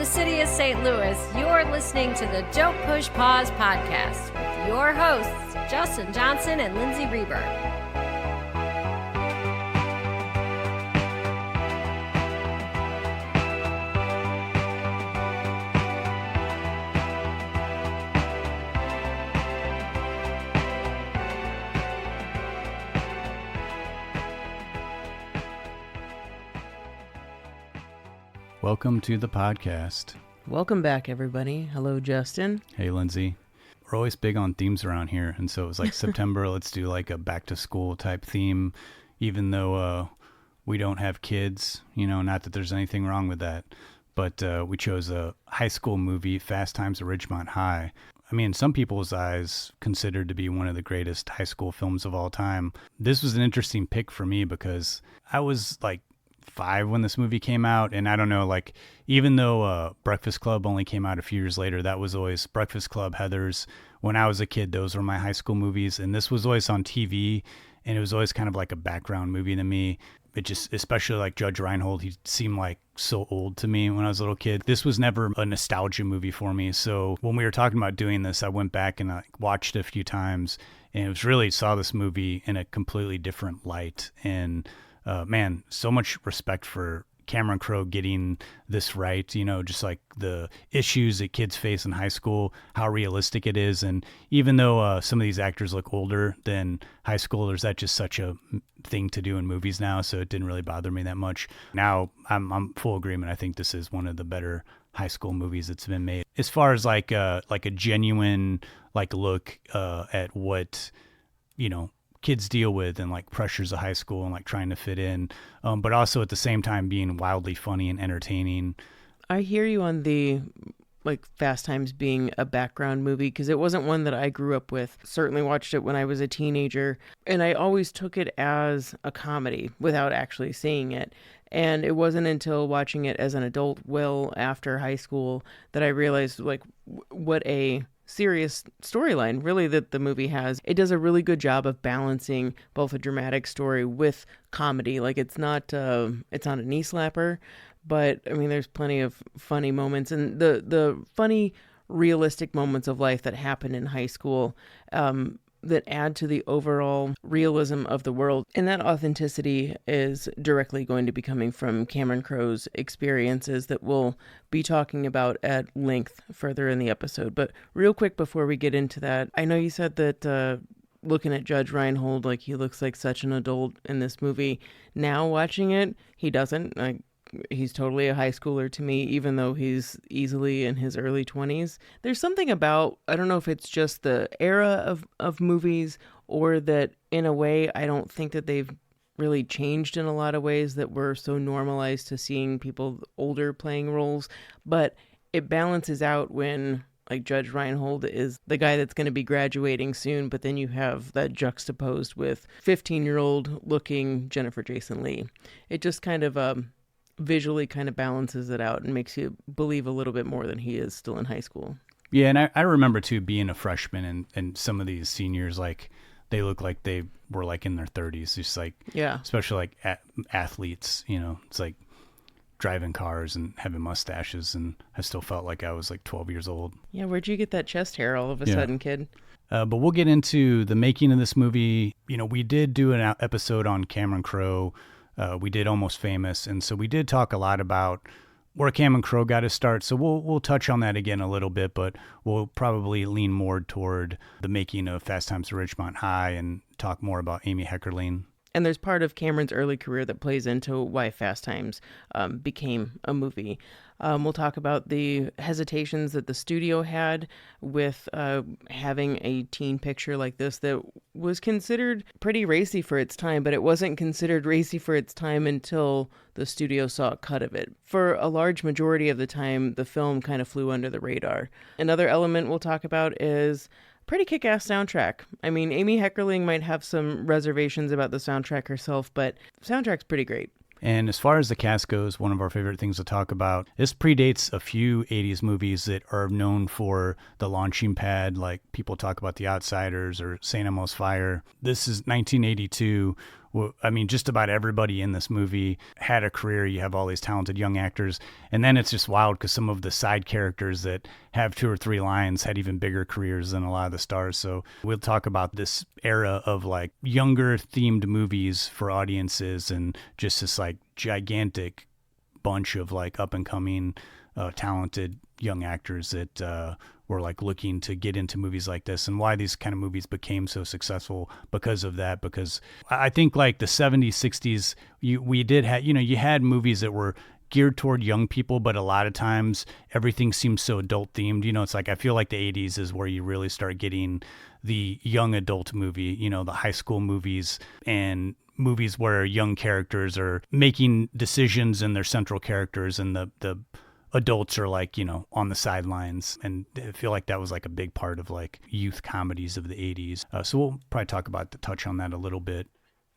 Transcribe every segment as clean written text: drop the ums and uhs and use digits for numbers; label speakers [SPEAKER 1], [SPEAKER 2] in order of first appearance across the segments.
[SPEAKER 1] the city of St. Louis, you're listening to the Don't Push Pause podcast with your hosts, Justin Johnson and Lindsay Reber.
[SPEAKER 2] Welcome to the podcast.
[SPEAKER 3] Welcome back, everybody. Hello, Justin.
[SPEAKER 2] Hey, Lindsay. We're always big on themes around here, and so it was like September, let's do like a back-to-school type theme, even though we don't have kids, not that there's anything wrong with that, but we chose a high school movie, Fast Times at Ridgemont High. I mean, in some people's eyes, considered to be one of the greatest high school films of all time. This was an interesting pick for me because I was like 5 when this movie came out, and I don't know, like, even though Breakfast Club only came out a few years later, that was always Breakfast Club, Heathers. When I was a kid, those were my high school movies, and this was always on TV, and it was always kind of like a background movie to me. It just, especially like Judge Reinhold, he seemed like so old to me when I was a little kid. This was never a nostalgia movie for me, so when we were talking about doing this, I went back and I watched it a few times, and it was really saw this movie in a completely different light, and man, so much respect for Cameron Crowe getting this right, just like the issues that kids face in high school, how realistic it is. And even though some of these actors look older than high schoolers, that's just such a thing to do in movies now. So it didn't really bother me that much. Now I'm full agreement. I think this is one of the better high school movies that's been made. As far as like a genuine look at what, kids deal with and like pressures of high school and like trying to fit in, but also at the same time being wildly funny and entertaining.
[SPEAKER 3] I hear you on the Fast Times being a background movie because it wasn't one that I grew up with. Certainly watched it when I was a teenager, and I always took it as a comedy without actually seeing it. And it wasn't until watching it as an adult, well after high school, that I realized what a serious storyline really that the movie has. It does a really good job of balancing both a dramatic story with comedy. It's not a knee slapper, but I mean there's plenty of funny moments, and the funny realistic moments of life that happen in high school that add to the overall realism of the world. And that authenticity is directly going to be coming from Cameron Crowe's experiences that we'll be talking about at length further in the episode. But real quick before we get into that, I know you said that looking at Judge Reinhold, he looks like such an adult in this movie. Now watching it, he doesn't. He's totally a high schooler to me, even though he's easily in his early 20s. There's something about, I don't know if it's just the era of movies, or that in a way, I don't think that they've really changed in a lot of ways, that we're so normalized to seeing people older playing roles. But it balances out when Judge Reinhold is the guy that's going to be graduating soon, but then you have that juxtaposed with 15-year-old looking Jennifer Jason Leigh. It just kind of visually kind of balances it out and makes you believe a little bit more than he is still in high school.
[SPEAKER 2] Yeah, and I remember too being a freshman, and some of these seniors, they look like they were in their 30s, just
[SPEAKER 3] yeah,
[SPEAKER 2] especially athletes, it's like driving cars and having mustaches, and I still felt like I was 12 years old.
[SPEAKER 3] Yeah, where'd you get that chest hair all of a sudden, kid?
[SPEAKER 2] But we'll get into the making of this movie. We did do an episode on Cameron Crowe. We did Almost Famous, and so we did talk a lot about where Cameron Crowe got his start. So we'll touch on that again a little bit, but we'll probably lean more toward the making of Fast Times at Ridgemont High and talk more about Amy Heckerling.
[SPEAKER 3] And there's part of Cameron's early career that plays into why Fast Times became a movie. We'll talk about the hesitations that the studio had with having a teen picture like this that was considered pretty racy for its time, but it wasn't considered racy for its time until the studio saw a cut of it. For a large majority of the time, the film kind of flew under the radar. Another element we'll talk about is pretty kick-ass soundtrack. I mean, Amy Heckerling might have some reservations about the soundtrack herself, but the soundtrack's pretty great.
[SPEAKER 2] And as far as the cast goes, one of our favorite things to talk about, this predates a few 80s movies that are known for the launching pad, like people talk about The Outsiders or St. Elmo's Fire. This is 1982 I mean, just about everybody in this movie had a career. You have all these talented young actors. And then it's just wild because some of the side characters that have 2 or 3 lines had even bigger careers than a lot of the stars. So we'll talk about this era of like younger themed movies for audiences and just this like gigantic bunch of like up and coming talented young actors that were like looking to get into movies like this, and why these kind of movies became so successful because of that. Because I think like the 70s, 60s, we did have, you had movies that were geared toward young people, but a lot of times everything seems so adult themed. It's like I feel like the 80s is where you really start getting the young adult movie, the high school movies and movies where young characters are making decisions and they're central characters, and the adults are like, on the sidelines. And I feel like that was like a big part of like youth comedies of the 80s. So we'll probably touch on that a little bit.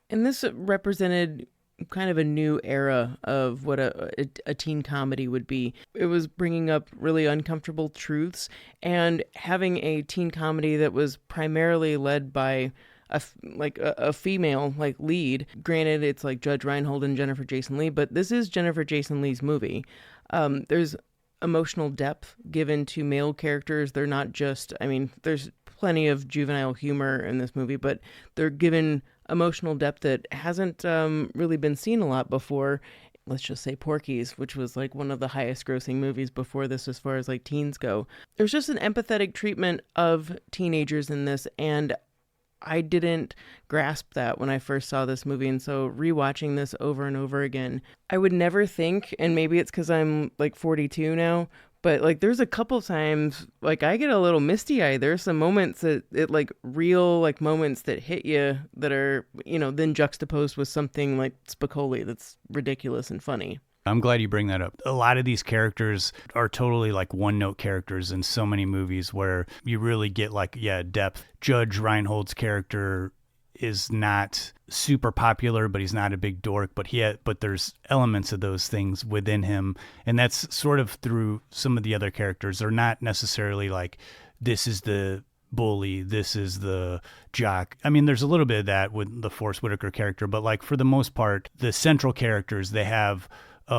[SPEAKER 3] And this represented kind of a new era of what a teen comedy would be. It was bringing up really uncomfortable truths, and having a teen comedy that was primarily led by a female like lead. Granted, it's like Judge Reinhold and Jennifer Jason Leigh, but this is Jennifer Jason Leigh's movie. There's emotional depth given to male characters. They're not just, there's plenty of juvenile humor in this movie, but they're given emotional depth that hasn't really been seen a lot before. Let's just say Porky's, which was like one of the highest grossing movies before this as far as like teens go. There's just an empathetic treatment of teenagers in this, and I didn't grasp that when I first saw this movie. And so rewatching this over and over again, I would never think, and maybe it's because I'm like 42 now, but like there's a couple times like I get a little misty eyed. There's some moments that it like real like moments that hit you that are, then juxtaposed with something like Spicoli that's ridiculous and funny.
[SPEAKER 2] I'm glad you bring that up. A lot of these characters are totally like one-note characters in so many movies where you really get like, depth. Judge Reinhold's character is not super popular, but he's not a big dork, but there's elements of those things within him. And that's sort of through some of the other characters. They're not necessarily like, this is the bully, this is the jock. There's a little bit of that with the Forrest Whitaker character, but like for the most part, the central characters, they have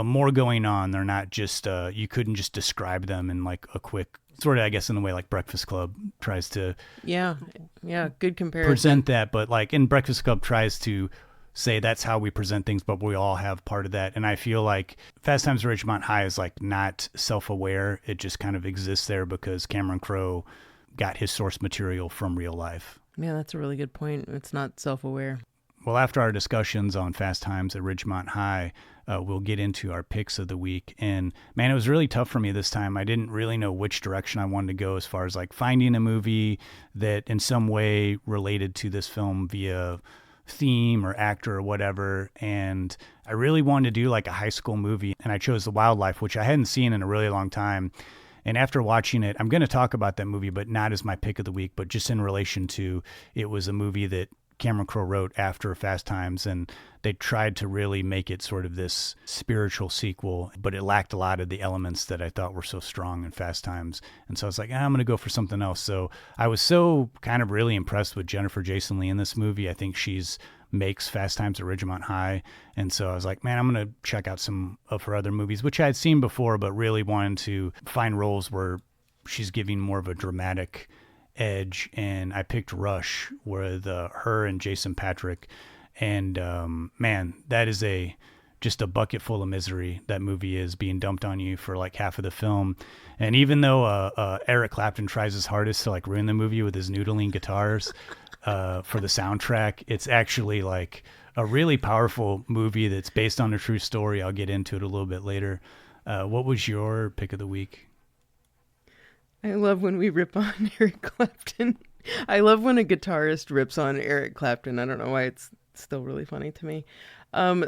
[SPEAKER 2] more going on. They're not just, you couldn't just describe them in like a quick, sort of, I guess, in the way like Breakfast Club tries to
[SPEAKER 3] good comparison.
[SPEAKER 2] Present that, but like in Breakfast Club tries to say that's how we present things, but we all have part of that. And I feel like Fast Times at Ridgemont High is like not self-aware. It just kind of exists there because Cameron Crowe got his source material from real life.
[SPEAKER 3] Yeah, that's a really good point. It's not self-aware.
[SPEAKER 2] Well, after our discussions on Fast Times at Ridgemont High, we'll get into our picks of the week. And man, it was really tough for me this time. I didn't really know which direction I wanted to go as far as like finding a movie that in some way related to this film via theme or actor or whatever. And I really wanted to do like a high school movie. And I chose The Wildlife, which I hadn't seen in a really long time. And after watching it, I'm going to talk about that movie, but not as my pick of the week, but just in relation to it was a movie that Cameron Crowe wrote after Fast Times, and they tried to really make it sort of this spiritual sequel, but it lacked a lot of the elements that I thought were so strong in Fast Times. And so I was like, I'm going to go for something else. So I was so kind of really impressed with Jennifer Jason Leigh in this movie. I think she's makes Fast Times at Ridgemont High. And so I was like, man, I'm going to check out some of her other movies, which I had seen before, but really wanted to find roles where she's giving more of a dramatic edge. And I picked Rush with her and Jason Patric. And man, that is just a bucket full of misery. That movie is being dumped on you for like half of the film. And even though Eric Clapton tries his hardest to like ruin the movie with his noodling guitars for the soundtrack, it's actually like a really powerful movie that's based on a true story. I'll get into it a little bit later. What was your pick of the week?
[SPEAKER 3] I love when we rip on Eric Clapton. I love when a guitarist rips on Eric Clapton. I don't know why it's still really funny to me.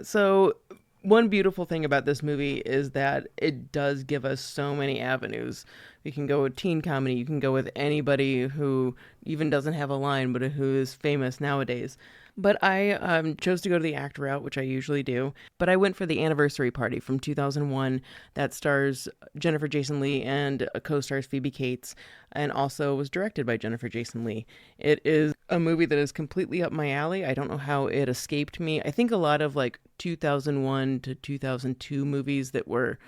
[SPEAKER 3] So one beautiful thing about this movie is that it does give us so many avenues We can go with teen comedy. You can go with anybody who even doesn't have a line, but who is famous nowadays. But I chose to go to the act route, which I usually do. But I went for the Anniversary Party from 2001 that stars Jennifer Jason Leigh and co-stars Phoebe Cates, and also was directed by Jennifer Jason Leigh. It is a movie that is completely up my alley. I don't know how it escaped me. I think a lot of like 2001 to 2002 movies that were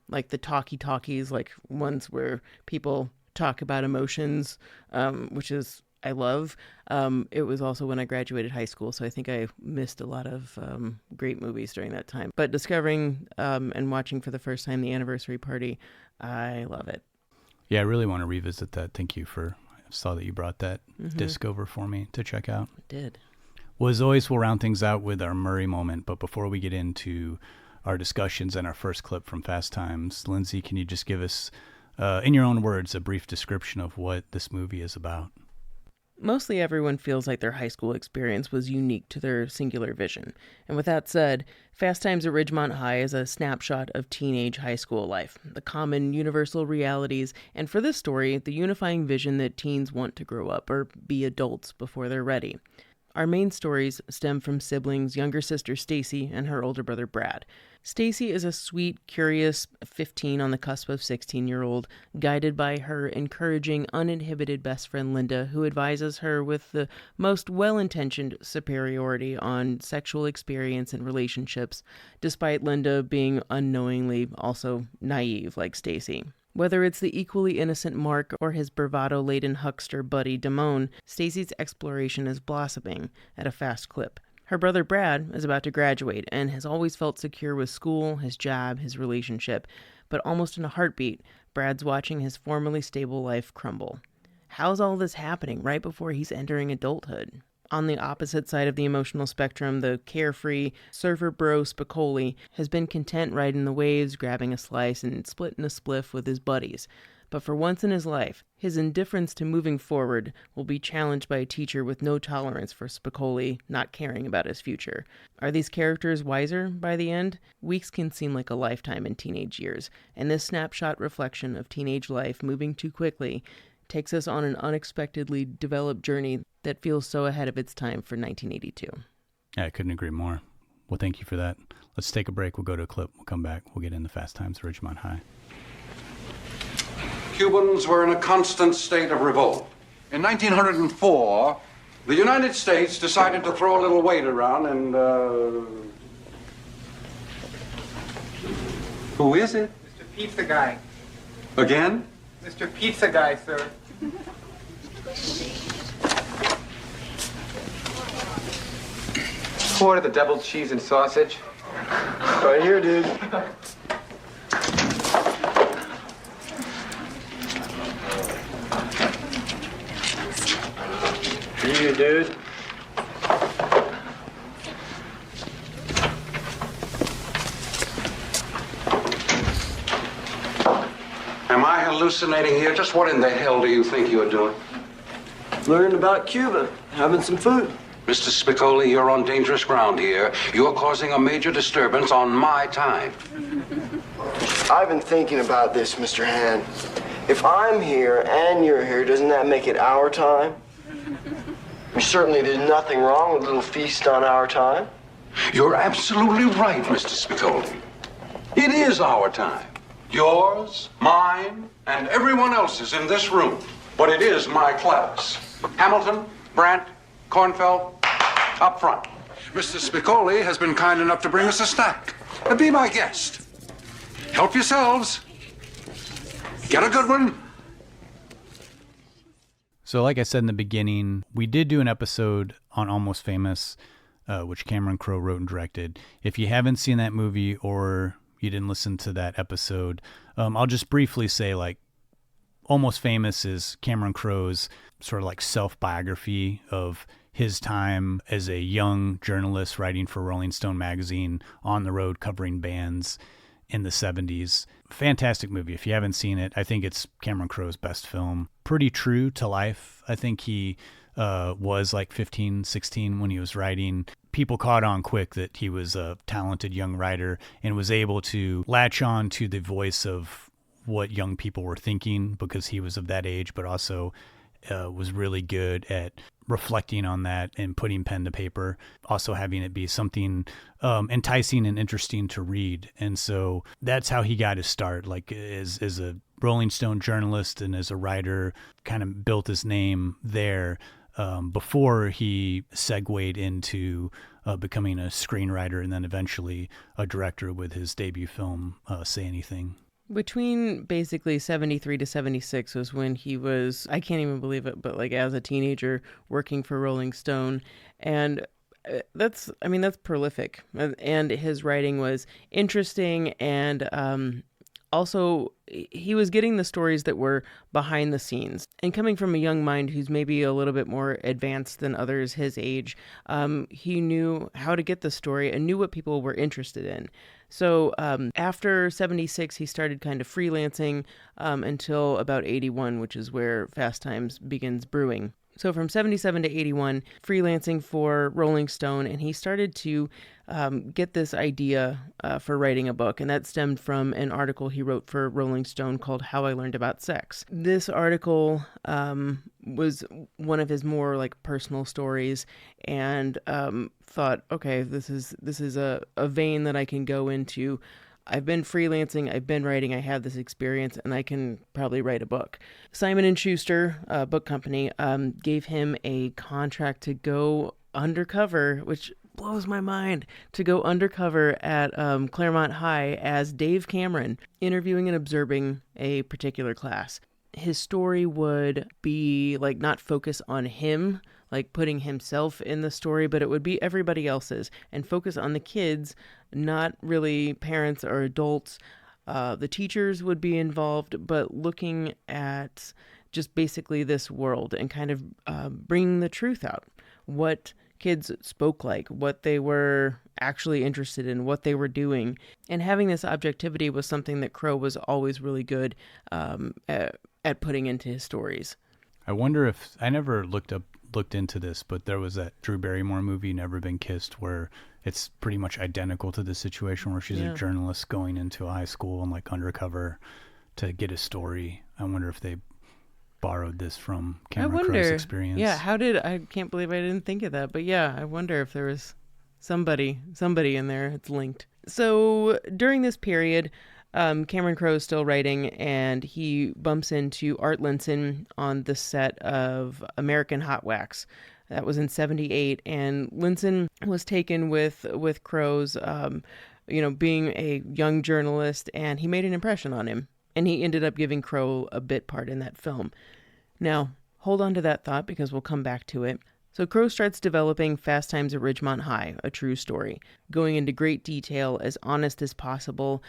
[SPEAKER 3] like the talkies, like ones where people talk about emotions, which is I love. It was also when I graduated high school, so I think I missed a lot of great movies during that time. But discovering and watching for the first time the Anniversary Party, I love it.
[SPEAKER 2] Yeah, I really want to revisit that. Thank you I saw that you brought that disc over for me to check out.
[SPEAKER 3] I did.
[SPEAKER 2] Well, as always, we'll round things out with our Murray moment. But before we get into our discussions and our first clip from Fast Times, Lindsay, can you just give us, in your own words, a brief description of what this movie is about?
[SPEAKER 3] Mostly everyone feels like their high school experience was unique to their singular vision. And with that said, Fast Times at Ridgemont High is a snapshot of teenage high school life, the common universal realities, and for this story, the unifying vision that teens want to grow up or be adults before they're ready. Our main stories stem from siblings, younger sister Stacy and her older brother Brad. Stacy is a sweet, curious 15 on the cusp of 16-year-old, guided by her encouraging, uninhibited best friend Linda, who advises her with the most well-intentioned superiority on sexual experience and relationships, despite Linda being unknowingly also naive like Stacy. Whether it's the equally innocent Mark or his bravado-laden huckster buddy Damone, Stacy's exploration is blossoming at a fast clip. Her brother Brad is about to graduate and has always felt secure with school, his job, his relationship, but almost in a heartbeat, Brad's watching his formerly stable life crumble. How's all this happening right before he's entering adulthood? On the opposite side of the emotional spectrum, the carefree surfer bro Spicoli has been content riding the waves, grabbing a slice, and splitting a spliff with his buddies. But for once in his life, his indifference to moving forward will be challenged by a teacher with no tolerance for Spicoli not caring about his future. Are these characters wiser by the end? Weeks can seem like a lifetime in teenage years, and this snapshot reflection of teenage life moving too quickly takes us on an unexpectedly developed journey that feels so ahead of its time for 1982.
[SPEAKER 2] Yeah, I couldn't agree more. Well, thank you for that. Let's take a break. We'll go to a clip. We'll come back. We'll get into Fast Times at Ridgemont High.
[SPEAKER 4] Cubans were in a constant state of revolt. In 1904, the United States decided to throw a little weight around and, Who is it?
[SPEAKER 5] Mr. Pizza Guy.
[SPEAKER 4] Again?
[SPEAKER 5] Mr. Pizza Guy, sir. Order the double cheese and sausage.
[SPEAKER 6] Right here, dude. Here, dude.
[SPEAKER 4] Am I hallucinating here? Just what in the hell do you think you're doing?
[SPEAKER 6] Learned about Cuba, having some food.
[SPEAKER 4] Mr. Spicoli, you're on dangerous ground here. You're causing a major disturbance on my time.
[SPEAKER 6] I've been thinking about this, Mr. Han. If I'm here and you're here, doesn't that make it our time? Certainly there's nothing wrong with a little feast on our time.
[SPEAKER 4] You're absolutely right, Mr. Spicoli. It is our time. Yours, mine, and everyone else's in this room. But it is my class. Hamilton, Brandt, Kornfeld, up front. Mr. Spicoli has been kind enough to bring us a snack. Be my guest. Help yourselves. Get a good one.
[SPEAKER 2] So like I said in the beginning, we did do an episode on Almost Famous, which Cameron Crowe wrote and directed. If you haven't seen that movie or you didn't listen to that episode, I'll just briefly say, like, Almost Famous is Cameron Crowe's sort of like self-biography of his time as a young journalist writing for Rolling Stone magazine, on the road covering bands in the 70s. Fantastic movie. If you haven't seen it, I think it's Cameron Crowe's best film. Pretty true to life. I think he was like 15, 16 when he was writing. People caught on quick that he was a talented young writer and was able to latch on to the voice of what young people were thinking because he was of that age, but also was really good at reflecting on that and putting pen to paper, also having it be something enticing and interesting to read. And so that's how he got his start, like as a Rolling Stone journalist and as a writer, kind of built his name there before he segued into becoming a screenwriter and then eventually a director with his debut film, Say Anything.
[SPEAKER 3] Between basically 73 to 76 was when he was, I can't even believe it, but like as a teenager working for Rolling Stone. And that's prolific. And his writing was interesting. And also, he was getting the stories that were behind the scenes. And coming from a young mind who's maybe a little bit more advanced than others his age, he knew how to get the story and knew what people were interested in. So after 76, he started kind of freelancing until about 81, which is where Fast Times begins brewing. So from 77 to 81, freelancing for Rolling Stone, and he started to get this idea for writing a book, and that stemmed from an article he wrote for Rolling Stone called How I Learned About Sex. This article was one of his more like personal stories, and thought, okay, this is a vein that I can go into. I've been freelancing, I've been writing, I have this experience, and I can probably write a book. Simon & Schuster, book company, gave him a contract to go undercover, which blows my mind, to go undercover at Ridgemont High as Dave Cameron, interviewing and observing a particular class. His story would be like not focus on him, like putting himself in the story, but it would be everybody else's and focus on the kids, not really parents or adults. The teachers would be involved, but looking at just basically this world and kind of bringing the truth out. What kids spoke like, what they were actually interested in, what they were doing. And having this objectivity was something that Crowe was always really good at putting into his stories.
[SPEAKER 2] I wonder if, I never looked into this, but there was that Drew Barrymore movie, Never Been Kissed, where it's pretty much identical to the situation where she's a journalist going into a high school and like undercover to get a story. I wonder if they borrowed this from Cameron Crowe's experience.
[SPEAKER 3] Yeah, I can't believe I didn't think of that. But yeah, I wonder if there was somebody in there it's linked. So during this period, Cameron Crowe is still writing, and he bumps into Art Linson on the set of American Hot Wax. That was in 78, and Linson was taken with Crowe's, being a young journalist, and he made an impression on him, and he ended up giving Crowe a bit part in that film. Now, hold on to that thought because we'll come back to it. So Crowe starts developing Fast Times at Ridgemont High, a true story, going into great detail, as honest as possible.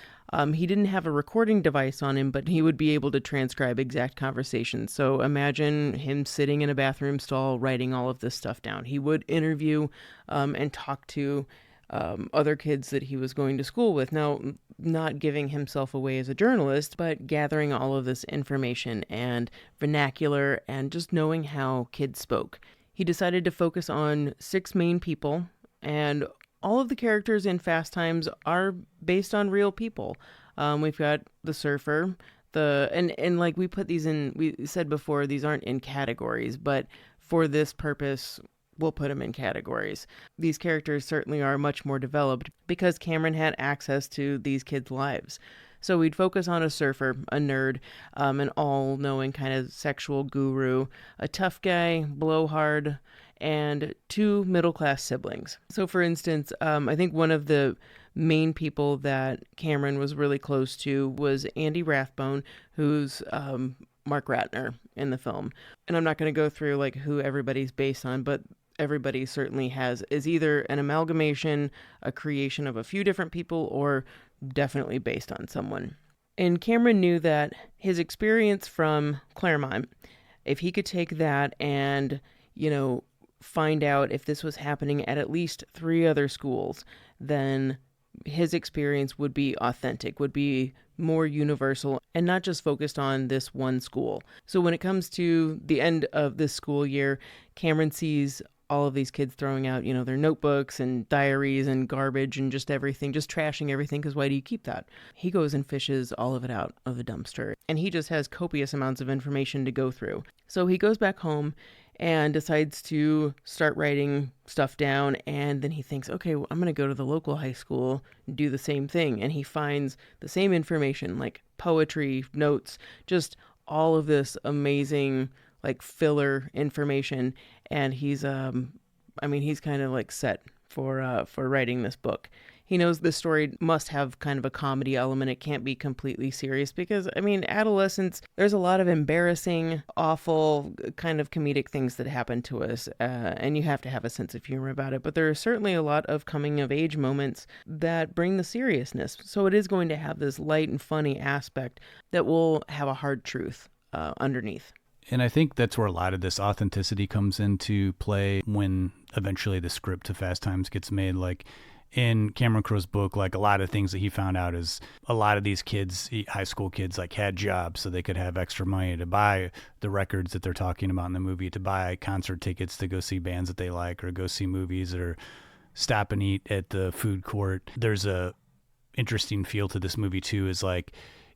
[SPEAKER 3] He didn't have a recording device on him, but he would be able to transcribe exact conversations. So imagine him sitting in a bathroom stall writing all of this stuff down. He would interview and talk to other kids that he was going to school with. Now, not giving himself away as a journalist, but gathering all of this information and vernacular and just knowing how kids spoke. He decided to focus on 6 main people, and all of the characters in Fast Times are based on real people. We've got the surfer, and like we put these in, we said before, these aren't in categories, but for this purpose, we'll put them in categories. These characters certainly are much more developed because Cameron had access to these kids' lives. So we'd focus on a surfer, a nerd, an all-knowing kind of sexual guru, a tough guy, blowhard, and 2 middle-class siblings. So for instance, I think one of the main people that Cameron was really close to was Andy Rathbone, who's Mark Ratner in the film. And I'm not going to go through like who everybody's based on, but everybody certainly is either an amalgamation, a creation of a few different people, or definitely based on someone. And Cameron knew that his experience from Claremont, if he could take that and, find out if this was happening at least 3 other schools, then his experience would be authentic, would be more universal, and not just focused on this one school. So when it comes to the end of this school year, Cameron sees all of these kids throwing out, their notebooks and diaries and garbage and just everything, just trashing everything, because why do you keep that? He goes and fishes all of it out of the dumpster, and he just has copious amounts of information to go through. So he goes back home and decides to start writing stuff down, and then he thinks, okay, well, I'm going to go to the local high school and do the same thing, and he finds the same information, like poetry, notes, just all of this amazing like filler information, and he's he's kind of like set for writing this book. He knows the story must have kind of a comedy element. It can't be completely serious because, adolescence, there's a lot of embarrassing, awful kind of comedic things that happen to us, and you have to have a sense of humor about it. But there are certainly a lot of coming-of-age moments that bring the seriousness. So it is going to have this light and funny aspect that will have a hard truth underneath.
[SPEAKER 2] And I think that's where a lot of this authenticity comes into play when eventually the script to Fast Times gets made. Like in Cameron Crowe's book, like a lot of things that he found out is a lot of these kids, high school kids, like had jobs so they could have extra money to buy the records that they're talking about in the movie, to buy concert tickets to go see bands that they like, or go see movies, or stop and eat at the food court. There's a interesting feel to this movie too, is like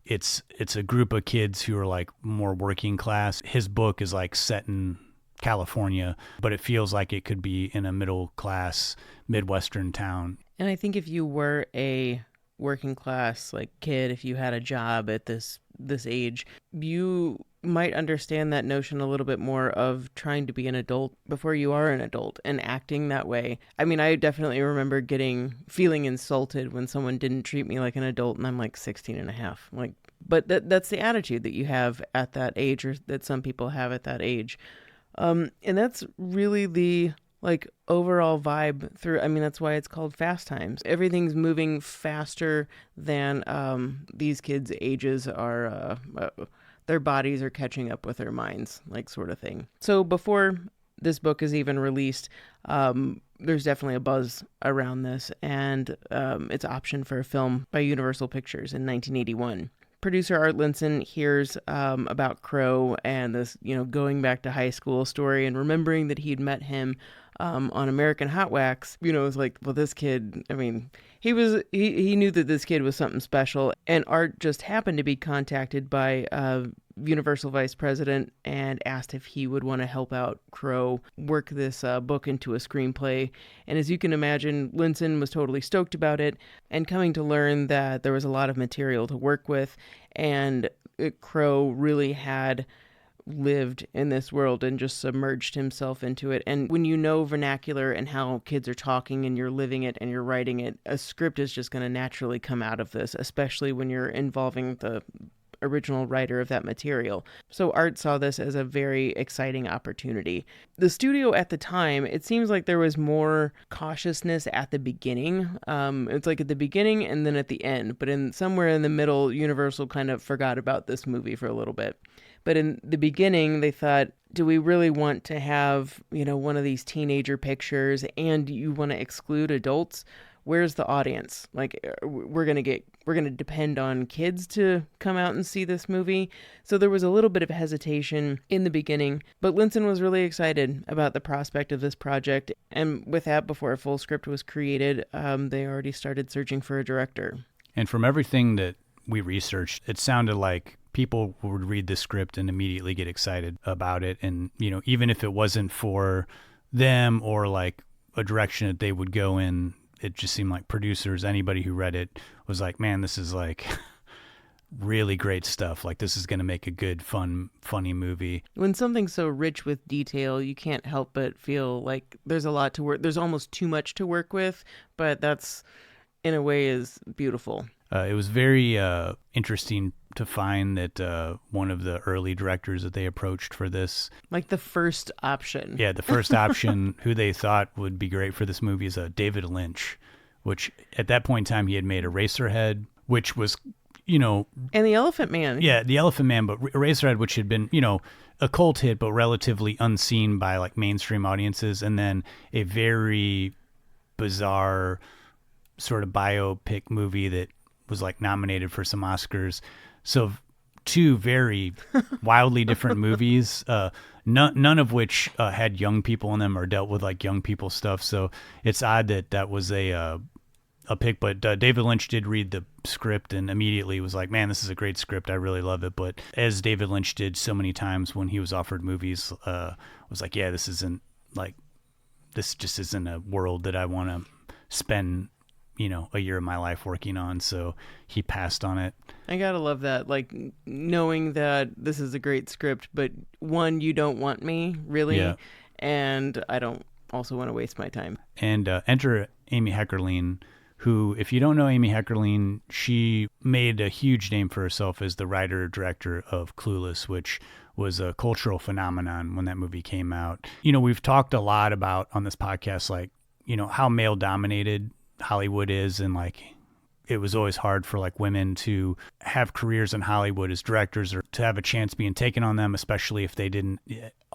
[SPEAKER 2] it's a group of kids who are like more working class. His book is like set in California, but it feels like it could be in a middle class Midwestern town.
[SPEAKER 3] And I think if you were a working class like kid, if you had a job at this age, you might understand that notion a little bit more of trying to be an adult before you are an adult and acting that way. I definitely remember feeling insulted when someone didn't treat me like an adult, and I'm like 16 and a half. But that's the attitude that you have at that age, or that some people have at that age. And that's really the overall vibe through. That's why it's called Fast Times. Everything's moving faster than these kids' ages are. Their bodies are catching up with their minds, sort of thing. So before this book is even released, there's definitely a buzz around this, and it's optioned for a film by Universal Pictures in 1981. Producer Art Linson hears about Crowe and this, going back to high school story, and remembering that he'd met him on American Hot Wax. It's like, well, this kid, he knew that this kid was something special, and Art just happened to be contacted by Universal Vice President and asked if he would want to help out Crowe work this book into a screenplay. And as you can imagine, Linson was totally stoked about it, and coming to learn that there was a lot of material to work with, and Crowe really had lived in this world and just submerged himself into it. And when you know vernacular and how kids are talking, and you're living it and you're writing it, a script is just going to naturally come out of this, especially when you're involving the original writer of that material. So Art saw this as a very exciting opportunity. The studio at the time, it seems like there was more cautiousness at the beginning. It's like at the beginning and then at the end, but somewhere in the middle, Universal kind of forgot about this movie for a little bit. But in the beginning, they thought, do we really want to have, one of these teenager pictures, and you want to exclude adults? Where's the audience? We're going to depend on kids to come out and see this movie. So there was a little bit of hesitation in the beginning, but Linson was really excited about the prospect of this project. And with that, before a full script was created, they already started searching for a director.
[SPEAKER 2] And from everything that we researched, it sounded like people would read the script and immediately get excited about it. And, even if it wasn't for them or like a direction that they would go in, it just seemed like producers, anybody who read it was like, man, this is like really great stuff. Like, this is going to make a good, fun, funny movie.
[SPEAKER 3] When something's so rich with detail, you can't help but feel like there's a lot to work. There's almost too much to work with, but that's in a way is beautiful.
[SPEAKER 2] It was very interesting to find that one of the early directors that they approached for this,
[SPEAKER 3] like the first option.
[SPEAKER 2] Yeah, the first option, who they thought would be great for this movie, is David Lynch, which at that point in time he had made Eraserhead, which was, and
[SPEAKER 3] The Elephant Man.
[SPEAKER 2] Yeah, The Elephant Man, but Eraserhead, which had been, a cult hit, but relatively unseen by like mainstream audiences, and then a very bizarre sort of biopic movie that was like nominated for some Oscars. So two very wildly different movies, none of which had young people in them or dealt with like young people stuff. So it's odd that was a pick. But David Lynch did read the script and immediately was like, man, this is a great script. I really love it. But as David Lynch did so many times when he was offered movies, was like, yeah, this just isn't a world that I want to spend, a year of my life working on. So he passed on it.
[SPEAKER 3] I gotta love that, like knowing that this is a great script, but one, you don't want me really,
[SPEAKER 2] Yeah.
[SPEAKER 3] and I don't also want to waste my time.
[SPEAKER 2] And enter Amy Heckerling, who, if you don't know Amy Heckerling, she made a huge name for herself as the writer-director of Clueless, which was a cultural phenomenon when that movie came out. We've talked a lot about on this podcast, like, how male-dominated Hollywood is, and like it was always hard for like women to have careers in Hollywood as directors or to have a chance being taken on them, especially if they didn't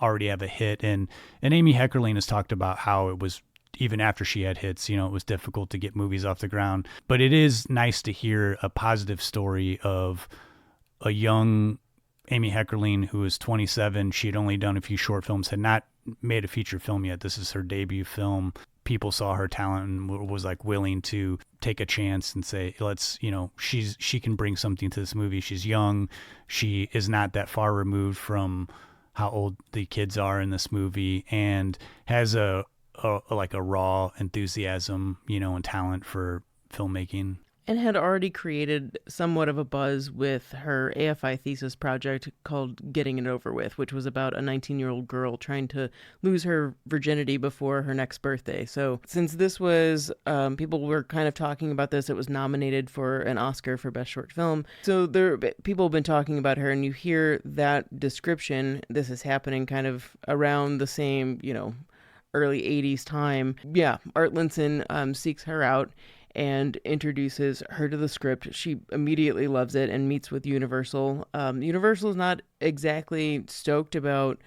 [SPEAKER 2] already have a hit. And Amy Heckerling has talked about how it was, even after she had hits, it was difficult to get movies off the ground. But it is nice to hear a positive story of a young Amy Heckerling who was 27. She had only done a few short films, had not made a feature film yet. This is her debut film. People saw her talent and was like willing to take a chance and say, let's, she can bring something to this movie. She's young. She is not that far removed from how old the kids are in this movie, and has a raw enthusiasm, and talent for filmmaking.
[SPEAKER 3] And had already created somewhat of a buzz with her AFI thesis project called Getting It Over With, which was about a 19-year-old girl trying to lose her virginity before her next birthday. So since this was, people were kind of talking about this, it was nominated for an Oscar for Best Short Film. So people have been talking about her, and you hear that description. This is happening kind of around the same, early 80s time. Yeah, Art Linson seeks her out and introduces her to the script. She immediately loves it and meets with Universal. Universal's not exactly stoked about,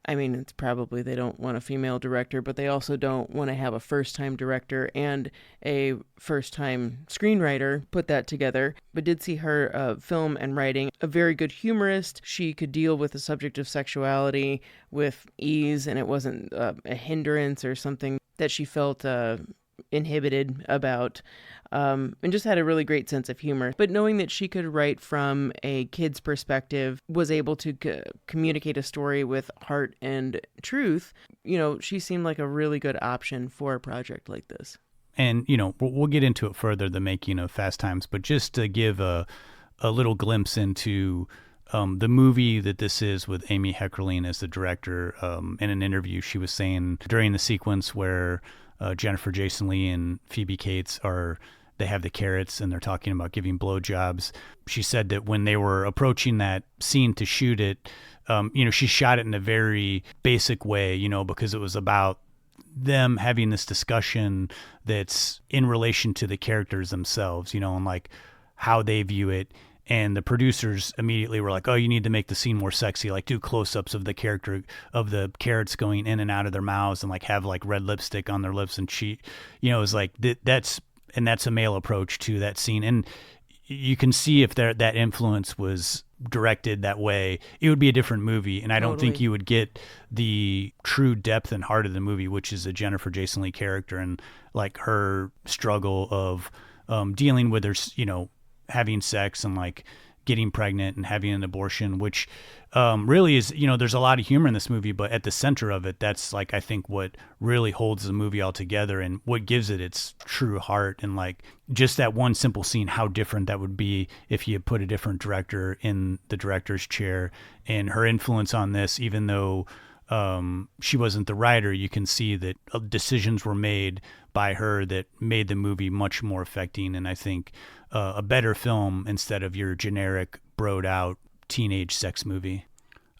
[SPEAKER 3] it's probably they don't want a female director, but they also don't want to have a first-time director and a first-time screenwriter put that together, but did see her film and writing. A very good humorist. She could deal with the subject of sexuality with ease, and it wasn't a hindrance or something that she felt inhibited about, and just had a really great sense of humor. But knowing that she could write from a kid's perspective, was able to communicate a story with heart and truth, she seemed like a really good option for a project like this.
[SPEAKER 2] And, we'll get into it further, the making of Fast Times, but just to give a little glimpse into the movie that this is with Amy Heckerling as the director. In an interview, she was saying during the sequence where Jennifer Jason Leigh and Phoebe Cates they have the carrots and they're talking about giving blowjobs. She said that when they were approaching that scene to shoot it, she shot it in a very basic way, because it was about them having this discussion that's in relation to the characters themselves, and like how they view it. And the producers immediately were like, oh, you need to make the scene more sexy, like do close-ups of the character, of the carrots going in and out of their mouths, and like have like red lipstick on their lips and cheek. It was like, that's a male approach to that scene. And you can see if that influence was directed that way, it would be a different movie. And I don't think you would get the true depth and heart of the movie, which is a Jennifer Jason Leigh character and like her struggle of dealing with her, having sex and like getting pregnant and having an abortion, which really is, there's a lot of humor in this movie, but at the center of it, that's like, I think what really holds the movie all together and what gives it its true heart. And like just that one simple scene, how different that would be if you had put a different director in the director's chair. And her influence on this, even though she wasn't the writer, you can see that decisions were made by her that made the movie much more affecting. And I think a better film instead of your generic broed out teenage sex movie.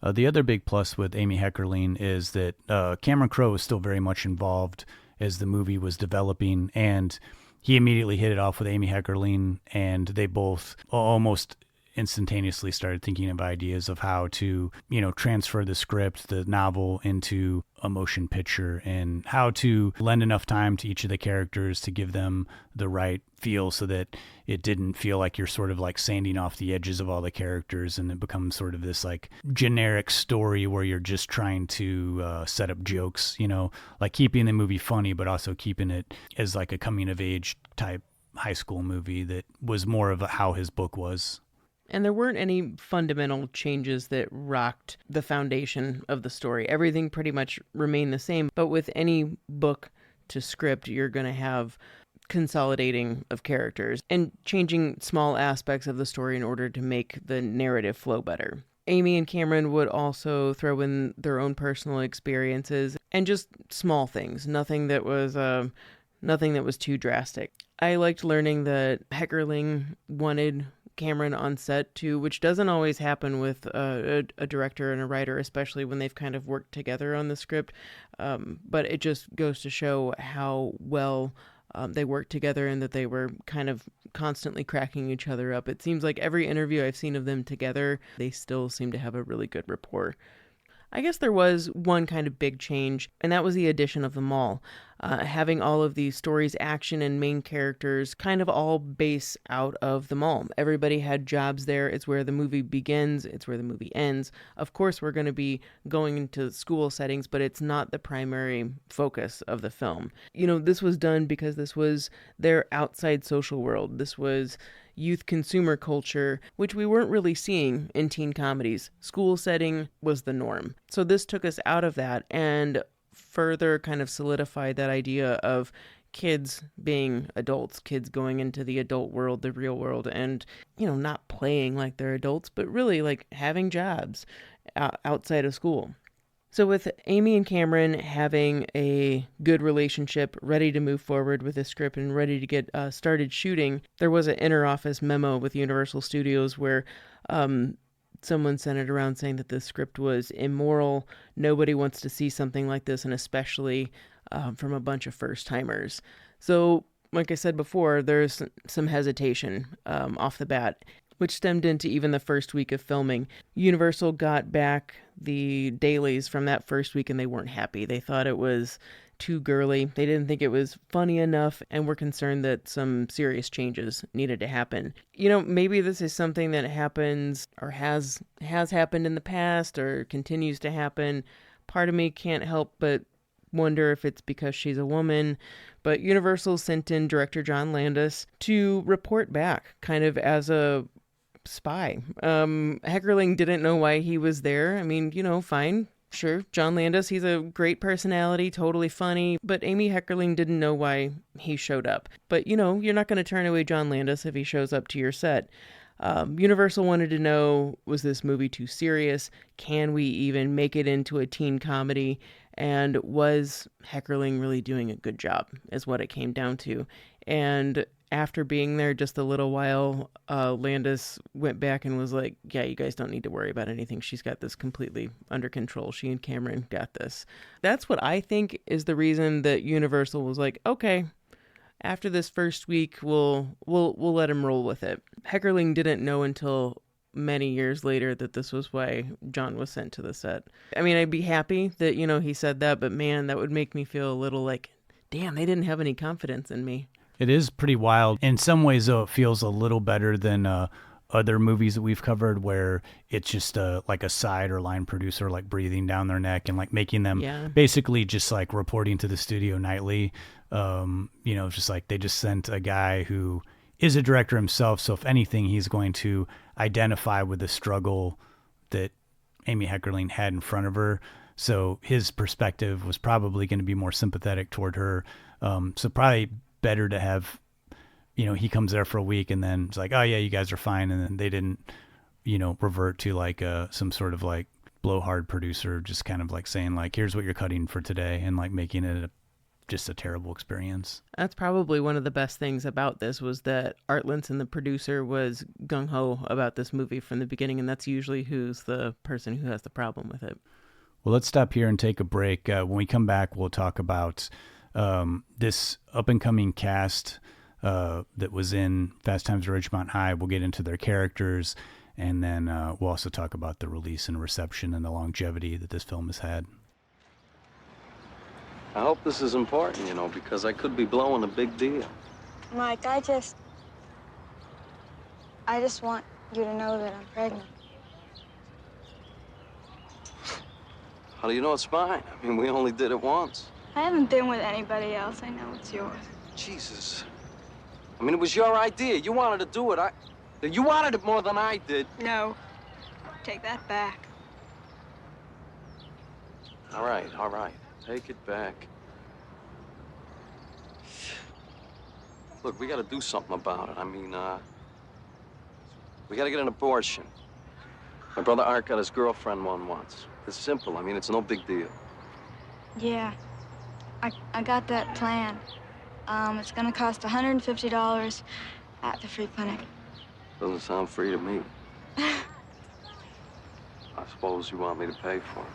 [SPEAKER 2] The other big plus with Amy Heckerling is that Cameron Crowe was still very much involved as the movie was developing, and he immediately hit it off with Amy Heckerling, and they both almost instantaneously started thinking of ideas of how to, transfer the script, the novel, into a motion picture, and how to lend enough time to each of the characters to give them the right feel so that it didn't feel like you're sort of like sanding off the edges of all the characters and it becomes sort of this like generic story where you're just trying to set up jokes, like keeping the movie funny, but also keeping it as like a coming of age type high school movie that was more of how his book was.
[SPEAKER 3] And there weren't any fundamental changes that rocked the foundation of the story. Everything pretty much remained the same. But with any book to script, you're going to have consolidating of characters and changing small aspects of the story in order to make the narrative flow better. Amy and Cameron would also throw in their own personal experiences and just small things, nothing that was too drastic. I liked learning that Heckerling wanted Cameron on set too, which doesn't always happen with a director and a writer, especially when they've kind of worked together on the script. But it just goes to show how well they worked together and that they were kind of constantly cracking each other up. It seems like every interview I've seen of them together, they still seem to have a really good rapport. I guess there was one kind of big change, and that was the addition of the mall. Having all of these stories, action, and main characters kind of all base out of the mall. Everybody had jobs there. It's where the movie begins. It's where the movie ends. Of course, we're going to be going into school settings, but it's not the primary focus of the film. This was done because this was their outside social world. This was youth consumer culture, which we weren't really seeing in teen comedies. School setting was the norm. So this took us out of that and further kind of solidified that idea of kids being adults, kids going into the adult world, the real world, and, not playing like they're adults, but really like having jobs outside of school. So with Amy and Cameron having a good relationship, ready to move forward with the script and ready to get started shooting, there was an inter-office memo with Universal Studios where someone sent it around saying that the script was immoral. Nobody wants to see something like this, and especially from a bunch of first-timers. So, like I said before, there's some hesitation off the bat, which stemmed into even the first week of filming. Universal got back the dailies from that first week and they weren't happy. They thought it was too girly. They didn't think it was funny enough and were concerned that some serious changes needed to happen. Maybe this is something that happens or has happened in the past or continues to happen. Part of me can't help but wonder if it's because she's a woman. But Universal sent in director John Landis to report back kind of as a spy. Heckerling didn't know why he was there. I mean, fine. Sure, John Landis, he's a great personality, totally funny, but Amy Heckerling didn't know why he showed up. But, you're not going to turn away John Landis if he shows up to your set. Universal wanted to know, was this movie too serious? Can we even make it into a teen comedy? And was Heckerling really doing a good job, is what it came down to. And after being there just a little while, Landis went back and was like, yeah, you guys don't need to worry about anything. She's got this completely under control. She and Cameron got this. That's what I think is the reason that Universal was like, okay, after this first week, we'll let him roll with it. Heckerling didn't know until many years later that this was why John was sent to the set. I mean, I'd be happy that, he said that, but man, that would make me feel a little like, damn, they didn't have any confidence in me.
[SPEAKER 2] It is pretty wild. In some ways, though, it feels a little better than other movies that we've covered where it's just like a side or line producer like breathing down their neck and like making them basically just like reporting to the studio nightly. Just like they just sent a guy who is a director himself. So if anything, he's going to identify with the struggle that Amy Heckerling had in front of her. So his perspective was probably going to be more sympathetic toward her. So probably better to have, he comes there for a week and then it's like, oh yeah, you guys are fine. And then they didn't, revert to like some sort of like blowhard producer, just kind of like saying like, here's what you're cutting for today. And like making it just a terrible experience. That's
[SPEAKER 3] probably one of the best things about this was that Art Linson, the producer, was gung-ho about this movie from the beginning. And that's usually who's the person who has the problem with it.
[SPEAKER 2] Well, let's stop here and take a break. When we come back, we'll talk about this up-and-coming cast that was in Fast Times at Ridgemont High. We'll get into their characters And then we'll also talk about the release and reception and the longevity that this film has had.
[SPEAKER 7] I hope this is important, you know, because I could be blowing a big deal.
[SPEAKER 8] Mike, I just want you to know that I'm pregnant.
[SPEAKER 7] How do you know it's mine? I mean, we only did it once.
[SPEAKER 8] I haven't been with anybody else. I know it's yours.
[SPEAKER 7] Jesus. I mean, it was your idea. You wanted to do it. You wanted it more than I did.
[SPEAKER 8] No. Take that back.
[SPEAKER 7] All right, all right. Take it back. Look, we gotta do something about it. I mean, we gotta get an abortion. My brother Art got his girlfriend one once. It's simple. I mean, it's no big deal.
[SPEAKER 8] Yeah. I got that plan. It's gonna cost $150 at the free clinic.
[SPEAKER 7] Doesn't sound free to me. I suppose you want me to pay for it.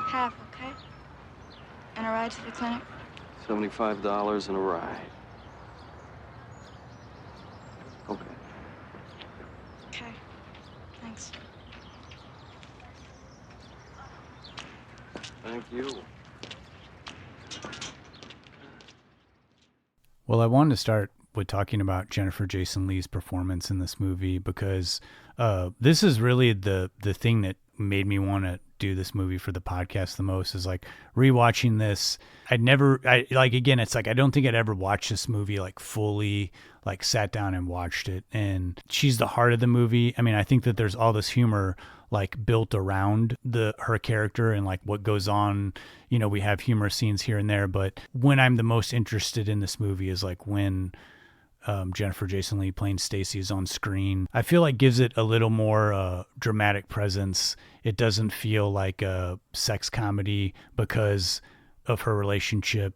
[SPEAKER 8] Half, okay? And a ride to the clinic?
[SPEAKER 7] $75 and a ride. Okay.
[SPEAKER 8] Okay. Thanks.
[SPEAKER 7] Thank you.
[SPEAKER 2] Well, I wanted to start with talking about Jennifer Jason Leigh's performance in this movie because this is really the thing that made me want to do this movie for the podcast the most is like rewatching this. Again, it's like I don't think I'd ever watched this movie like fully, like sat down and watched it. And she's the heart of the movie. I mean, I think that there's all this humor like built around her character and like what goes on. You know, we have humor scenes here and there, but when I'm the most interested in this movie is like when Jennifer Jason Leigh playing Stacy is on screen. I feel like gives it a little more dramatic presence. It doesn't feel like a sex comedy because of her relationship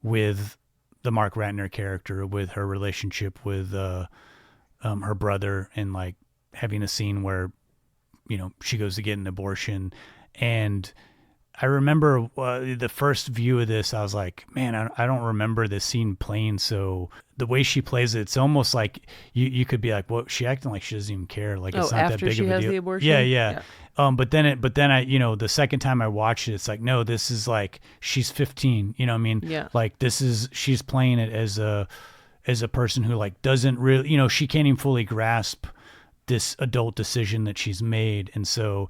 [SPEAKER 2] with the Mark Ratner character, with her relationship with her brother, and like having a scene where, you know, she goes to get an abortion. And I remember the first view of this, I was like, man, I don't remember this scene playing. So the way she plays it, it's almost like you could be like, well, she acting like she doesn't even care. Like it's not that big of a deal. After she has
[SPEAKER 3] the abortion?
[SPEAKER 2] Yeah. But then I, you know, the second time I watched it, it's like, no, this is like, she's 15, you know what I mean?
[SPEAKER 3] Yeah.
[SPEAKER 2] Like she's playing it as a person who like doesn't really, you know, she can't even fully grasp this adult decision that she's made. And so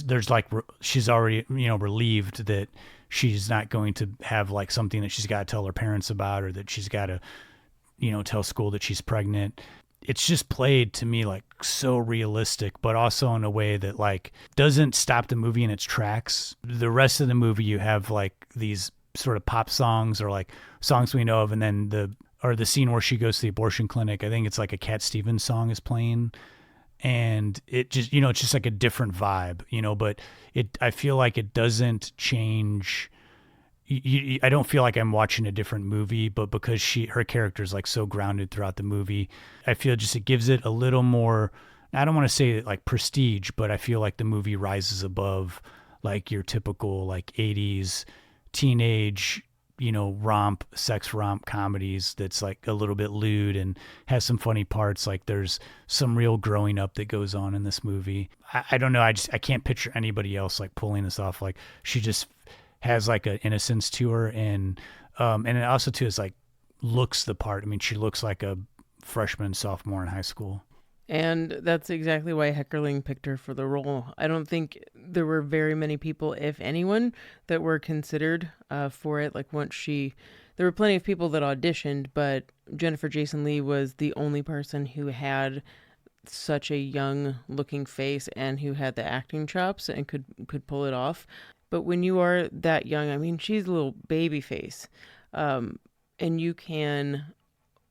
[SPEAKER 2] there's like, she's already, you know, relieved that she's not going to have like something that she's got to tell her parents about, or that she's got to, you know, tell school that she's pregnant. It's just played to me like so realistic, but also in a way that like doesn't stop the movie in its tracks. The rest of the movie, you have like these sort of pop songs or like songs we know of. And then the scene where she goes to the abortion clinic, I think it's like a Cat Stevens song is playing. And it just, you know, it's just like a different vibe, you know, but I feel like it doesn't change. I don't feel like I'm watching a different movie, but because her character is like so grounded throughout the movie, I feel just it gives it a little more, I don't want to say like prestige, but I feel like the movie rises above like your typical like 80s teenage, you know, sex romp comedies that's like a little bit lewd and has some funny parts. Like there's some real growing up that goes on in this movie. I don't know. I can't picture anybody else like pulling this off. Like she just has like an innocence to her. And it also too is like looks the part. I mean, she looks like a freshman, sophomore in high school.
[SPEAKER 3] And that's exactly why Heckerling picked her for the role. I don't think there were very many people, if anyone, that were considered for it. Like there were plenty of people that auditioned, but Jennifer Jason Leigh was the only person who had such a young looking face and who had the acting chops and could pull it off. But when you are that young, I mean, she's a little baby face, and you can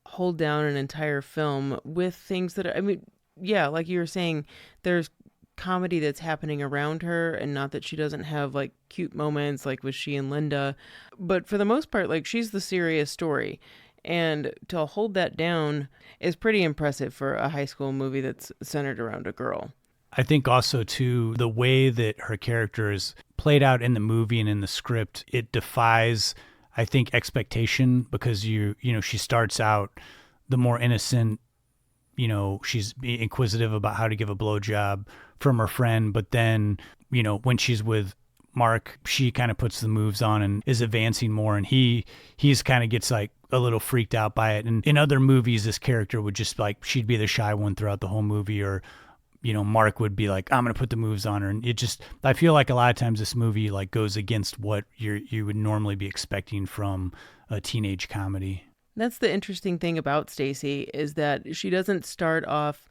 [SPEAKER 3] hold down an entire film with things that I mean, yeah, like you were saying, there's comedy that's happening around her, and not that she doesn't have like cute moments like with she and Linda, but for the most part, like she's the serious story, and to hold that down is pretty impressive for a high school movie that's centered around a girl.
[SPEAKER 2] I think also too, the way that her character is played out in the movie and in the script, it defies, I think, expectation, because you know, she starts out the more innocent, you know, she's inquisitive about how to give a blowjob from her friend. But then, you know, when she's with Mark, she kind of puts the moves on and is advancing more. And he's kind of gets like a little freaked out by it. And in other movies, this character would just like, she'd be the shy one throughout the whole movie, or, you know, Mark would be like, I'm going to put the moves on her. And it just, I feel like a lot of times this movie like goes against what you would normally be expecting from a teenage comedy.
[SPEAKER 3] That's the interesting thing about Stacy, is that she doesn't start off,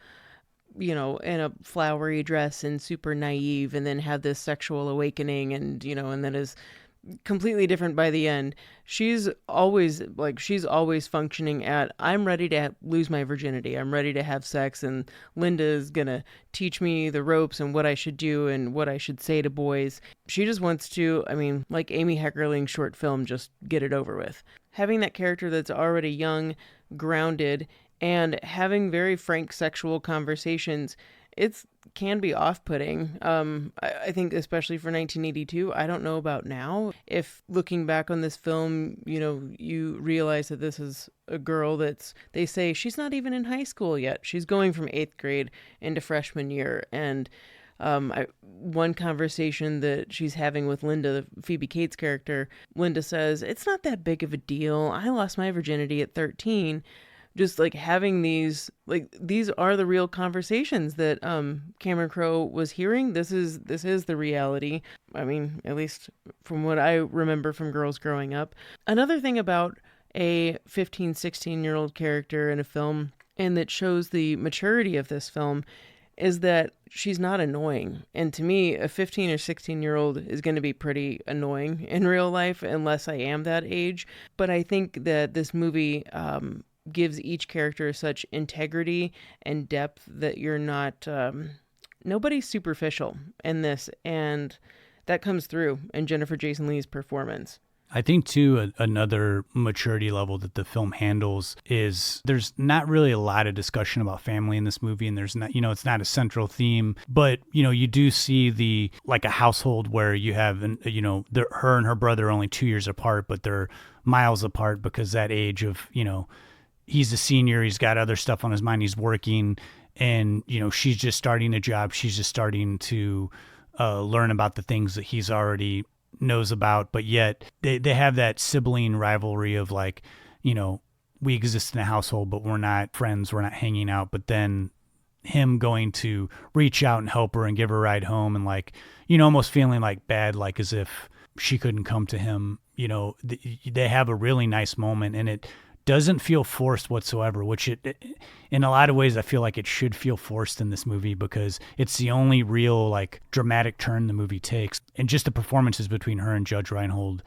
[SPEAKER 3] you know, in a flowery dress and super naive and then have this sexual awakening and, you know, and then is completely different by the end. She's always functioning at, I'm ready to lose my virginity. I'm ready to have sex, and Linda is going to teach me the ropes and what I should do and what I should say to boys. She just wants to, I mean, like Amy Heckerling's short film, just get it over with. Having that character that's already young, grounded, and having very frank sexual conversations, it can be off-putting. I think especially for 1982, I don't know about now. If looking back on this film, you know, you realize that this is a girl they say she's not even in high school yet. She's going from 8th grade into freshman year. And one conversation that she's having with Linda, Phoebe Cates' character, Linda says, it's not that big of a deal. I lost my virginity at 13. Just like having these are the real conversations that Cameron Crowe was hearing. This is the reality. I mean, at least from what I remember from girls growing up. Another thing about a 15, 16-year-old character in a film, and that shows the maturity of this film, is that she's not annoying. And to me, a 15 or 16-year-old is going to be pretty annoying in real life unless I am that age. But I think that this movie gives each character such integrity and depth that you're not, nobody's superficial in this. And that comes through in Jennifer Jason Leigh's performance.
[SPEAKER 2] I think, too, another maturity level that the film handles is there's not really a lot of discussion about family in this movie, and there's not, you know, it's not a central theme, but, you know, you do see like a household where you have, you know, her and her brother are only 2 years apart, but they're miles apart because that age of, you know, he's a senior, he's got other stuff on his mind, he's working, and, you know, she's just starting a job, she's just starting to learn about the things that he's already knows about, but yet they have that sibling rivalry of like, you know, we exist in a household, but we're not friends, we're not hanging out. But then him going to reach out and help her and give her a ride home, and like, you know, almost feeling like bad, like as if she couldn't come to him. You know, they have a really nice moment, and it doesn't feel forced whatsoever, which it in a lot of ways I feel like it should feel forced in this movie, because it's the only real like dramatic turn the movie takes. And just the performances between her and Judge Reinhold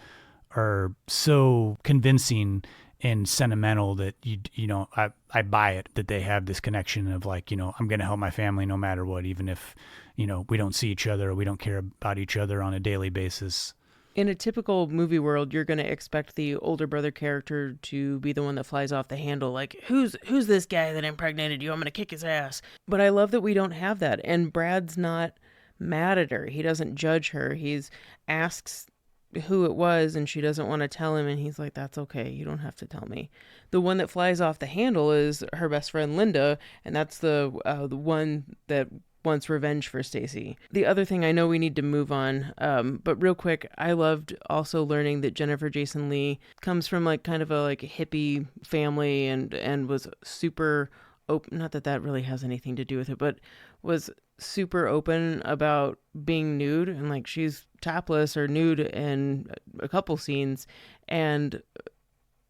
[SPEAKER 2] are so convincing and sentimental that you know, I buy it, that they have this connection of like, you know, I'm going to help my family no matter what, even if, you know, we don't see each other or we don't care about each other on a daily basis.
[SPEAKER 3] In a typical movie world, you're going to expect the older brother character to be the one that flies off the handle. Like, who's this guy that impregnated you? I'm going to kick his ass. But I love that we don't have that. And Brad's not mad at her. He doesn't judge her. He's asks who it was, and she doesn't want to tell him. And he's like, that's okay. You don't have to tell me. The one that flies off the handle is her best friend, Linda. And that's the one that wants revenge for Stacy. The other thing, I know we need to move on, but real quick, I loved also learning that Jennifer Jason Leigh comes from like kind of a like hippie family and was super open. Not that that really has anything to do with it, but was super open about being nude, and like she's topless or nude in a couple scenes, and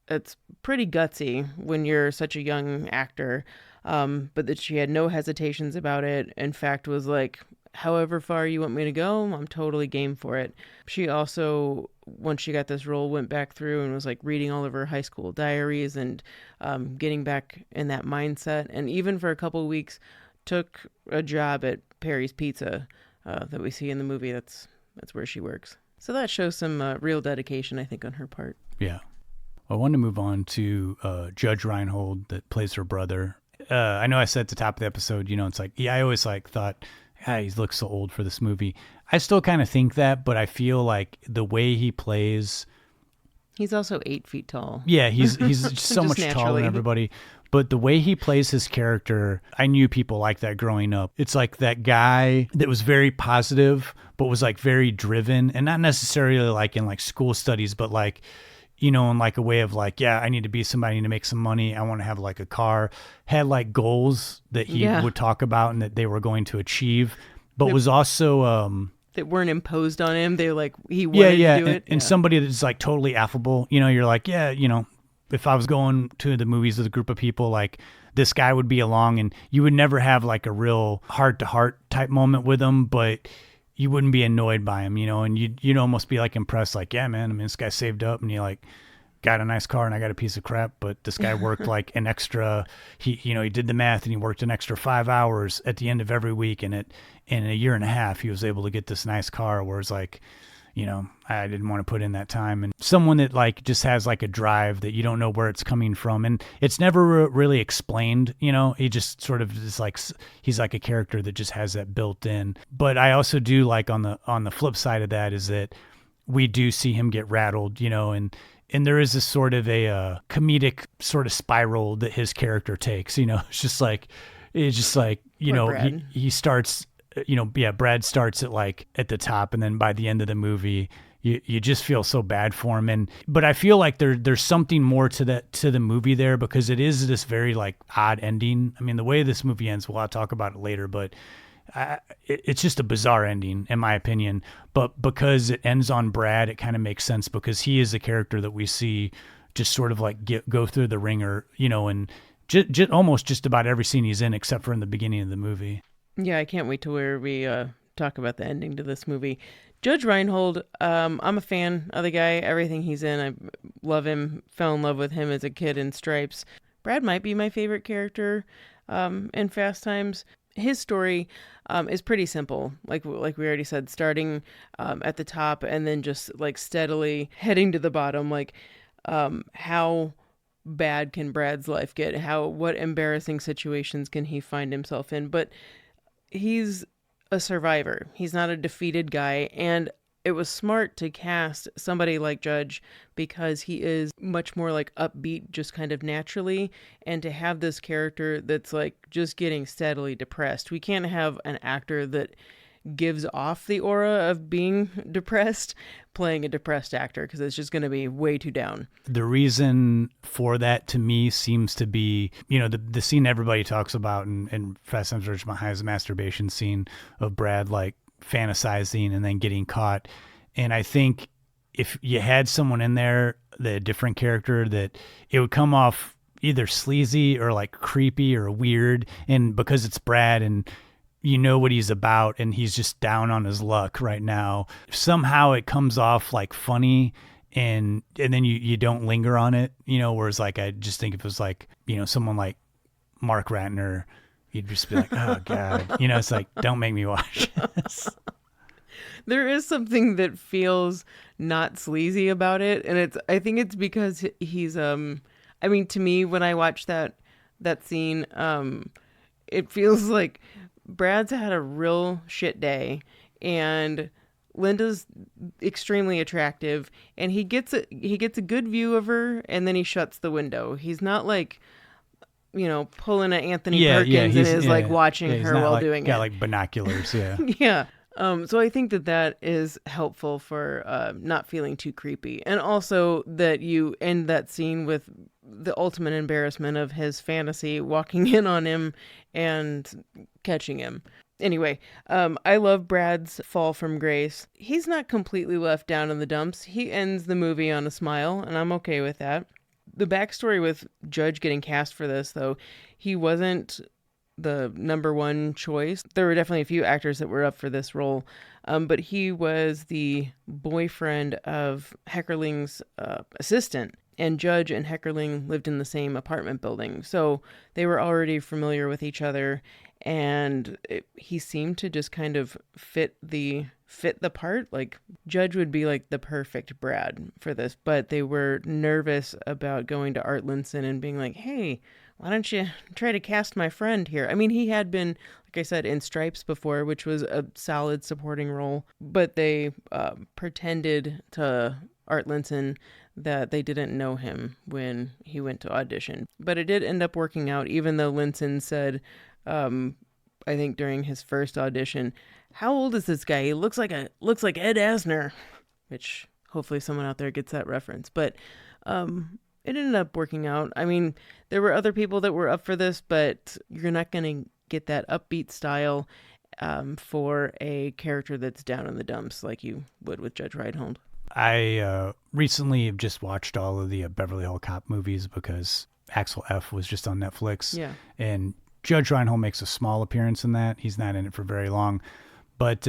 [SPEAKER 3] it's pretty gutsy when you're such a young actor. But that she had no hesitations about it. In fact, was like, however far you want me to go, I'm totally game for it. She also, once she got this role, went back through and was like reading all of her high school diaries and getting back in that mindset. And even for a couple of weeks, took a job at Perry's Pizza that we see in the movie. That's where she works. So that shows some real dedication, I think, on her part.
[SPEAKER 2] Yeah. I wanted to move on to Judge Reinhold that plays her brother. I know I said at the top of the episode, you know, it's like, yeah, I always like thought, he looks so old for this movie. I still kind of think that, but I feel like the way he plays
[SPEAKER 3] He's also 8 feet tall.
[SPEAKER 2] Yeah, he's so much taller
[SPEAKER 3] naturally.
[SPEAKER 2] than everybody. But the way he plays his character, I knew people like that growing up. It's like that guy that was very positive, but was like very driven, and not necessarily like in like school studies, but like, you know, in like a way of like, yeah, I need to be somebody, I need to make some money. I want to have like a car. Had like goals that he would talk about and that they were going to achieve, but was also
[SPEAKER 3] that weren't imposed on him. They like, he wanted to do it.
[SPEAKER 2] And somebody that's like totally affable, you know, you're like, yeah, you know, if I was going to the movies with a group of people, like this guy would be along, and you would never have like a real heart to heart type moment with him, but you wouldn't be annoyed by him, you know, and you'd almost be like impressed, like, yeah, man, I mean, this guy saved up and he like got a nice car and I got a piece of crap, but this guy worked like an extra, he did the math and he worked an extra 5 hours at the end of every week, and in a year and a half, he was able to get this nice car, whereas like, you know, I didn't want to put in that time. And someone that like just has like a drive that you don't know where it's coming from, and it's never really explained, you know, he just sort of is like, he's like a character that just has that built in. But I also do like on the flip side of that is that we do see him get rattled, you know, and there is this sort of a comedic sort of spiral that his character takes, you know, it's just like, you know, he starts, you know, yeah, Brad starts at the top, and then by the end of the movie, you just feel so bad for him. But I feel like there's something more to the movie there, because it is this very like odd ending. I mean, the way this movie ends, well, I'll talk about it later, but it's just a bizarre ending in my opinion. But because it ends on Brad, it kind of makes sense, because he is the character that we see just sort of like go through the ringer, you know, and almost just about every scene he's in, except for in the beginning of the movie.
[SPEAKER 3] Yeah, I can't wait till we talk about the ending to this movie. Judge Reinhold, I'm a fan of the guy, everything he's in. I love him, fell in love with him as a kid in Stripes. Brad might be my favorite character in Fast Times. His story is pretty simple, like we already said, starting at the top and then just like steadily heading to the bottom. Like how bad can Brad's life get? What embarrassing situations can he find himself in? But he's a survivor. He's not a defeated guy. And it was smart to cast somebody like Judge, because he is much more like upbeat, just kind of naturally. And to have this character that's like just getting steadily depressed. We can't have an actor that gives off the aura of being depressed playing a depressed actor, because it's just going to be way too down. The
[SPEAKER 2] reason for that to me seems to be, you know, the scene everybody talks about in Fast Times at Ridgemont High is the masturbation scene of Brad like fantasizing and then getting caught. And I think if you had someone in there, the different character, that it would come off either sleazy or like creepy or weird. And because it's Brad and you know what he's about and he's just down on his luck right now, somehow it comes off like funny, and then you don't linger on it, you know, whereas like I just think if it was like, you know, someone like Mark Ratner, you'd just be like, oh God, you know, it's like, don't make me watch this.
[SPEAKER 3] There is something that feels not sleazy about it, and I think it's because he's I mean, to me, when I watch that scene, it feels like Brad's had a real shit day, and Linda's extremely attractive, and he gets a good view of her, and then he shuts the window. He's not like, you know, pulling at Anthony Perkins and is like watching her while doing it.
[SPEAKER 2] Yeah, like binoculars. Yeah.
[SPEAKER 3] Yeah. So I think that is helpful for not feeling too creepy, and also that you end that scene with the ultimate embarrassment of his fantasy walking in on him and catching him. Anyway, I love Brad's fall from grace. He's not completely left down in the dumps. He ends the movie on a smile, and I'm okay with that. The backstory with Judge getting cast for this, though, he wasn't the number one choice. There were definitely a few actors that were up for this role, but he was the boyfriend of Heckerling's assistant, and Judge and Heckerling lived in the same apartment building, so they were already familiar with each other, and he seemed to just kind of fit the part. Like, Judge would be like the perfect Brad for this, but they were nervous about going to Art Linson and being like, hey, why don't you try to cast my friend here? I mean, he had been, like I said, in Stripes before, which was a solid supporting role, but they pretended to Art Linson that they didn't know him when he went to audition. But it did end up working out, even though Linson said, I think during his first audition, how old is this guy? He looks like Ed Asner, which hopefully someone out there gets that reference. But it ended up working out. I mean, there were other people that were up for this, but you're not going to get that upbeat style for a character that's down in the dumps like you would with Judge Reinhold.
[SPEAKER 2] I recently have just watched all of the Beverly Hills Cop movies because Axel F was just on Netflix.
[SPEAKER 3] Yeah.
[SPEAKER 2] And Judge Reinhold makes a small appearance in that. He's not in it for very long. But,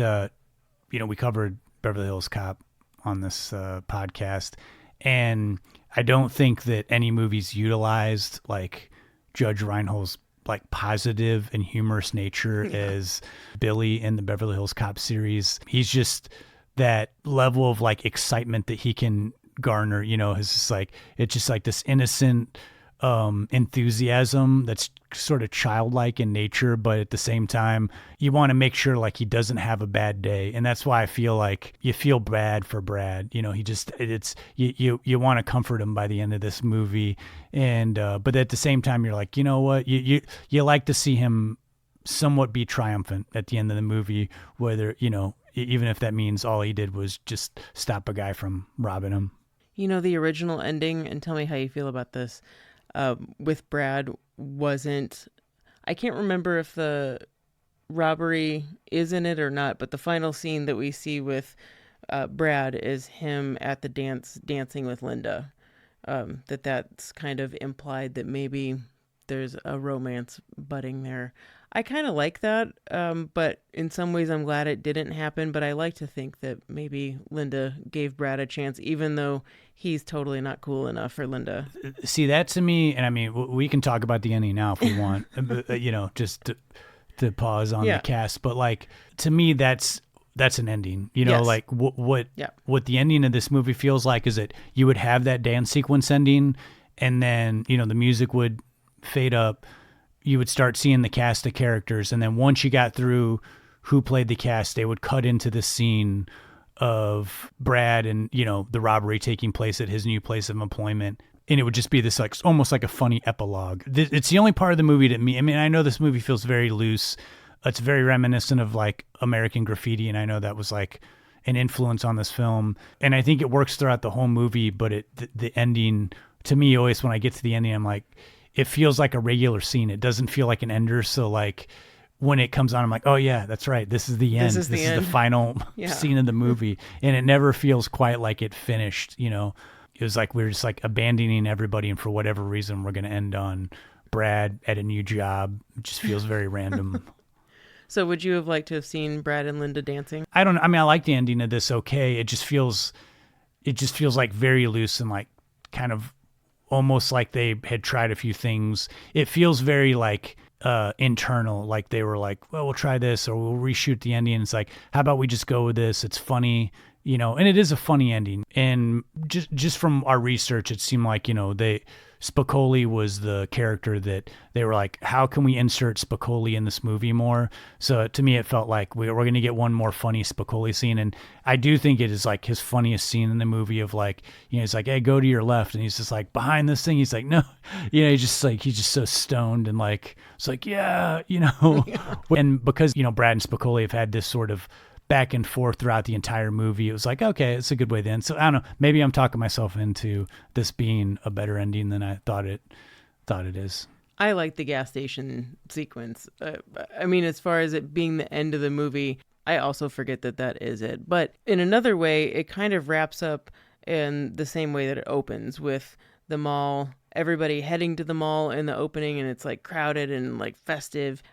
[SPEAKER 2] we covered Beverly Hills Cop on this podcast. And I don't think that any movies utilized like Judge Reinhold's like positive and humorous nature as Billy in the Beverly Hills Cop series. He's just that level of like excitement that he can garner, is just like, it's just like this innocent enthusiasm that's sort of childlike in nature, but at the same time you want to make sure like he doesn't have a bad day. And that's why I feel like you feel bad for Brad. He just, you want to comfort him by the end of this movie. And but at the same time you're like, you know what, you like to see him somewhat be triumphant at the end of the movie, whether even if that means all he did was just stop a guy from robbing him.
[SPEAKER 3] The original ending, and tell me how you feel about this, with Brad wasn't, I can't remember if the robbery is in it or not, but the final scene that we see with Brad is him at the dancing with Linda. That's kind of implied that maybe there's a romance budding there. I kind of like that, but in some ways I'm glad it didn't happen, but I like to think that maybe Linda gave Brad a chance, even though he's totally not cool enough for Linda.
[SPEAKER 2] See, that to me, and I mean, we can talk about the ending now if we want, just to pause on the cast, but like, to me, that's an ending,
[SPEAKER 3] Yes.
[SPEAKER 2] like what the ending of this movie feels like is that you would have that dance sequence ending, and then, the music would fade up. You would start seeing the cast of characters. And then once you got through who played the cast, they would cut into the scene of Brad and, the robbery taking place at his new place of employment. And it would just be this like, almost like a funny epilogue. It's the only part of the movie that I know this movie feels very loose. It's very reminiscent of like American Graffiti. And I know that was like an influence on this film. And I think it works throughout the whole movie, but the ending to me, always when I get to the ending, I'm like, it feels like a regular scene. It doesn't feel like an ender. So like when it comes on, I'm like, oh yeah, that's right. This is the end. This is the final scene of the movie. And it never feels quite like it finished. It was like, we were just like abandoning everybody. And for whatever reason, we're going to end on Brad at a new job. It just feels very random.
[SPEAKER 3] So would you have liked to have seen Brad and Linda dancing?
[SPEAKER 2] I like the ending of this. Okay. It just feels like very loose and like kind of almost like they had tried a few things. It feels very like internal, like they were like, well, we'll try this or we'll reshoot the ending. It's like, how about we just go with this? It's funny, and it is a funny ending. And just from our research, it seemed like, Spicoli was the character that they were like, how can we insert Spicoli in this movie more? So to me, it felt like we're going to get one more funny Spicoli scene. And I do think it is like his funniest scene in the movie of like, he's like, hey, go to your left. And he's just like behind this thing. He's like, no, he's just so stoned and like, it's like, yeah. And because, Brad and Spicoli have had this sort of back and forth throughout the entire movie, it was like, okay, it's a good way to end. So I don't know, maybe I'm talking myself into this being a better ending than I thought it is.
[SPEAKER 3] I like the gas station sequence. As far as it being the end of the movie, I also forget that is it. But in another way, it kind of wraps up in the same way that it opens, with the mall, everybody heading to the mall in the opening, and it's like crowded and like festive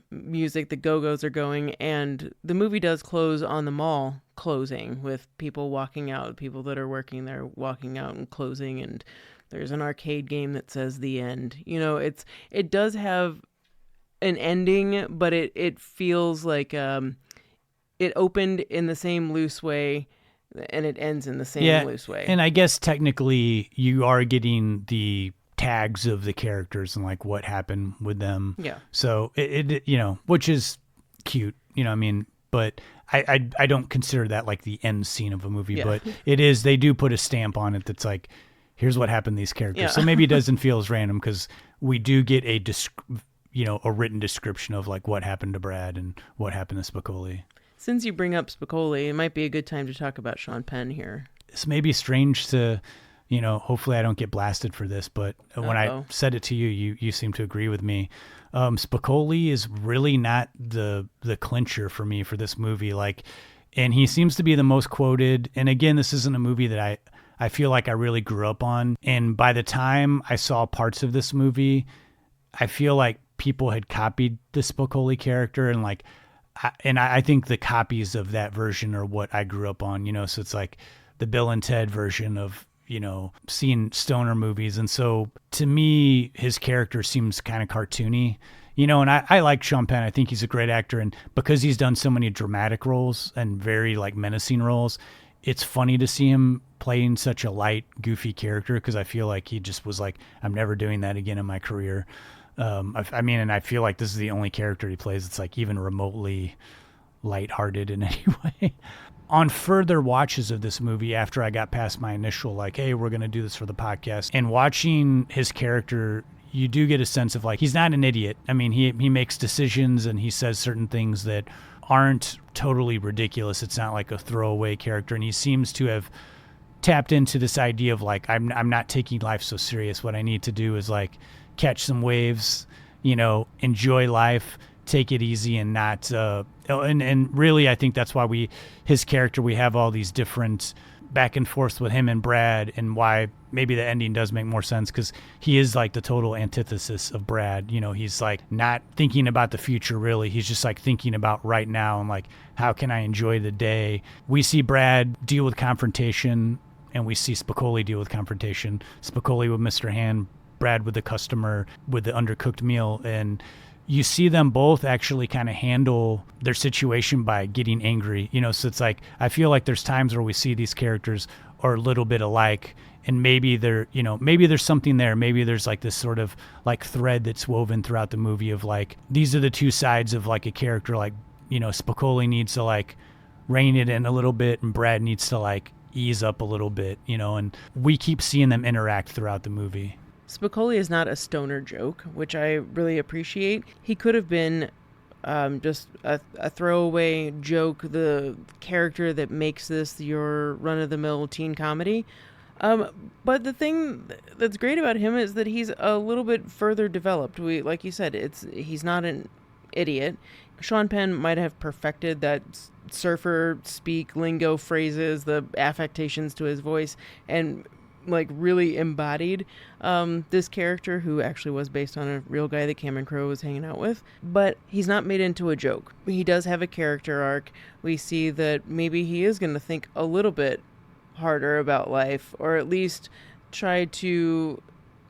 [SPEAKER 3] music. The Go-Go's are going, and the movie does close on the mall closing with people walking out, people that are working there walking out and closing, and there's an arcade game that says the end. It does have an ending, but it feels like it opened in the same loose way and it ends in the same loose way.
[SPEAKER 2] And I guess technically you are getting the tags of the characters and like what happened with them.
[SPEAKER 3] Yeah.
[SPEAKER 2] So it which is cute, but I don't consider that like the end scene of a movie,
[SPEAKER 3] Yeah.
[SPEAKER 2] but they do put a stamp on it that's like, here's what happened to these characters.
[SPEAKER 3] Yeah.
[SPEAKER 2] So maybe it doesn't feel as random because we do get a written description of like what happened to Brad and what happened to Spicoli.
[SPEAKER 3] Since you bring up Spicoli, it might be a good time to talk about Sean Penn here.
[SPEAKER 2] This may be strange to, hopefully I don't get blasted for this, but when I said it to you, you seem to agree with me. Spicoli is really not the clincher for me for this movie. Like, and he seems to be the most quoted. And again, this isn't a movie that I feel like I really grew up on. And by the time I saw parts of this movie, I feel like people had copied the Spicoli character and like, I think the copies of that version are what I grew up on, so it's like the Bill and Ted version of, seeing stoner movies. And so to me, his character seems kind of cartoony, and I like Sean Penn. I think he's a great actor. And because he's done so many dramatic roles and very like menacing roles, it's funny to see him playing such a light, goofy character. Cause I feel like he just was like, I'm never doing that again in my career. And I feel like this is the only character he plays that's like even remotely lighthearted in any way. On further watches of this movie, after I got past my initial like, hey, we're going to do this for the podcast, and watching his character, you do get a sense of like, he's not an idiot. I mean, he makes decisions and he says certain things that aren't totally ridiculous. It's not like a throwaway character. And he seems to have tapped into this idea of like, I'm not taking life so serious. What I need to do is like catch some waves, enjoy life, take it easy, and not and really I think that's why his character, we have all these different back and forth with him and Brad, and why maybe the ending does make more sense because he is like the total antithesis of Brad. He's like not thinking about the future really. He's just like thinking about right now and like, how can I enjoy the day? We see Brad deal with confrontation, and we see Spicoli deal with confrontation. Spicoli with Mr. Hand, Brad with the customer with the undercooked meal. And you see them both actually kind of handle their situation by getting angry, so it's like, I feel like there's times where we see these characters are a little bit alike, and maybe maybe there's something there. Maybe there's like this sort of like thread that's woven throughout the movie of like, these are the two sides of like a character. Like, Spicoli needs to like rein it in a little bit, and Brad needs to like ease up a little bit, and we keep seeing them interact throughout the movie.
[SPEAKER 3] Spicoli is not a stoner joke, which I really appreciate. He could have been just a throwaway joke, the character that makes this your run-of-the-mill teen comedy. But the thing that's great about him is that he's a little bit further developed. Like you said, he's not an idiot. Sean Penn might have perfected that surfer speak lingo phrases, the affectations to his voice, and like really embodied this character, who actually was based on a real guy that Cameron Crowe was hanging out with. But he's not made into a joke. He does have a character arc. We see that maybe he is going to think a little bit harder about life, or at least try to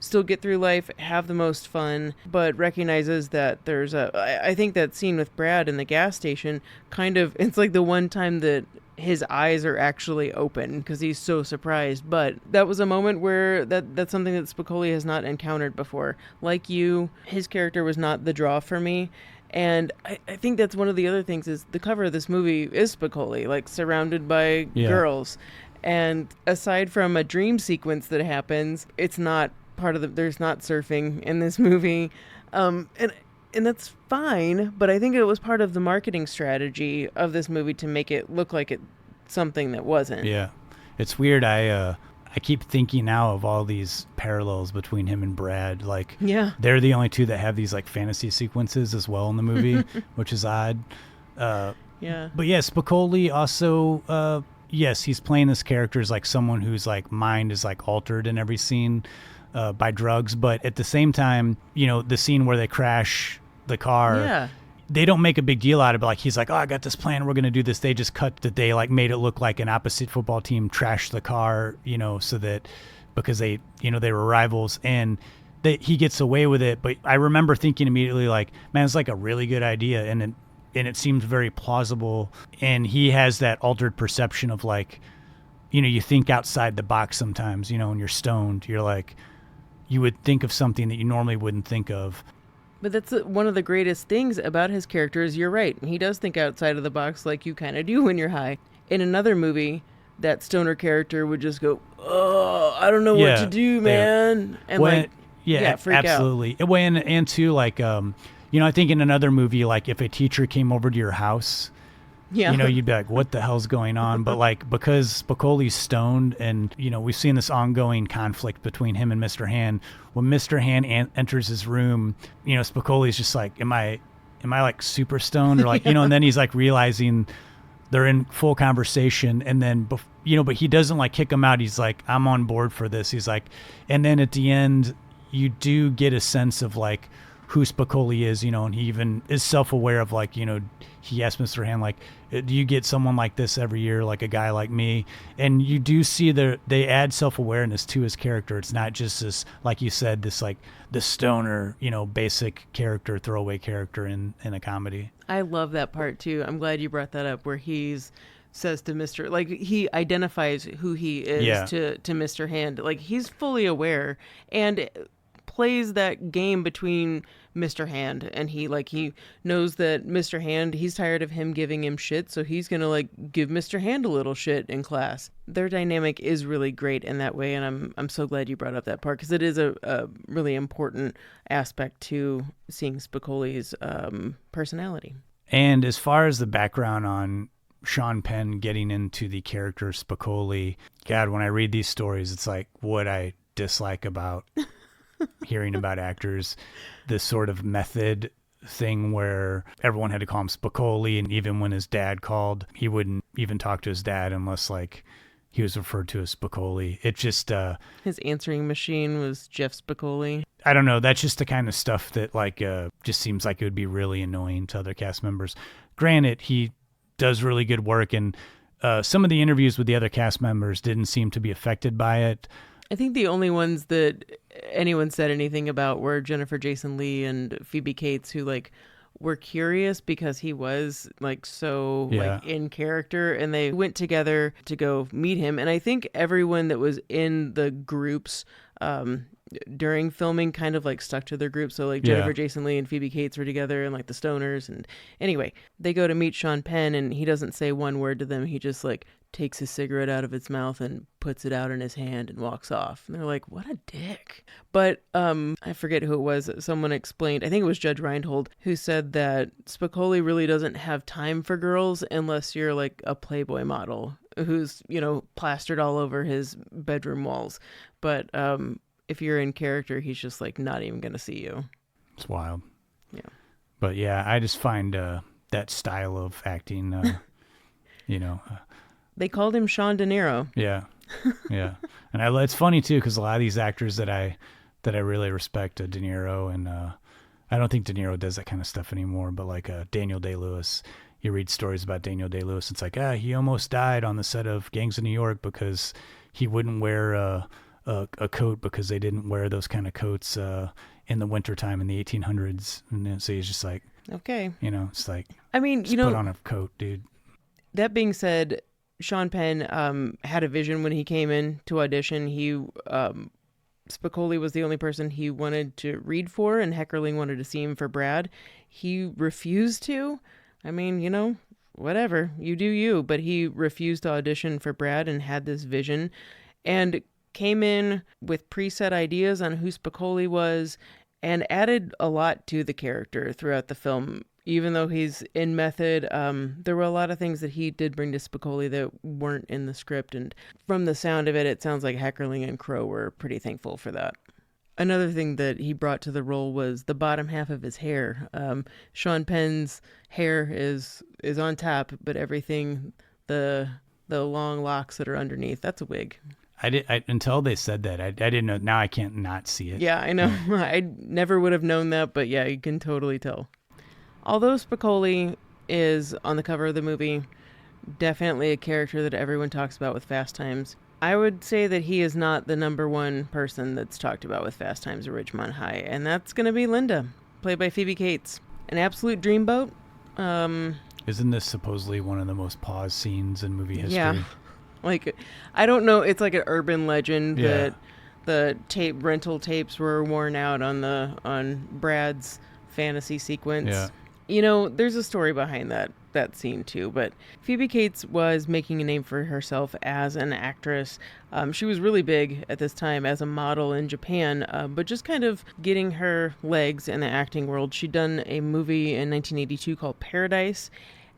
[SPEAKER 3] still get through life, have the most fun, but recognizes that I think that scene with Brad in the gas station it's like the one time that his eyes are actually open because he's so surprised. But that was a moment where that's something that Spicoli has not encountered before. Like you, his character was not the draw for me. And I think that's one of the other things is the cover of this movie is Spicoli, like surrounded by girls. And aside from a dream sequence that happens, it's not part of there's not surfing in this movie. And that's fine, but I think it was part of the marketing strategy of this movie to make it look like it's something that wasn't.
[SPEAKER 2] Yeah. It's weird. I keep thinking now of all these parallels between him and Brad. Like, they're the only two that have these like fantasy sequences as well in the movie, which is odd. But yeah, Spicoli also, yes, he's playing this character as like someone whose like mind is like altered in every scene by drugs. But at the same time, the scene where they crash the car, they don't make a big deal out of it. Like, he's like, oh, I got this plan, we're going to do this. They just cut that they like made it look like an opposite football team trashed the car, so that because they were rivals, and he gets away with it. But I remember thinking immediately like, man, it's like a really good idea. And it seems very plausible. And he has that altered perception of like, you think outside the box sometimes, when you're stoned, you're like, you would think of something that you normally wouldn't think of.
[SPEAKER 3] But that's one of the greatest things about his character is you're right. He does think outside of the box like you kind of do when you're high. In another movie, that stoner character would just go, "Oh, I don't know what to do, man," and freak
[SPEAKER 2] absolutely. Out. And too, like, I think in another movie, like if a teacher came over to your house, you'd be like, "What the hell's going on?" But like because Spicoli's stoned, and we've seen this ongoing conflict between him and Mr. Hand. When Mr. Hand enters his room, Spicoli's just like, "Am I like super stoned?" Or like, and then he's like realizing they're in full conversation, and then but he doesn't like kick him out. He's like, "I'm on board for this." He's like, and then at the end, you do get a sense of like who Spicoli is, and he even is self-aware of like, he asked Mr. Hand, like, "Do you get someone like this every year, like a guy like me?" And you do see they add self-awareness to his character. It's not just this, like you said, this like the stoner, basic character, throwaway character in a comedy.
[SPEAKER 3] I love that part too. I'm glad you brought that up, where says to Mr. like he identifies who he is to Mr. Hand. Like he's fully aware and plays that game between Mr. Hand and he knows that Mr. Hand, he's tired of him giving him shit, so he's gonna like give Mr. Hand a little shit in class. Their dynamic is really great in that way, and I'm so glad you brought up that part because it is a really important aspect to seeing Spicoli's personality.
[SPEAKER 2] And as far as the background on Sean Penn getting into the character Spicoli, God, when I read these stories, it's like what I dislike about hearing about actors, this sort of method thing where everyone had to call him Spicoli, and even when his dad called, he wouldn't even talk to his dad unless like he was referred to as Spicoli. It just
[SPEAKER 3] his answering machine was Jeff Spicoli.
[SPEAKER 2] I don't know. That's just the kind of stuff that like just seems like it would be really annoying to other cast members. Granted, he does really good work, and some of the interviews with the other cast members didn't seem to be affected by it.
[SPEAKER 3] I think the only ones that anyone said anything about were Jennifer Jason Leigh and Phoebe Cates, who like were curious because he was like so like in character, and they went together to go meet him. And I think everyone that was in the groups during filming kind of like stuck to their group. So like Jennifer Jason Leigh and Phoebe Cates were together, and like the Stoners. And anyway, they go to meet Sean Penn, and he doesn't say one word to them. He just like takes his cigarette out of its mouth and puts it out in his hand and walks off. And they're like, what a dick. But I forget who it was. Someone explained, I think it was Judge Reinhold, who said that Spicoli really doesn't have time for girls unless you're like a Playboy model who's, plastered all over his bedroom walls. But if you're in character, he's just like not even going to see you.
[SPEAKER 2] It's wild.
[SPEAKER 3] Yeah.
[SPEAKER 2] But yeah, I just find that style of acting,
[SPEAKER 3] they called him Sean De Niro.
[SPEAKER 2] Yeah, yeah, and it's funny too because a lot of these actors that I really respect, De Niro, and I don't think De Niro does that kind of stuff anymore. But like Daniel Day-Lewis, you read stories about Daniel Day-Lewis. It's like he almost died on the set of Gangs of New York because he wouldn't wear a coat because they didn't wear those kind of coats in the wintertime in the 1800s. And so he's just like,
[SPEAKER 3] okay,
[SPEAKER 2] it's like,
[SPEAKER 3] I mean,
[SPEAKER 2] put on a coat, dude.
[SPEAKER 3] That being said, Sean Penn had a vision when he came in to audition. Spicoli was the only person he wanted to read for, and Heckerling wanted to see him for Brad. He refused to. I mean, whatever, you do you. But he refused to audition for Brad and had this vision and came in with preset ideas on who Spicoli was and added a lot to the character throughout the film. Even though he's in method, there were a lot of things that he did bring to Spicoli that weren't in the script. And from the sound of it, it sounds like Heckerling and Crowe were pretty thankful for that. Another thing that he brought to the role was the bottom half of his hair. Sean Penn's hair is on top, but everything, the long locks that are underneath, that's a wig.
[SPEAKER 2] Until they said that, I didn't know. Now I can't not see it.
[SPEAKER 3] Yeah, I know. I never would have known that, but yeah, you can totally tell. Although Spicoli is on the cover of the movie, definitely a character that everyone talks about with Fast Times, I would say that he is not the number one person that's talked about with Fast Times at Ridgemont High, and that's going to be Linda, played by Phoebe Cates. An absolute dreamboat.
[SPEAKER 2] Isn't this supposedly one of the most paused scenes in movie history?
[SPEAKER 3] Yeah. Like, I don't know, it's like an urban legend that the rental tapes were worn out on Brad's fantasy sequence.
[SPEAKER 2] Yeah.
[SPEAKER 3] You know, there's a story behind that scene too, but Phoebe Cates was making a name for herself as an actress. She was really big at this time as a model in Japan, but just kind of getting her legs in the acting world. She'd done a movie in 1982 called Paradise,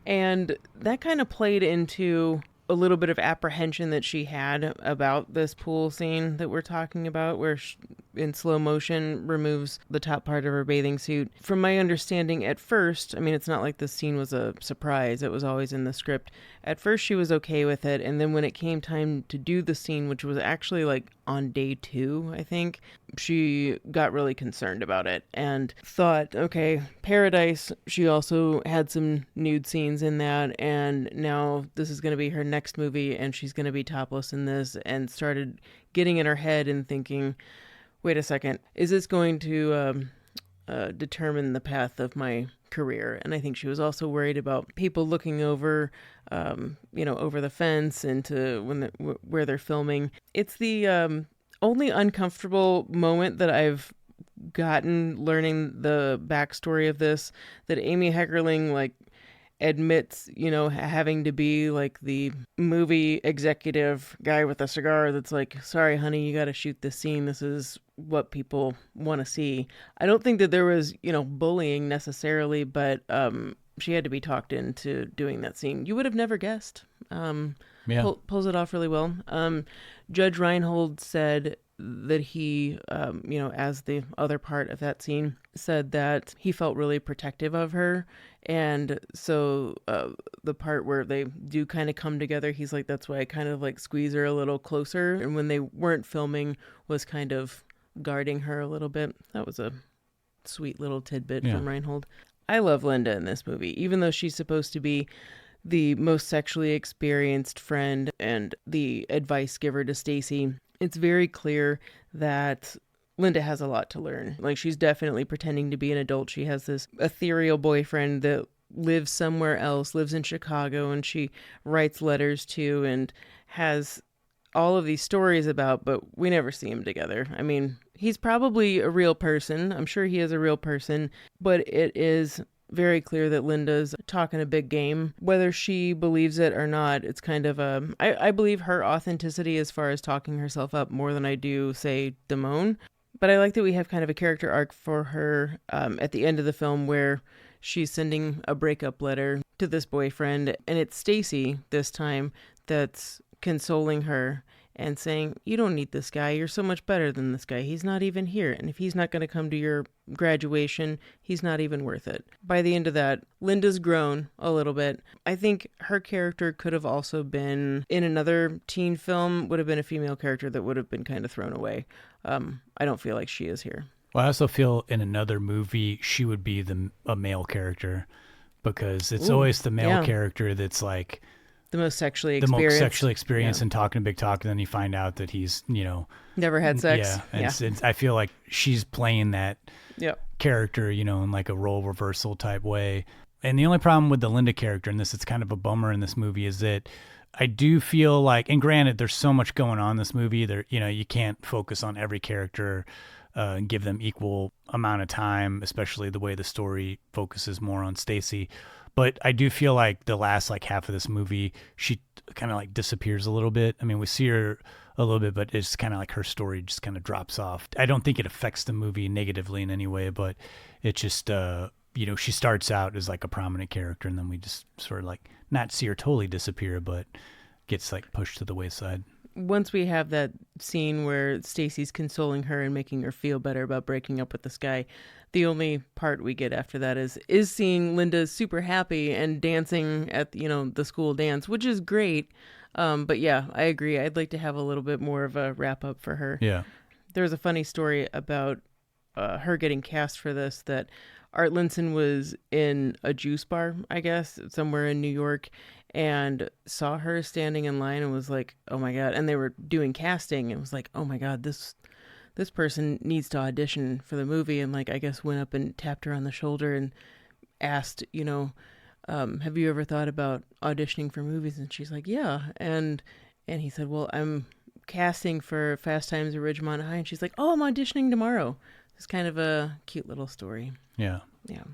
[SPEAKER 3] and that kind of played into a little bit of apprehension that she had about this pool scene that we're talking about, where she, in slow motion, removes the top part of her bathing suit. From my understanding at first, I mean, it's not like this scene was a surprise. It was always in the script. At first, she was okay with it. And then when it came time to do the scene, which was actually like on day 2, I think, she got really concerned about it and thought, okay, Paradise, she also had some nude scenes in that. And now this is going to be her next movie and she's going to be topless in this, and started getting in her head and thinking, wait a second, is this going to determine the path of my career? And I think she was also worried about people looking over, over the fence into where they're filming. It's the only uncomfortable moment that I've gotten learning the backstory of this, that Amy Heckerling admits, having to be like the movie executive guy with a cigar that's like, sorry, honey, you got to shoot this scene. This is what people want to see. I don't think that there was, bullying necessarily, but she had to be talked into doing that scene. You would have never guessed. Pulls it off really well. Judge Reinhold said that he, as the other part of that scene, said that he felt really protective of her. And so the part where they do kind of come together, he's like, that's why I kind of squeeze her a little closer. And when they weren't filming, was kind of guarding her a little bit. That was a sweet little tidbit from Reinhold. I love Linda in this movie, even though she's supposed to be the most sexually experienced friend and the advice giver to Stacy. It's very clear that Linda has a lot to learn. She's definitely pretending to be an adult. She has this ethereal boyfriend that lives somewhere else, lives in Chicago, and she writes letters to and has all of these stories about, but we never see him together. I mean, he's probably a real person. I'm sure he is a real person, but it is very clear that Linda's talking a big game. Whether she believes it or not, it's kind of I believe her authenticity as far as talking herself up more than I do, say, Damone. But I like that we have kind of a character arc for her at the end of the film where she's sending a breakup letter to this boyfriend, and it's Stacy this time that's consoling her and saying, you don't need this guy. You're so much better than this guy. He's not even here. And if he's not going to come to your graduation, he's not even worth it. By the end of that, Linda's grown a little bit. I think her character could have also been in another teen film, would have been a female character that would have been kind of thrown away. I don't feel like she is here.
[SPEAKER 2] Well, I also feel in another movie, she would be a male character, because it's always the male character that's like
[SPEAKER 3] the most sexually experienced
[SPEAKER 2] and talking a big talk, and then you find out that he's,
[SPEAKER 3] never had sex.
[SPEAKER 2] And I feel like she's playing that character, in a role reversal type way. And the only problem with the Linda character, and it's kind of a bummer in this movie, is that I do feel like, and granted, there's so much going on in this movie, there, you can't focus on every character and give them equal amount of time, especially the way the story focuses more on Stacy. But I do feel like the last half of this movie, she kind of disappears a little bit. I mean, we see her a little bit, but it's kind of her story just kind of drops off. I don't think it affects the movie negatively in any way, but it just, she starts out as a prominent character, and then we just sort of not see her totally disappear, but gets pushed to the wayside.
[SPEAKER 3] Once we have that scene where Stacy's consoling her and making her feel better about breaking up with this guy, the only part we get after that is seeing Linda super happy and dancing at, the school dance, which is great. But yeah, I agree. I'd like to have a little bit more of a wrap up for her.
[SPEAKER 2] Yeah.
[SPEAKER 3] There's a funny story about her getting cast for this, that Art Linson was in a juice bar, I guess, somewhere in New York, and saw her standing in line and was like, oh my God. And they were doing casting and was like, oh my God, this person needs to audition for the movie. And I guess went up and tapped her on the shoulder and asked, have you ever thought about auditioning for movies? And she's like, yeah. And he said, well, I'm casting for Fast Times at Ridgemont High. And she's like, oh, I'm auditioning tomorrow. It's kind of a cute little story.
[SPEAKER 2] Yeah.
[SPEAKER 3] Yeah.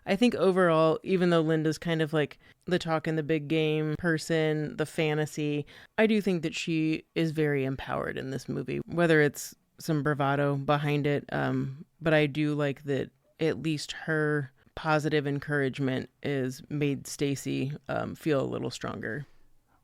[SPEAKER 3] I think overall, even though Linda's kind of like the talk and the big game person, the fantasy, I do think that she is very empowered in this movie, whether it's some bravado behind it. But I do like that at least her positive encouragement is made Stacy feel a little stronger.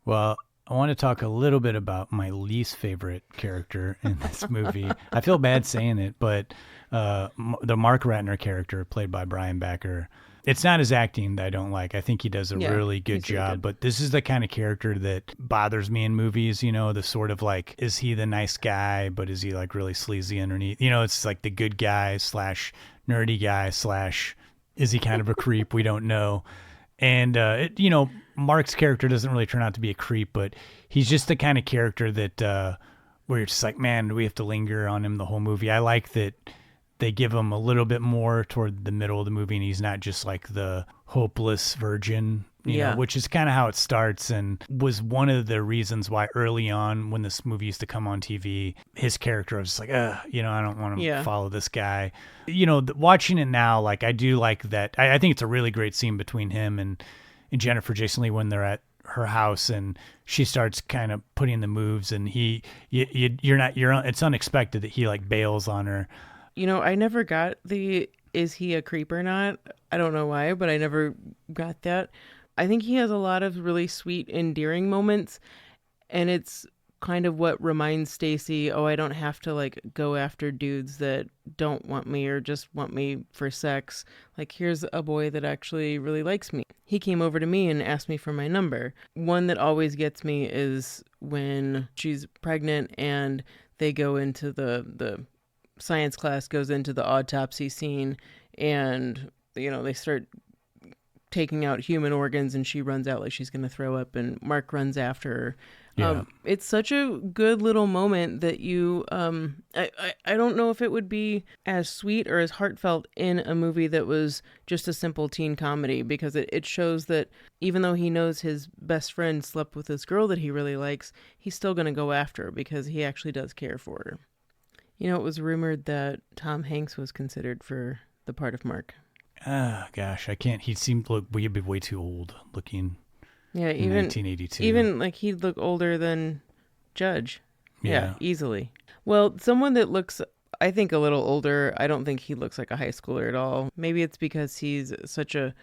[SPEAKER 2] Well, I want to talk a little bit about my least favorite character in this movie. I feel bad saying it, but the Mark Ratner character played by Brian Backer, it's not his acting that I don't like. I think he does a really good job, but this is the kind of character that bothers me in movies, you know, the sort of like, is he the nice guy, but is he like really sleazy underneath? You know, it's like the good guy slash nerdy guy slash, is he kind of a creep? We don't know. And, you know, Mark's character doesn't really turn out to be a creep, but he's just the kind of character that where you're just like, man, we have to linger on him the whole movie. I like that they give him a little bit more toward the middle of the movie, and he's not just like the hopeless virgin, you know, which is kind of how it starts, and was one of the reasons why early on when this movie used to come on TV, his character was just like, you know, I don't want to follow this guy. You know, watching it now, like I do like that. I think it's a really great scene between him and Jennifer Jason Leigh when they're at her house and she starts kind of putting the moves, and it's unexpected that he like bails on her.
[SPEAKER 3] You know, I never got is he a creep or not? I don't know why, but I never got that. I think he has a lot of really sweet, endearing moments, and it's kind of what reminds Stacy, I don't have to like go after dudes that don't want me or just want me for sex. Like, here's a boy that actually really likes me. He came over to me and asked me for my number. One that always gets me is when she's pregnant and they go into the science class goes into the autopsy scene, and you know they start taking out human organs, and she runs out like she's going to throw up, and Mark runs after her. It's such a good little moment that you I don't know if it would be as sweet or as heartfelt in a movie that was just a simple teen comedy, because it shows that even though he knows his best friend slept with this girl that he really likes, he's still going to go after her because he actually does care for her. You know, it was rumored that Tom Hanks was considered for the part of Mark.
[SPEAKER 2] Gosh, I can't. He seemed like we'd be way too old looking.
[SPEAKER 3] Yeah, even
[SPEAKER 2] 1982.
[SPEAKER 3] Even like he'd look older than Judge. Yeah, easily. Well, someone that looks, I think, a little older. I don't think he looks like a high schooler at all. Maybe it's because he's such a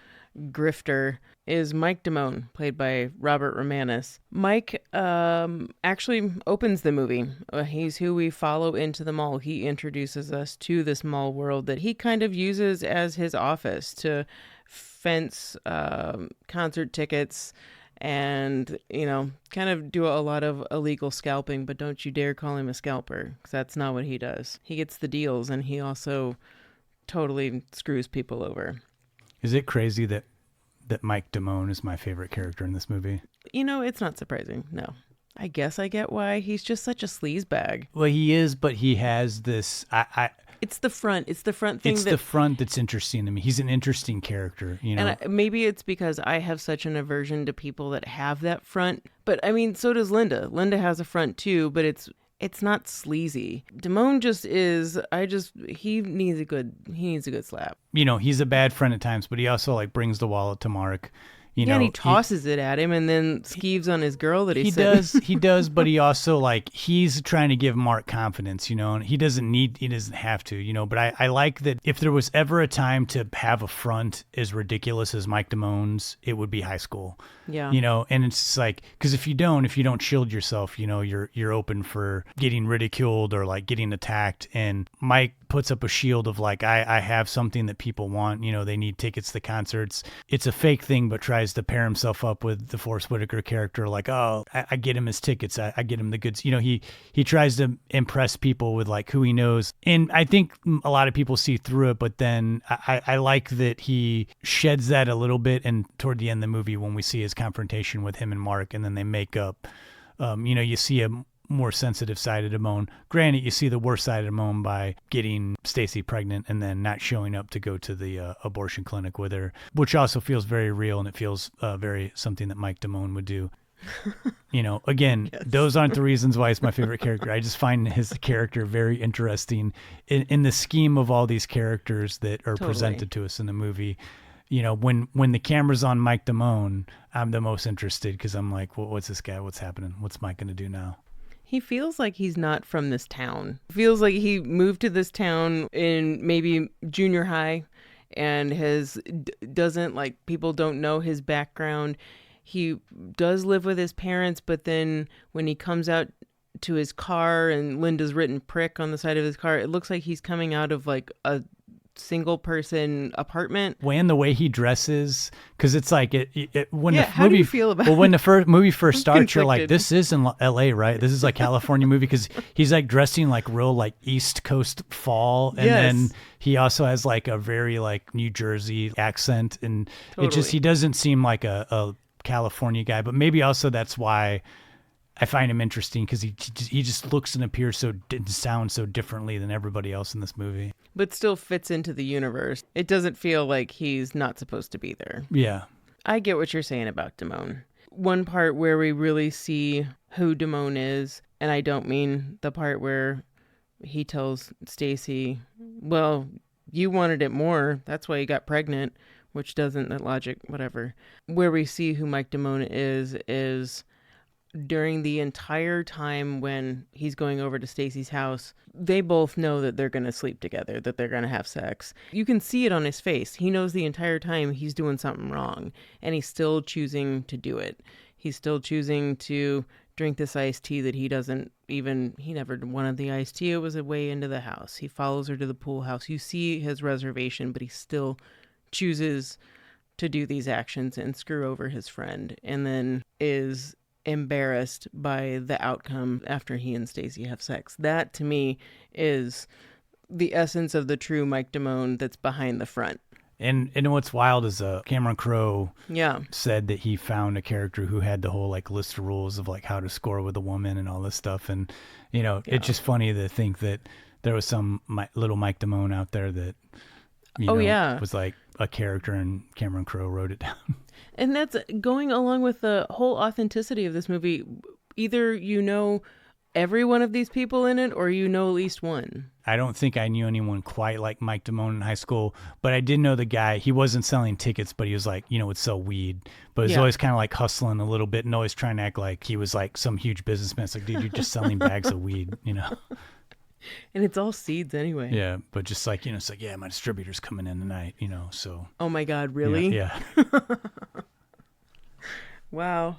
[SPEAKER 3] grifter. Is Mike Damone, played by Robert Romanus. Mike actually opens the movie. He's who we follow into the mall. He introduces us to this mall world that he kind of uses as his office to fence concert tickets and, you know, kind of do a lot of illegal scalping, but don't you dare call him a scalper, because that's not what he does. He gets the deals, and he also totally screws people over.
[SPEAKER 2] Is it crazy that Mike Damone is my favorite character in this movie?
[SPEAKER 3] You know, it's not surprising, no. I guess I get why. He's just such a sleazebag.
[SPEAKER 2] Well, he is, but he has this...
[SPEAKER 3] It's the front. It's the front thing.
[SPEAKER 2] It's the front that's interesting to me. He's an interesting character, you know.
[SPEAKER 3] And maybe it's because I have such an aversion to people that have that front. But I mean, so does Linda. Linda has a front too, but it's not sleazy. Damone just is. He needs a good slap.
[SPEAKER 2] You know, he's a bad friend at times, but he also like brings the wallet to Mark. You know,
[SPEAKER 3] and he tosses it at him and then skeeves on his girl that he
[SPEAKER 2] does, but he also like, he's trying to give Mark confidence, you know, and he doesn't have to, you know, but I like that if there was ever a time to have a front as ridiculous as Mike Damone's, it would be high school.
[SPEAKER 3] Yeah.
[SPEAKER 2] You know, and it's like, because if you don't shield yourself, you know, you're open for getting ridiculed or like getting attacked. And Mike puts up a shield of like, I have something that people want, you know, they need tickets to concerts. It's a fake thing, but tries to pair himself up with the Forrest Whitaker character. Like, I get him his tickets. I get him the goods. You know, he tries to impress people with like who he knows. And I think a lot of people see through it, but then I like that he sheds that a little bit. And toward the end of the movie, when we see his confrontation with him and Mark, and then they make up, you know, you see a more sensitive side of Damone. Granted, you see the worst side of Damone by getting Stacy pregnant and then not showing up to go to the abortion clinic with her, which also feels very real, and it feels very something that Mike Damone would do. You know, again, those aren't the reasons why it's my favorite character. I just find his character very interesting in the scheme of all these characters that are presented to us in the movie. You know, when the camera's on Mike Damone, I'm the most interested because I'm like, well, what's this guy? What's happening? What's Mike going to do now?
[SPEAKER 3] He feels like he's not from this town. Feels like he moved to this town in maybe junior high and doesn't like, people don't know his background. He does live with his parents, but then when he comes out to his car and Linda's written prick on the side of his car, it looks like he's coming out of like a single person apartment.
[SPEAKER 2] And the way he dresses, because it's like when the
[SPEAKER 3] how
[SPEAKER 2] movie,
[SPEAKER 3] do you feel about
[SPEAKER 2] when the movie first starts, you're like,
[SPEAKER 3] conflicted.
[SPEAKER 2] this is in LA, right? This is like California movie, because he's like dressing like real like East Coast fall, and then he also has like a very like New Jersey accent, and it just, he doesn't seem like a California guy, but maybe also that's why I find him interesting, because he just looks and appears and sounds so differently than everybody else in this movie.
[SPEAKER 3] But still fits into the universe. It doesn't feel like he's not supposed to be there.
[SPEAKER 2] Yeah.
[SPEAKER 3] I get what you're saying about Damone. One part where we really see who Damone is, and I don't mean the part where he tells Stacy, well, you wanted it more, that's why you got pregnant, which doesn't, that logic, whatever. Where we see who Mike Damone is during the entire time when he's going over to Stacy's house, they both know that they're going to sleep together, that they're going to have sex. You can see it on his face. He knows the entire time he's doing something wrong, and he's still choosing to do it. He's still choosing to drink this iced tea that he never wanted the iced tea. It was a way into the house. He follows her to the pool house. You see his reservation, but he still chooses to do these actions and screw over his friend, and then is embarrassed by the outcome after he and Stacy have sex. That to me is the essence of the true Mike Damone that's behind the front.
[SPEAKER 2] And what's wild is Cameron Crowe said that he found a character who had the whole like list of rules of like how to score with a woman and all this stuff. And, you know, it's just funny to think that there was some little Mike Damone out there that, you know, was like a character, and Cameron Crowe wrote it down.
[SPEAKER 3] And that's going along with the whole authenticity of this movie. Either you know every one of these people in it, or you know at least one.
[SPEAKER 2] I don't think I knew anyone quite like Mike Damone in high school, but I did know the guy. He wasn't selling tickets, but he was like, you know, would sell weed. But he was always kind of like hustling a little bit and always trying to act like he was like some huge businessman. It's like, dude, you're just selling bags of weed, you know?
[SPEAKER 3] And it's all seeds anyway.
[SPEAKER 2] Yeah, but just like, you know, it's like, yeah, my distributor's coming in tonight, you know, so.
[SPEAKER 3] Oh my God, really?
[SPEAKER 2] Yeah.
[SPEAKER 3] Wow.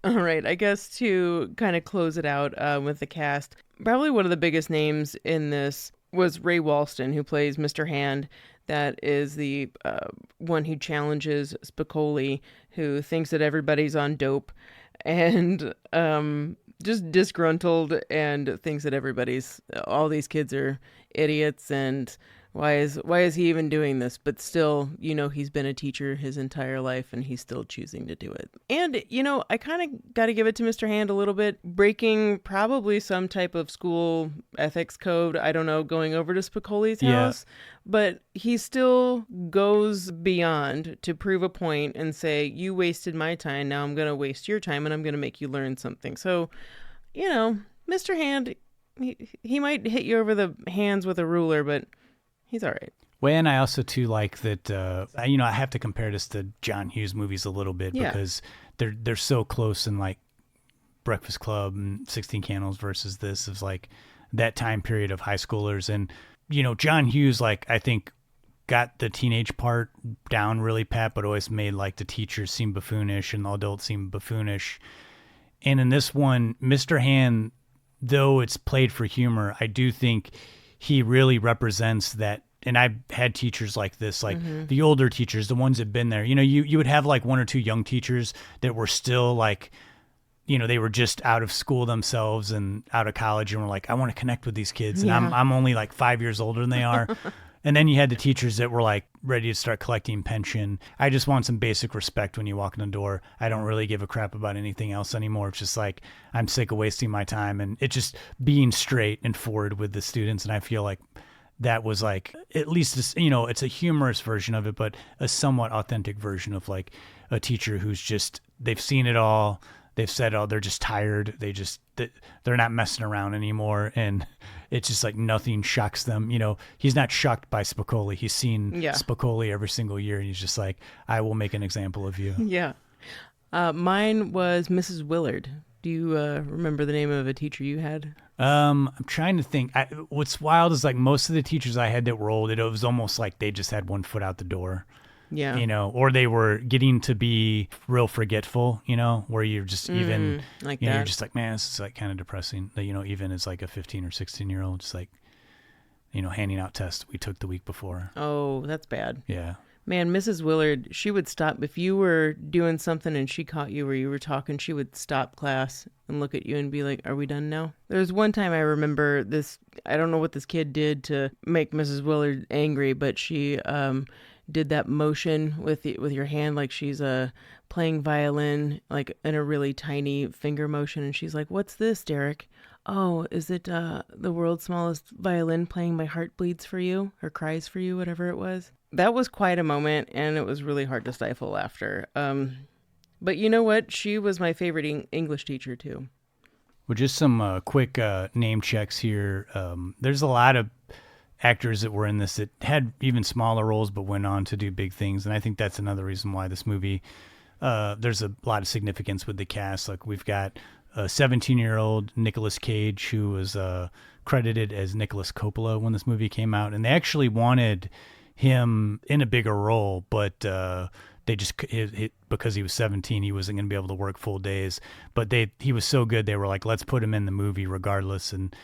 [SPEAKER 3] All right, I guess to kind of close it out with the cast, probably one of the biggest names in this was Ray Walston, who plays Mr. Hand. That is the one who challenges Spicoli, who thinks that everybody's on dope and just disgruntled and thinks that all these kids are idiots, and why is he even doing this? But still, you know, he's been a teacher his entire life and he's still choosing to do it. And, you know, I kind of got to give it to Mr. Hand a little bit, breaking probably some type of school ethics code. I don't know, going over to Spicoli's house, but he still goes beyond to prove a point and say, you wasted my time. Now I'm going to waste your time and I'm going to make you learn something. So, you know, Mr. Hand, he might hit you over the hands with a ruler, but he's all right.
[SPEAKER 2] Well, and I also, too, like that, you know, I have to compare this to John Hughes movies a little bit because they're so close in, like, Breakfast Club and 16 Candles versus this is, like, that time period of high schoolers. And, you know, John Hughes, like, I think got the teenage part down really pat, but always made, like, the teachers seem buffoonish and the adults seem buffoonish. And in this one, Mr. Hand, though it's played for humor, I do think he really represents that. And I've had teachers like this, like the older teachers, the ones that have been there. You know, you would have like one or two young teachers that were still like, you know, they were just out of school themselves and out of college and were like, I want to connect with these kids. And I'm only like 5 years older than they are. And then you had the teachers that were like ready to start collecting pension. I just want some basic respect when you walk in the door. I don't really give a crap about anything else anymore. It's just like, I'm sick of wasting my time. And it's just being straight and forward with the students. And I feel like that was like, at least, this, you know, it's a humorous version of it, but a somewhat authentic version of like a teacher who's just, they've seen it all. they've said, oh, they're just tired. They're not messing around anymore. And it's just like nothing shocks them. You know, he's not shocked by Spicoli. He's seen Spicoli every single year. And he's just like, I will make an example of you.
[SPEAKER 3] Yeah. Mine was Mrs. Willard. Do you remember the name of a teacher you had?
[SPEAKER 2] I'm trying to think. What's wild is like most of the teachers I had that were old, it was almost like they just had one foot out the door.
[SPEAKER 3] Yeah.
[SPEAKER 2] You know, or they were getting to be real forgetful, you know, where you're just even,
[SPEAKER 3] like
[SPEAKER 2] you know,
[SPEAKER 3] that.
[SPEAKER 2] you're just like, man, this is like kind of depressing. You know, even as like a 15 or 16-year-old, just like, you know, handing out tests we took the week before.
[SPEAKER 3] Oh, that's bad.
[SPEAKER 2] Yeah.
[SPEAKER 3] Man, Mrs. Willard, she would stop. If you were doing something and she caught you where you were talking, she would stop class and look at you and be like, are we done now? There was one time I remember this, I don't know what this kid did to make Mrs. Willard angry, but she did that motion with your hand like she's playing violin, like in a really tiny finger motion. And she's like, what's this, Derek? Oh, is it the world's smallest violin playing My Heart Bleeds for You or Cries for You, whatever it was? That was quite a moment, and it was really hard to stifle laughter. But you know what? She was my favorite English teacher, too.
[SPEAKER 2] Well, just some quick name checks here. There's a lot of actors that were in this that had even smaller roles but went on to do big things, and I think that's another reason why this movie, there's a lot of significance with the cast. Like, we've got a 17-year-old Nicolas Cage who was credited as Nicholas Coppola when this movie came out, and they actually wanted him in a bigger role, but they just because he was 17, he wasn't going to be able to work full days. But he was so good, they were like, let's put him in the movie regardless. And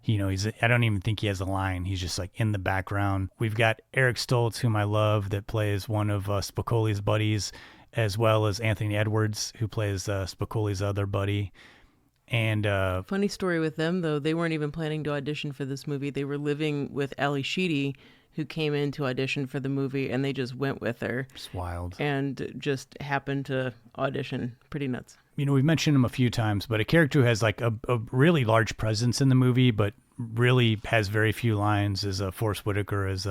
[SPEAKER 2] you know, I don't even think he has a line. He's just like in the background. We've got Eric Stoltz, whom I love, that plays one of Spicoli's buddies, as well as Anthony Edwards, who plays Spicoli's other buddy. And
[SPEAKER 3] funny story with them, though, they weren't even planning to audition for this movie. They were living with Ali Sheedy, who came in to audition for the movie, and they just went with her.
[SPEAKER 2] It's wild.
[SPEAKER 3] And just happened to audition. Pretty nuts.
[SPEAKER 2] You know, we've mentioned him a few times, but a character who has like a really large presence in the movie, but really has very few lines is Forrest Whitaker as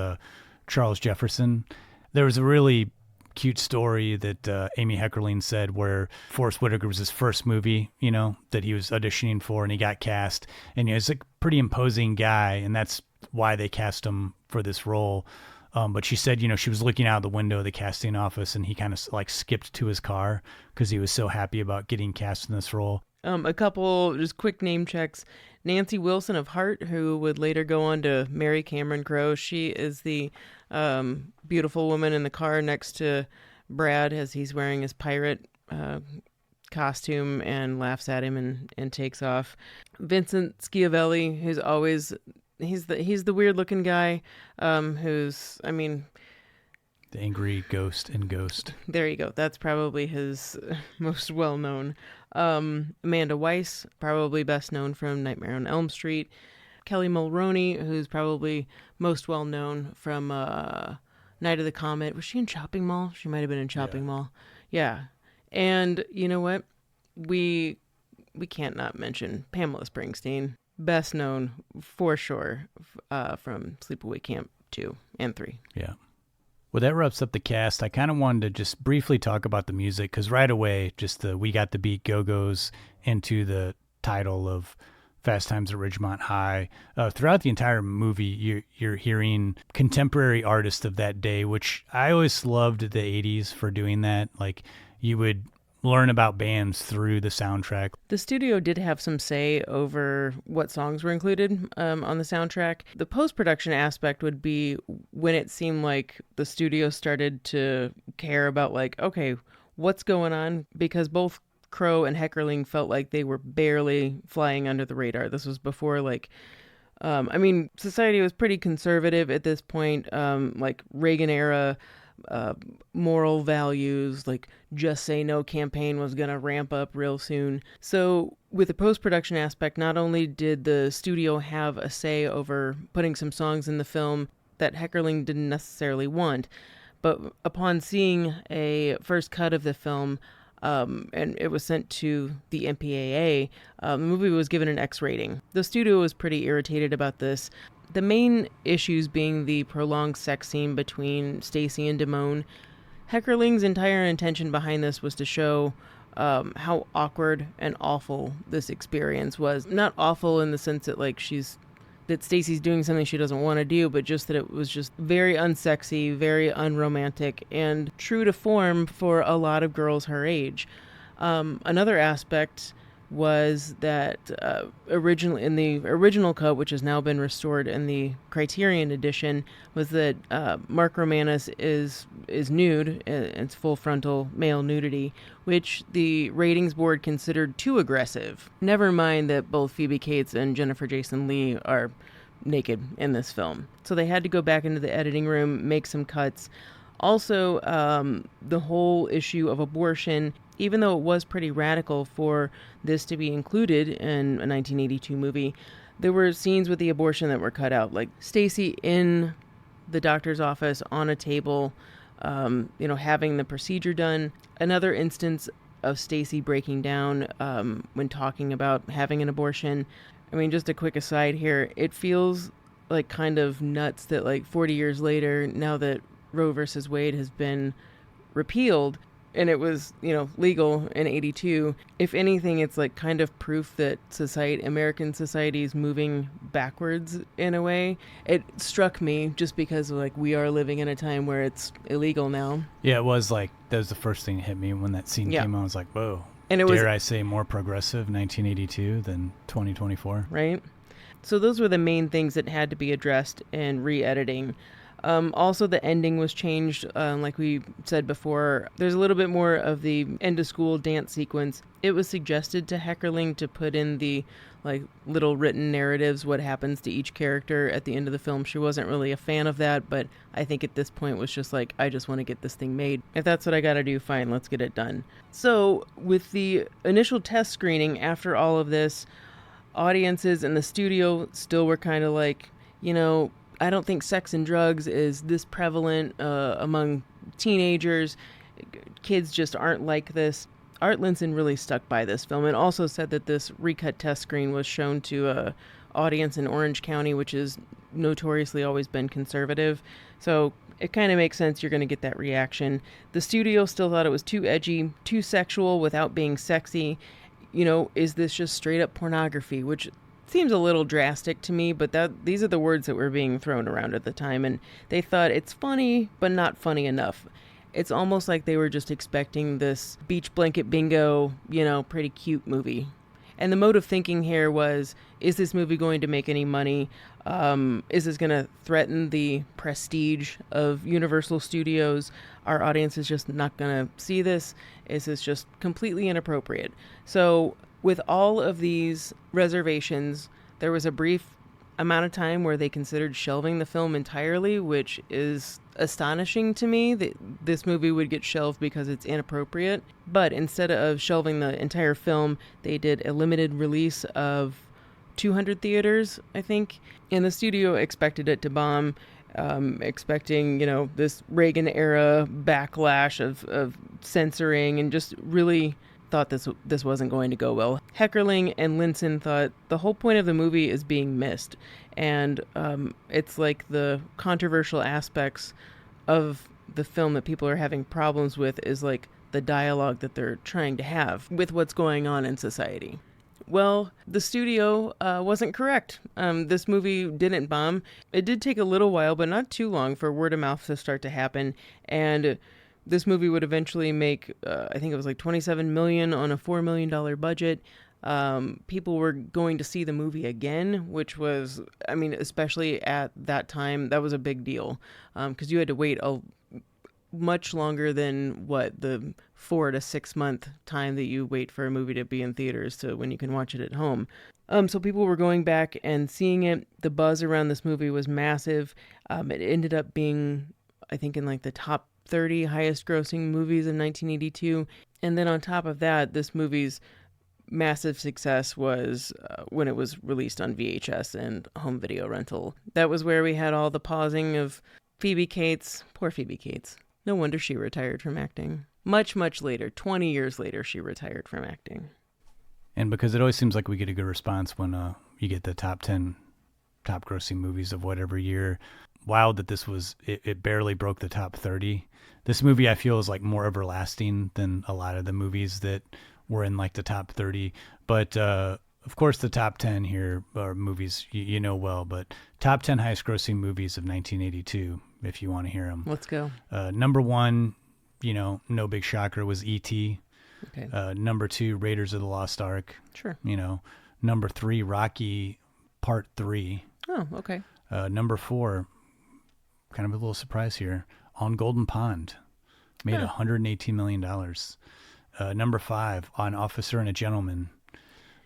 [SPEAKER 2] Charles Jefferson. There was a really cute story that Amy Heckerling said where Forrest Whitaker was his first movie, you know, that he was auditioning for, and he got cast. And you know, he's a pretty imposing guy, and that's why they cast him for this role. But she said, you know, she was looking out the window of the casting office, and he kind of like skipped to his car because he was so happy about getting cast in this role.
[SPEAKER 3] A couple just quick name checks. Nancy Wilson of Heart, who would later go on to marry Cameron Crowe. She is the beautiful woman in the car next to Brad as he's wearing his pirate costume and laughs at him and takes off. Vincent Schiavelli, who's always... He's the weird looking guy, who's, I mean,
[SPEAKER 2] the angry ghost in Ghost.
[SPEAKER 3] There you go. That's probably his most well known. Amanda Weiss, probably best known from Nightmare on Elm Street. Kelly Mulroney, who's probably most well known from Night of the Comet. Was she in Chopping Mall? She might have been in Chopping Mall. Yeah. And you know what? We can't not mention Pamela Springsteen. Best known for sure from Sleepaway Camp 2 and 3.
[SPEAKER 2] Yeah. Well, that wraps up the cast. I kind of wanted to just briefly talk about the music because right away, just We Got the Beat Go-Go's into the title of Fast Times at Ridgemont High. Throughout the entire movie, you're hearing contemporary artists of that day, which I always loved the 80s for doing that. Like, you would learn about bands through the soundtrack.
[SPEAKER 3] The studio did have some say over what songs were included on the soundtrack. The post-production aspect would be when it seemed like the studio started to care about, like, okay, what's going on? Because both Crowe and Heckerling felt like they were barely flying under the radar. This was before, like, I mean, society was pretty conservative at this point, like Reagan era moral values, like Just Say No campaign was going to ramp up real soon. So with the post-production aspect, not only did the studio have a say over putting some songs in the film that Heckerling didn't necessarily want, but upon seeing a first cut of the film, and it was sent to the MPAA, the movie was given an X rating. The studio was pretty irritated about this. The main issues being the prolonged sex scene between Stacy and Damone. Heckerling's entire intention behind this was to show how awkward and awful this experience was. Not awful in the sense that like that Stacy's doing something she doesn't want to do, but just that it was just very unsexy, very unromantic, and true to form for a lot of girls her age. Another aspect was that originally in the original cut, which has now been restored in the Criterion edition, was that Mark Romanis is nude. It's full frontal male nudity, which the ratings board considered too aggressive. Never mind that both Phoebe Cates and Jennifer Jason Leigh are naked in this film. So they had to go back into the editing room, make some cuts. Also, the whole issue of abortion, even though it was pretty radical for this to be included in a 1982 movie, there were scenes with the abortion that were cut out, like Stacy in the doctor's office on a table, having the procedure done. Another instance of Stacy breaking down when talking about having an abortion. I mean, just a quick aside here, it feels like kind of nuts that like 40 years later, now that Roe versus Wade has been repealed, and it was, legal in 82. If anything, it's like kind of proof that American society is moving backwards in a way. It struck me just because like we are living in a time where it's illegal now.
[SPEAKER 2] Yeah, it was like, that was the first thing that hit me when that scene came on. I was like, whoa. And it was, dare I say, more progressive 1982 than 2024.
[SPEAKER 3] Right. So those were the main things that had to be addressed in re-editing. Also, the ending was changed, like we said before. There's a little bit more of the end-of-school dance sequence. It was suggested to Heckerling to put in the little written narratives, what happens to each character at the end of the film. She wasn't really a fan of that, but I think at this point was just like, I just want to get this thing made. If that's what I got to do, fine, let's get it done. So with the initial test screening, after all of this, audiences in the studio still were kind of like, I don't think sex and drugs is this prevalent among teenagers. Kids just aren't like this. Art Linson really stuck by this film and also said that this recut test screen was shown to a audience in Orange County, which has notoriously always been conservative. So it kind of makes sense you're going to get that reaction. The studio still thought it was too edgy, too sexual without being sexy. Is this just straight up pornography, which seems a little drastic to me, but these are the words that were being thrown around at the time, and they thought it's funny, but not funny enough. It's almost like they were just expecting this beach blanket bingo, pretty cute movie. And the mode of thinking here was, is this movie going to make any money? Is this going to threaten the prestige of Universal Studios? Our audience is just not going to see this. Is this just completely inappropriate? So with all of these reservations, there was a brief amount of time where they considered shelving the film entirely, which is astonishing to me that this movie would get shelved because it's inappropriate. But instead of shelving the entire film, they did a limited release of 200 theaters, I think. And the studio expected it to bomb, expecting, this Reagan-era backlash of censoring, and just really thought this wasn't going to go well. Heckerling and Linson thought the whole point of the movie is being missed, and it's like the controversial aspects of the film that people are having problems with is like the dialogue that they're trying to have with what's going on in society. Well, the studio wasn't correct. This movie didn't bomb. It did take a little while, but not too long, for word of mouth to start to happen, and this movie would eventually make, I think it was like $27 million on a $4 million budget. People were going to see the movie again, which was, especially at that time, that was a big deal. Because you had to wait much longer than the 4 to 6 month time that you wait for a movie to be in theaters to when you can watch it at home. So people were going back and seeing it. The buzz around this movie was massive. It ended up being, I think, in the top 30 highest grossing movies of 1982. And then on top of that, this movie's massive success was when it was released on VHS and home video rental. That was where we had all the pausing of Phoebe Cates. Poor Phoebe Cates. No wonder she retired from acting. Much, much later, 20 years later, she retired from acting.
[SPEAKER 2] And because it always seems like we get a good response when you get the top 10 top grossing movies of whatever year. wild that it barely broke the top 30. This movie I feel is like more everlasting than a lot of the movies that were in like the top 30. But of course the top 10 here are movies you know well, but top 10 highest grossing movies of 1982, if you want to hear them.
[SPEAKER 3] Let's go.
[SPEAKER 2] Number 1, no big shocker, was E.T.
[SPEAKER 3] Okay.
[SPEAKER 2] Number 2, Raiders of the Lost Ark.
[SPEAKER 3] Sure.
[SPEAKER 2] Number 3, Rocky Part 3.
[SPEAKER 3] Oh, okay.
[SPEAKER 2] Number 4, kind of a little surprise here, On Golden Pond, made $118 million. Number 5, On Officer and a Gentleman.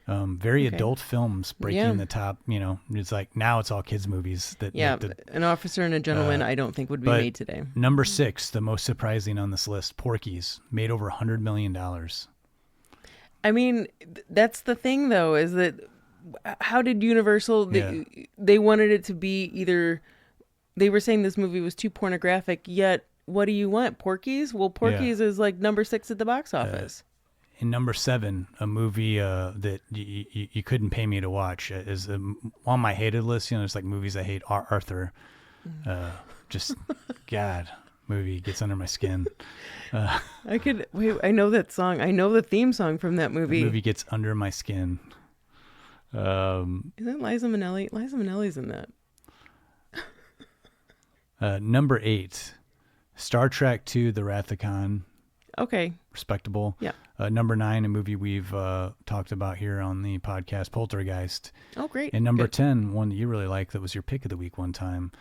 [SPEAKER 2] Very adult films breaking the top. It's like now it's all kids movies.
[SPEAKER 3] An Officer and a Gentleman I don't think would be made today.
[SPEAKER 2] Number 6, the most surprising on this list, Porky's, made over $100 million.
[SPEAKER 3] I mean, that's the thing though, is that how did Universal, they wanted it to be either, they were saying this movie was too pornographic, yet what do you want? Porky's? Well, Porky's is like number 6 at the box office.
[SPEAKER 2] And number 7, a movie that you couldn't pay me to watch, is on my hated list. There's like movies I hate. Arthur, just God, movie gets under my skin.
[SPEAKER 3] I know that song. I know the theme song from that movie.
[SPEAKER 2] The movie gets under my skin.
[SPEAKER 3] Isn't Liza Minnelli? Liza Minnelli's in that.
[SPEAKER 2] Number 8, Star Trek II: The Wrath of Khan.
[SPEAKER 3] Okay.
[SPEAKER 2] Respectable.
[SPEAKER 3] Yeah.
[SPEAKER 2] Number 9, a movie we've talked about here on the podcast, Poltergeist.
[SPEAKER 3] Oh, great.
[SPEAKER 2] And number 10, one that you really like, that was your pick of the week one time,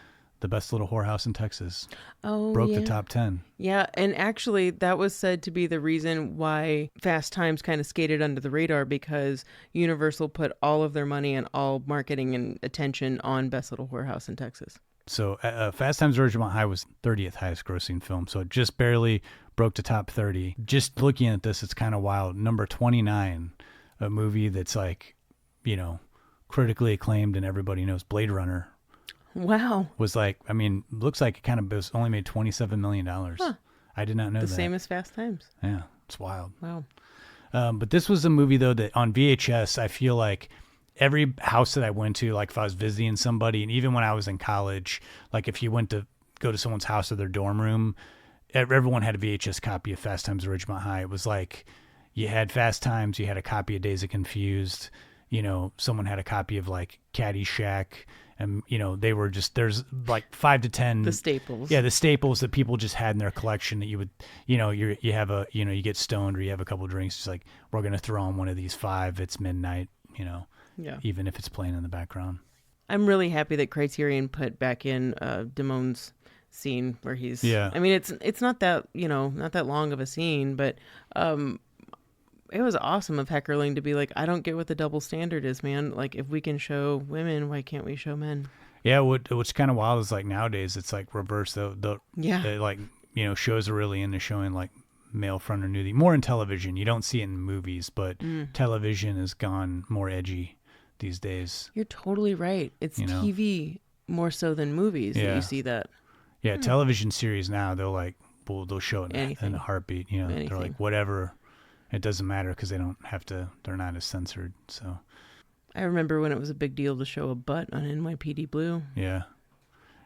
[SPEAKER 2] The Best Little Whorehouse in Texas.
[SPEAKER 3] Oh,
[SPEAKER 2] broke the top 10.
[SPEAKER 3] Yeah, and actually that was said to be the reason why Fast Times kind of skated under the radar, because Universal put all of their money and all marketing and attention on Best Little Whorehouse in Texas.
[SPEAKER 2] So Fast Times at Ridgemont High was 30th highest grossing film, so it just barely broke the top 30. Just looking at this, it's kind of wild. Number 29, a movie that's like, critically acclaimed and everybody knows, Blade Runner.
[SPEAKER 3] Wow.
[SPEAKER 2] Was like, looks like it kind of was only made $27 million. Huh. I did not know that.
[SPEAKER 3] The same as Fast Times.
[SPEAKER 2] Yeah, it's wild.
[SPEAKER 3] Wow.
[SPEAKER 2] But this was a movie, though, that on VHS, I feel like every house that I went to, like if I was visiting somebody, and even when I was in college, like if you went to go to someone's house or their dorm room, everyone had a VHS copy of Fast Times at Ridgemont High. It was like you had Fast Times, you had a copy of Days of Confused, someone had a copy of like Caddyshack, and they were just, there's like 5 to 10
[SPEAKER 3] the staples.
[SPEAKER 2] Yeah, the staples that people just had in their collection that you would, you have a, you get stoned or you have a couple drinks, just like, we're gonna throw on one of these 5. It's midnight,
[SPEAKER 3] Yeah.
[SPEAKER 2] even if it's playing in the background.
[SPEAKER 3] I'm really happy that Criterion put back in Damon's scene where he's.
[SPEAKER 2] Yeah.
[SPEAKER 3] It's not that not that long of a scene, but it was awesome of Heckerling to be like, I don't get what the double standard is, man. Like, if we can show women, why can't we show men?
[SPEAKER 2] Yeah, what's kind of wild is like nowadays it's like reverse. The like shows are really into showing like male frontal nudity more in television. You don't see it in movies, but television has gone more edgy these days.
[SPEAKER 3] You're totally right. It's TV more so than movies that you see that.
[SPEAKER 2] Yeah, television series now they'll show it in a heartbeat.
[SPEAKER 3] Anything.
[SPEAKER 2] They're like whatever. It doesn't matter because they don't have to. They're not as censored. So
[SPEAKER 3] I remember when it was a big deal to show a butt on NYPD Blue.
[SPEAKER 2] Yeah.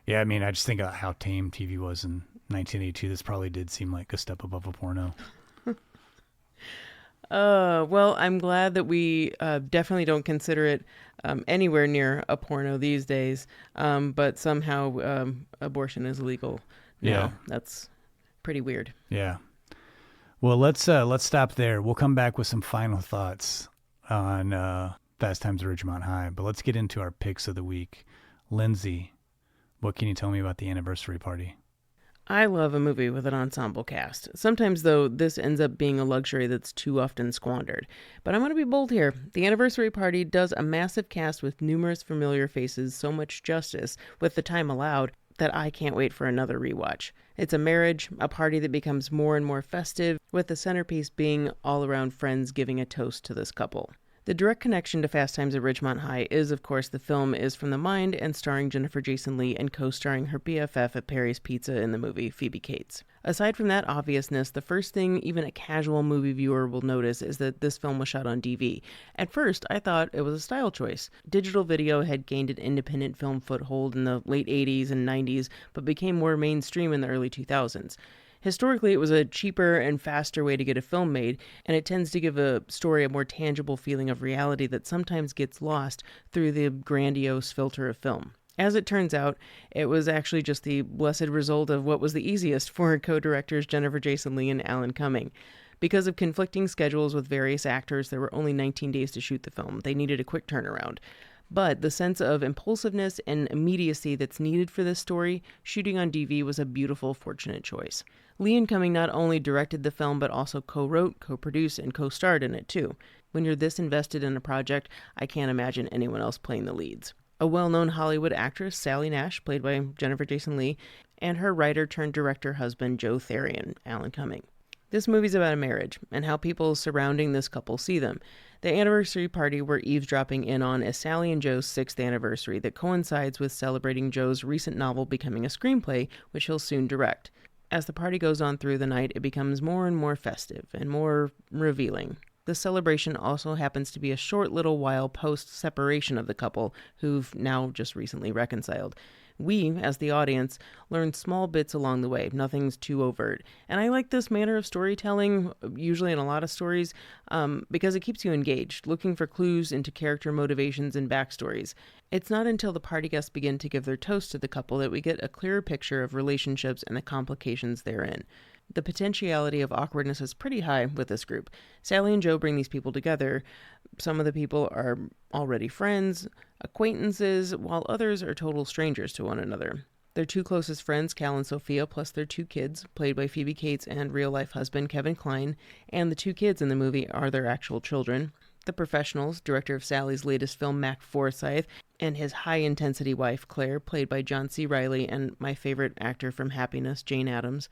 [SPEAKER 2] I just think of how tame TV was in 1982. This probably did seem like a step above a porno.
[SPEAKER 3] Well, I'm glad that we definitely don't consider it anywhere near a porno these days. But somehow abortion is legal.
[SPEAKER 2] Yeah,
[SPEAKER 3] that's pretty weird.
[SPEAKER 2] Yeah. Well, let's stop there. We'll come back with some final thoughts on Fast Times at Ridgemont High. But let's get into our picks of the week. Lindsay, what can you tell me about the anniversary party?
[SPEAKER 3] I love a movie with an ensemble cast. Sometimes, though, this ends up being a luxury that's too often squandered. But I'm going to be bold here. The Anniversary Party does a massive cast with numerous familiar faces so much justice, with the time allowed, that I can't wait for another rewatch. It's a marriage, a party that becomes more and more festive, with the centerpiece being all-around friends giving a toast to this couple. The direct connection to Fast Times at Ridgemont High is, of course, the film is from the mind and starring Jennifer Jason Leigh and co-starring her BFF at Perry's Pizza in the movie, Phoebe Cates. Aside from that obviousness, the first thing even a casual movie viewer will notice is that this film was shot on DV. At first, I thought it was a style choice. Digital video had gained an independent film foothold in the late 80s and 90s, but became more mainstream in the early 2000s. Historically, it was a cheaper and faster way to get a film made, and it tends to give a story a more tangible feeling of reality that sometimes gets lost through the grandiose filter of film. As it turns out, it was actually just the blessed result of what was the easiest for co-directors Jennifer Jason Leigh and Alan Cumming. Because of conflicting schedules with various actors, there were only 19 days to shoot the film. They needed a quick turnaround. But the sense of impulsiveness and immediacy that's needed for this story, shooting on DV was a beautiful, fortunate choice. Leigh and Cumming not only directed the film, but also co-wrote, co-produced, and co-starred in it too. When you're this invested in a project, I can't imagine anyone else playing the leads. A well-known Hollywood actress, Sally Nash, played by Jennifer Jason Leigh, and her writer-turned-director husband, Joe Therian, Alan Cumming. This movie's about a marriage, and how people surrounding this couple see them. The anniversary party we're eavesdropping in on is Sally and Joe's 6th anniversary that coincides with celebrating Joe's recent novel becoming a screenplay, which he'll soon direct. As the party goes on through the night, it becomes more and more festive and more revealing. The celebration also happens to be a short little while post-separation of the couple, who've now just recently reconciled. We, as the audience, learn small bits along the way. Nothing's too overt. And I like this manner of storytelling, usually in a lot of stories, because it keeps you engaged, looking for clues into character motivations and backstories. It's not until the party guests begin to give their toast to the couple that we get a clearer picture of relationships and the complications therein. The potentiality of awkwardness is pretty high with this group. Sally and Joe bring these people together. Some of the people are already friends, acquaintances, while others are total strangers to one another. Their 2 closest friends, Cal and Sophia, plus their 2 kids, played by Phoebe Cates and real-life husband Kevin Kline, and the 2 kids in the movie are their actual children. The professionals, director of Sally's latest film, Mac Forsyth, and his high-intensity wife, Claire, played by John C. Reilly, and my favorite actor from Happiness, Jane Addams.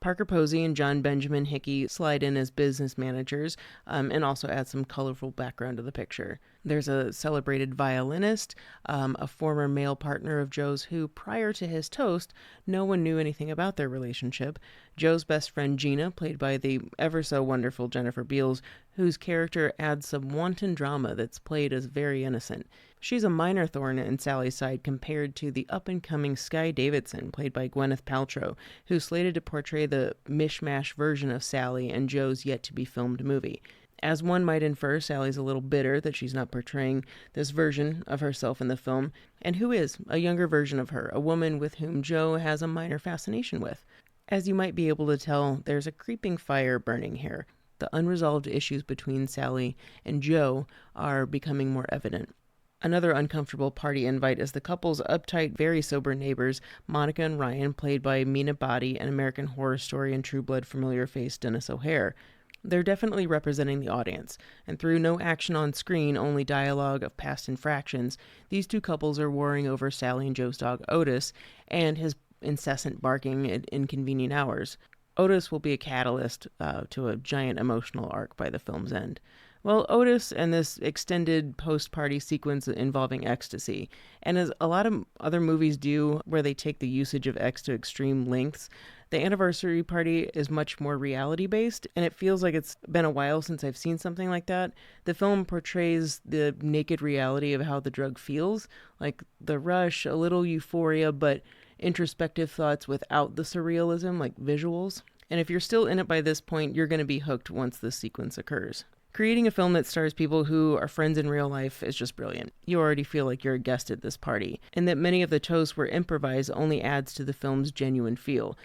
[SPEAKER 3] Parker Posey and John Benjamin Hickey slide in as business managers and also add some colorful background to the picture. There's a celebrated violinist, a former male partner of Joe's who, prior to his toast, no one knew anything about their relationship. Joe's best friend Gina, played by the ever-so-wonderful Jennifer Beals, whose character adds some wanton drama that's played as very innocent. She's a minor thorn in Sally's side compared to the up-and-coming Skye Davidson, played by Gwyneth Paltrow, who's slated to portray the mishmash version of Sally in Joe's yet-to-be-filmed movie. As one might infer, Sally's a little bitter that she's not portraying this version of herself in the film, and who is a younger version of her, a woman with whom Joe has a minor fascination with. As you might be able to tell, there's a creeping fire burning here. The unresolved issues between Sally and Joe are becoming more evident. Another uncomfortable party invite is the couple's uptight, very sober neighbors, Monica and Ryan, played by Mina Body and American Horror Story and True Blood familiar face Dennis O'Hare. They're definitely representing the audience, and through no action on screen, only dialogue of past infractions, these 2 couples are warring over Sally and Joe's dog Otis and his incessant barking at inconvenient hours. Otis will be a catalyst to a giant emotional arc by the film's end. Well, Otis and this extended post-party sequence involving ecstasy, and as a lot of other movies do where they take the usage of X to extreme lengths, the anniversary party is much more reality-based, and it feels like it's been a while since I've seen something like that. The film portrays the naked reality of how the drug feels, like the rush, a little euphoria, but introspective thoughts without the surrealism, like visuals. And if you're still in it by this point, you're going to be hooked once this sequence occurs. Creating a film that stars people who are friends in real life is just brilliant. You already feel like you're a guest at this party, and that many of the toasts were improvised only adds to the film's genuine feel.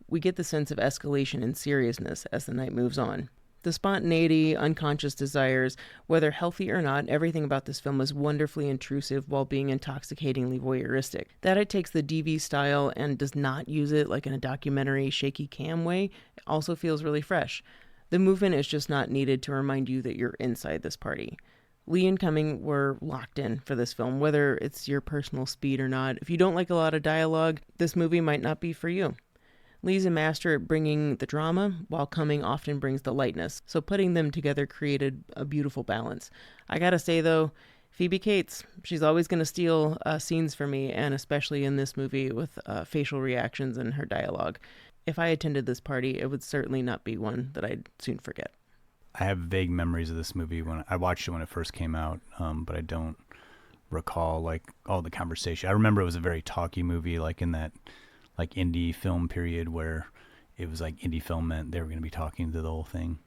[SPEAKER 3] We get the sense of escalation and seriousness as the night moves on. The spontaneity, unconscious desires, whether healthy or not, everything about this film is wonderfully intrusive while being intoxicatingly voyeuristic. That it takes the DV style and does not use it like in a documentary shaky cam way also feels really fresh. The movement is just not needed to remind you that you're inside this party. Leigh and Cumming were locked in for this film, whether it's your personal speed or not. If you don't like a lot of dialogue, this movie might not be for you. Lee's a master at bringing the drama, while Cumming often brings the lightness. So putting them together created a beautiful balance. I gotta say, though, Phoebe Cates, she's always going to steal scenes for me, and especially in this movie with facial reactions and her dialogue. If I attended this party, it would certainly not be one that I'd soon forget.
[SPEAKER 2] I have vague memories of this movie when I watched it when it first came out, but I don't recall like all the conversation. I remember it was a very talky movie, like in that like indie film period where it was like indie film meant they were going to be talking to the whole thing.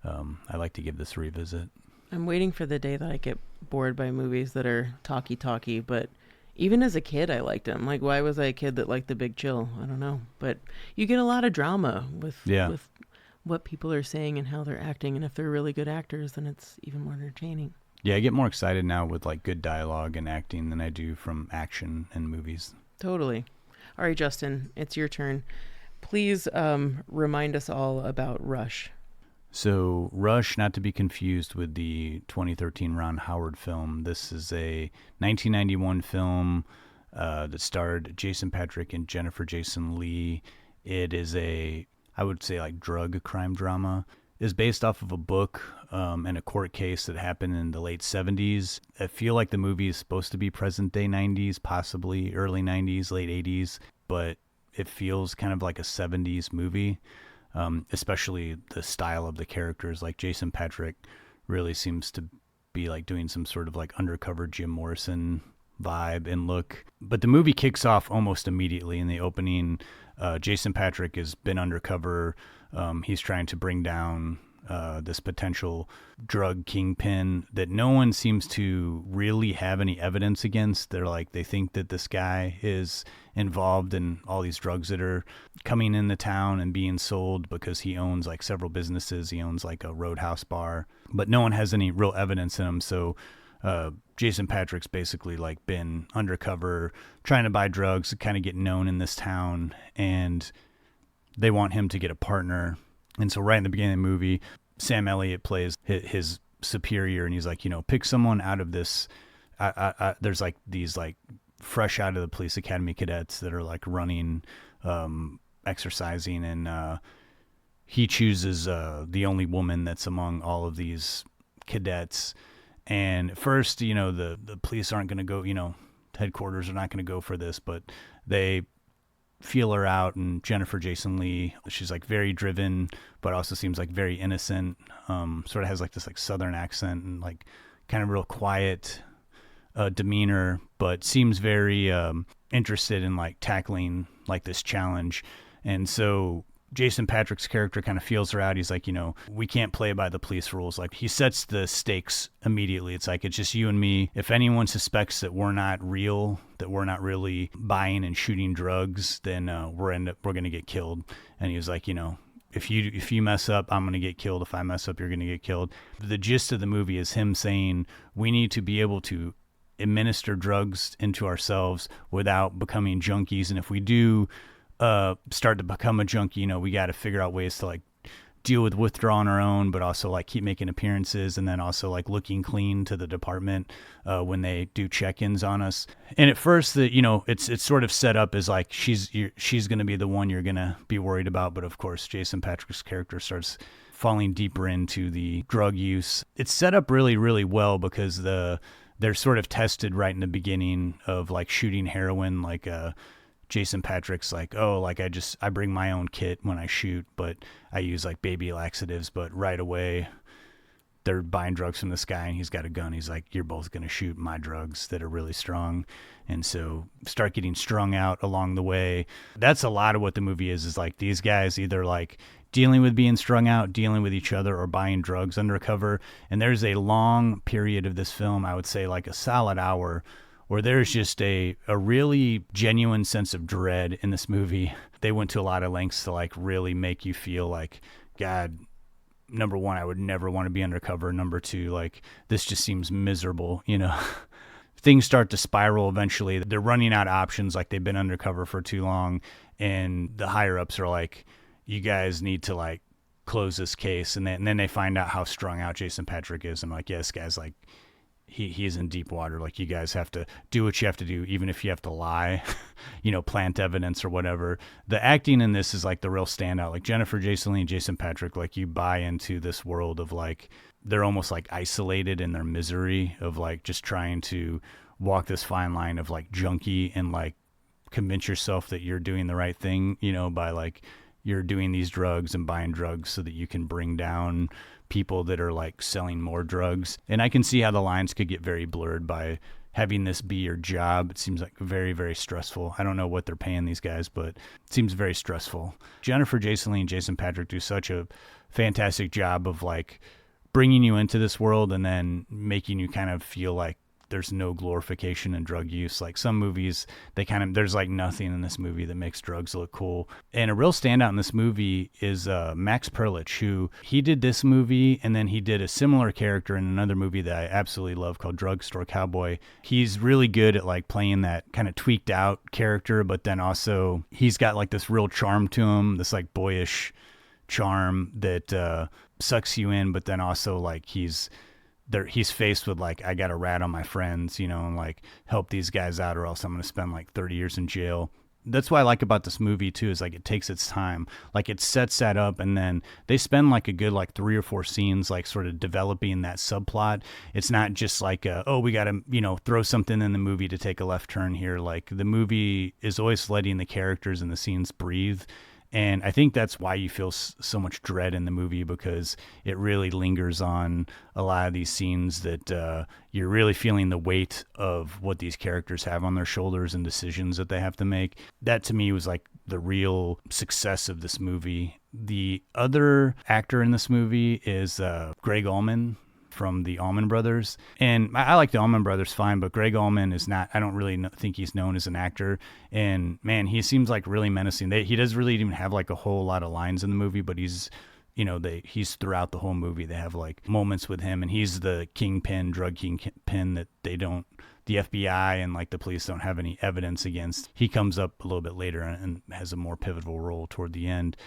[SPEAKER 2] I like to give this a revisit.
[SPEAKER 3] I'm waiting for the day that I get bored by movies that are talky, but even as a kid, I liked them. Like, why was I a kid that liked The Big Chill? I don't know. But you get a lot of drama with what people are saying and how they're acting. And if they're really good actors, then it's even more entertaining.
[SPEAKER 2] Yeah, I get more excited now with like good dialogue and acting than I do from action and movies.
[SPEAKER 3] Totally. All right, Justin, it's your turn. Please remind us all about Rush.
[SPEAKER 2] So Rush, not to be confused with the 2013 Ron Howard film. This is a 1991 film that starred Jason Patric and Jennifer Jason Leigh. It is a, I would say, like drug crime drama. It's based off of a book and a court case that happened in the late 70s. I feel like the movie is supposed to be present day 90s, possibly early 90s, late 80s, but it feels kind of like a 70s movie. Especially the style of the characters. Like Jason Patric really seems to be like doing some sort of like undercover Jim Morrison vibe and look. But the movie kicks off almost immediately in the opening. Jason Patric has been undercover. He's trying to bring down this potential drug kingpin that no one seems to really have any evidence against. They think that this guy is involved in all these drugs that are coming into town and being sold because he owns like several businesses. He owns like a Roadhouse bar, but no one has any real evidence in him. So Jason Patric's basically like been undercover trying to buy drugs, kind of get known in this town, and they want him to get a partner. And so right in the beginning of the movie, Sam Elliott plays his superior, and he's like, pick someone out of this. There's like these like fresh out of the police academy cadets that are like running, exercising, and he chooses the only woman that's among all of these cadets. And at first, the police aren't going to go, headquarters are not going to go for this, but they feel her out. And Jennifer Jason Leigh, she's like very driven, but also seems like very innocent, sort of has like this like southern accent and like kind of real quiet demeanor, but seems very interested in like tackling like this challenge. And so Jason Patric's character kind of feels her out. He's like, we can't play by the police rules. Like he sets the stakes immediately. It's like, it's just you and me. If anyone suspects that we're not real, that we're not really buying and shooting drugs, then we're going to get killed. And he was like, if you mess up, I'm going to get killed. If I mess up, you're going to get killed. The gist of the movie is him saying we need to be able to administer drugs into ourselves without becoming junkies. And if we do start to become a junkie, we got to figure out ways to like deal with withdrawal on our own, but also like keep making appearances, and then also like looking clean to the department when they do check-ins on us. And at first, it's sort of set up as like she's going to be the one you're going to be worried about, but of course Jason Patric's character starts falling deeper into the drug use. It's set up really, really well because they're sort of tested right in the beginning of like shooting heroin. Like Jason Patric's like, oh, like I bring my own kit when I shoot, but I use like baby laxatives. But right away, they're buying drugs from this guy, and he's got a gun. He's like, you're both going to shoot my drugs that are really strong. And so start getting strung out along the way. That's a lot of what the movie is like these guys either like dealing with being strung out, dealing with each other, or buying drugs undercover. And there's a long period of this film, I would say like a solid hour, where there's just a really genuine sense of dread in this movie. They went to a lot of lengths to like really make you feel like, God, number one, I would never want to be undercover. Number two, like this just seems miserable, Things start to spiral eventually. They're running out of options, like they've been undercover for too long, and the higher ups are like, you guys need to like close this case. And then they find out how strung out Jason Patric is. I'm like, yeah, this guy's like he's in deep water. Like, you guys have to do what you have to do, even if you have to lie, you know, plant evidence or whatever. The acting in this is like the real standout. Like Jennifer Jason Leigh and Jason Patric, like you buy into this world of like, they're almost like isolated in their misery of like just trying to walk this fine line of like junkie and like convince yourself that you're doing the right thing, you know, by like you're doing these drugs and buying drugs so that you can bring down people that are like selling more drugs. And I can see how the lines could get very blurred by having this be your job. It seems like very, very stressful. I don't know what they're paying these guys, but it seems very stressful. Jennifer Jason Leigh and Jason Patric do such a fantastic job of like bringing you into this world and then making you kind of feel like there's no glorification in drug use. Like some movies, there's like nothing in this movie that makes drugs look cool. And a real standout in this movie is Max Perlich, who he did this movie and then he did a similar character in another movie that I absolutely love called Drugstore Cowboy. He's really good at like playing that kind of tweaked out character, but then also he's got like this real charm to him, this like boyish charm that sucks you in, but then also like he's faced with like, I got to rat on my friends, you know, and like help these guys out or else I'm going to spend like 30 years in jail. That's what I like about this movie too, is like it takes its time. Like it sets that up and then they spend like a good like 3 or 4 scenes like sort of developing that subplot. It's not just like we got to, you know, throw something in the movie to take a left turn here. Like the movie is always letting the characters and the scenes breathe. And I think that's why you feel so much dread in the movie, because it really lingers on a lot of these scenes that you're really feeling the weight of what these characters have on their shoulders and decisions that they have to make. That to me was like the real success of this movie. The other actor in this movie is Greg Allman from the Allman Brothers. And I like the Allman Brothers fine, but Greg Allman is not, I don't really think he's known as an actor. And man, he seems like really menacing. He doesn't really even have like a whole lot of lines in the movie, but he's, you know, he's throughout the whole movie. They have like moments with him and he's the drug kingpin that the FBI and like the police don't have any evidence against. He comes up a little bit later and has a more pivotal role toward the end.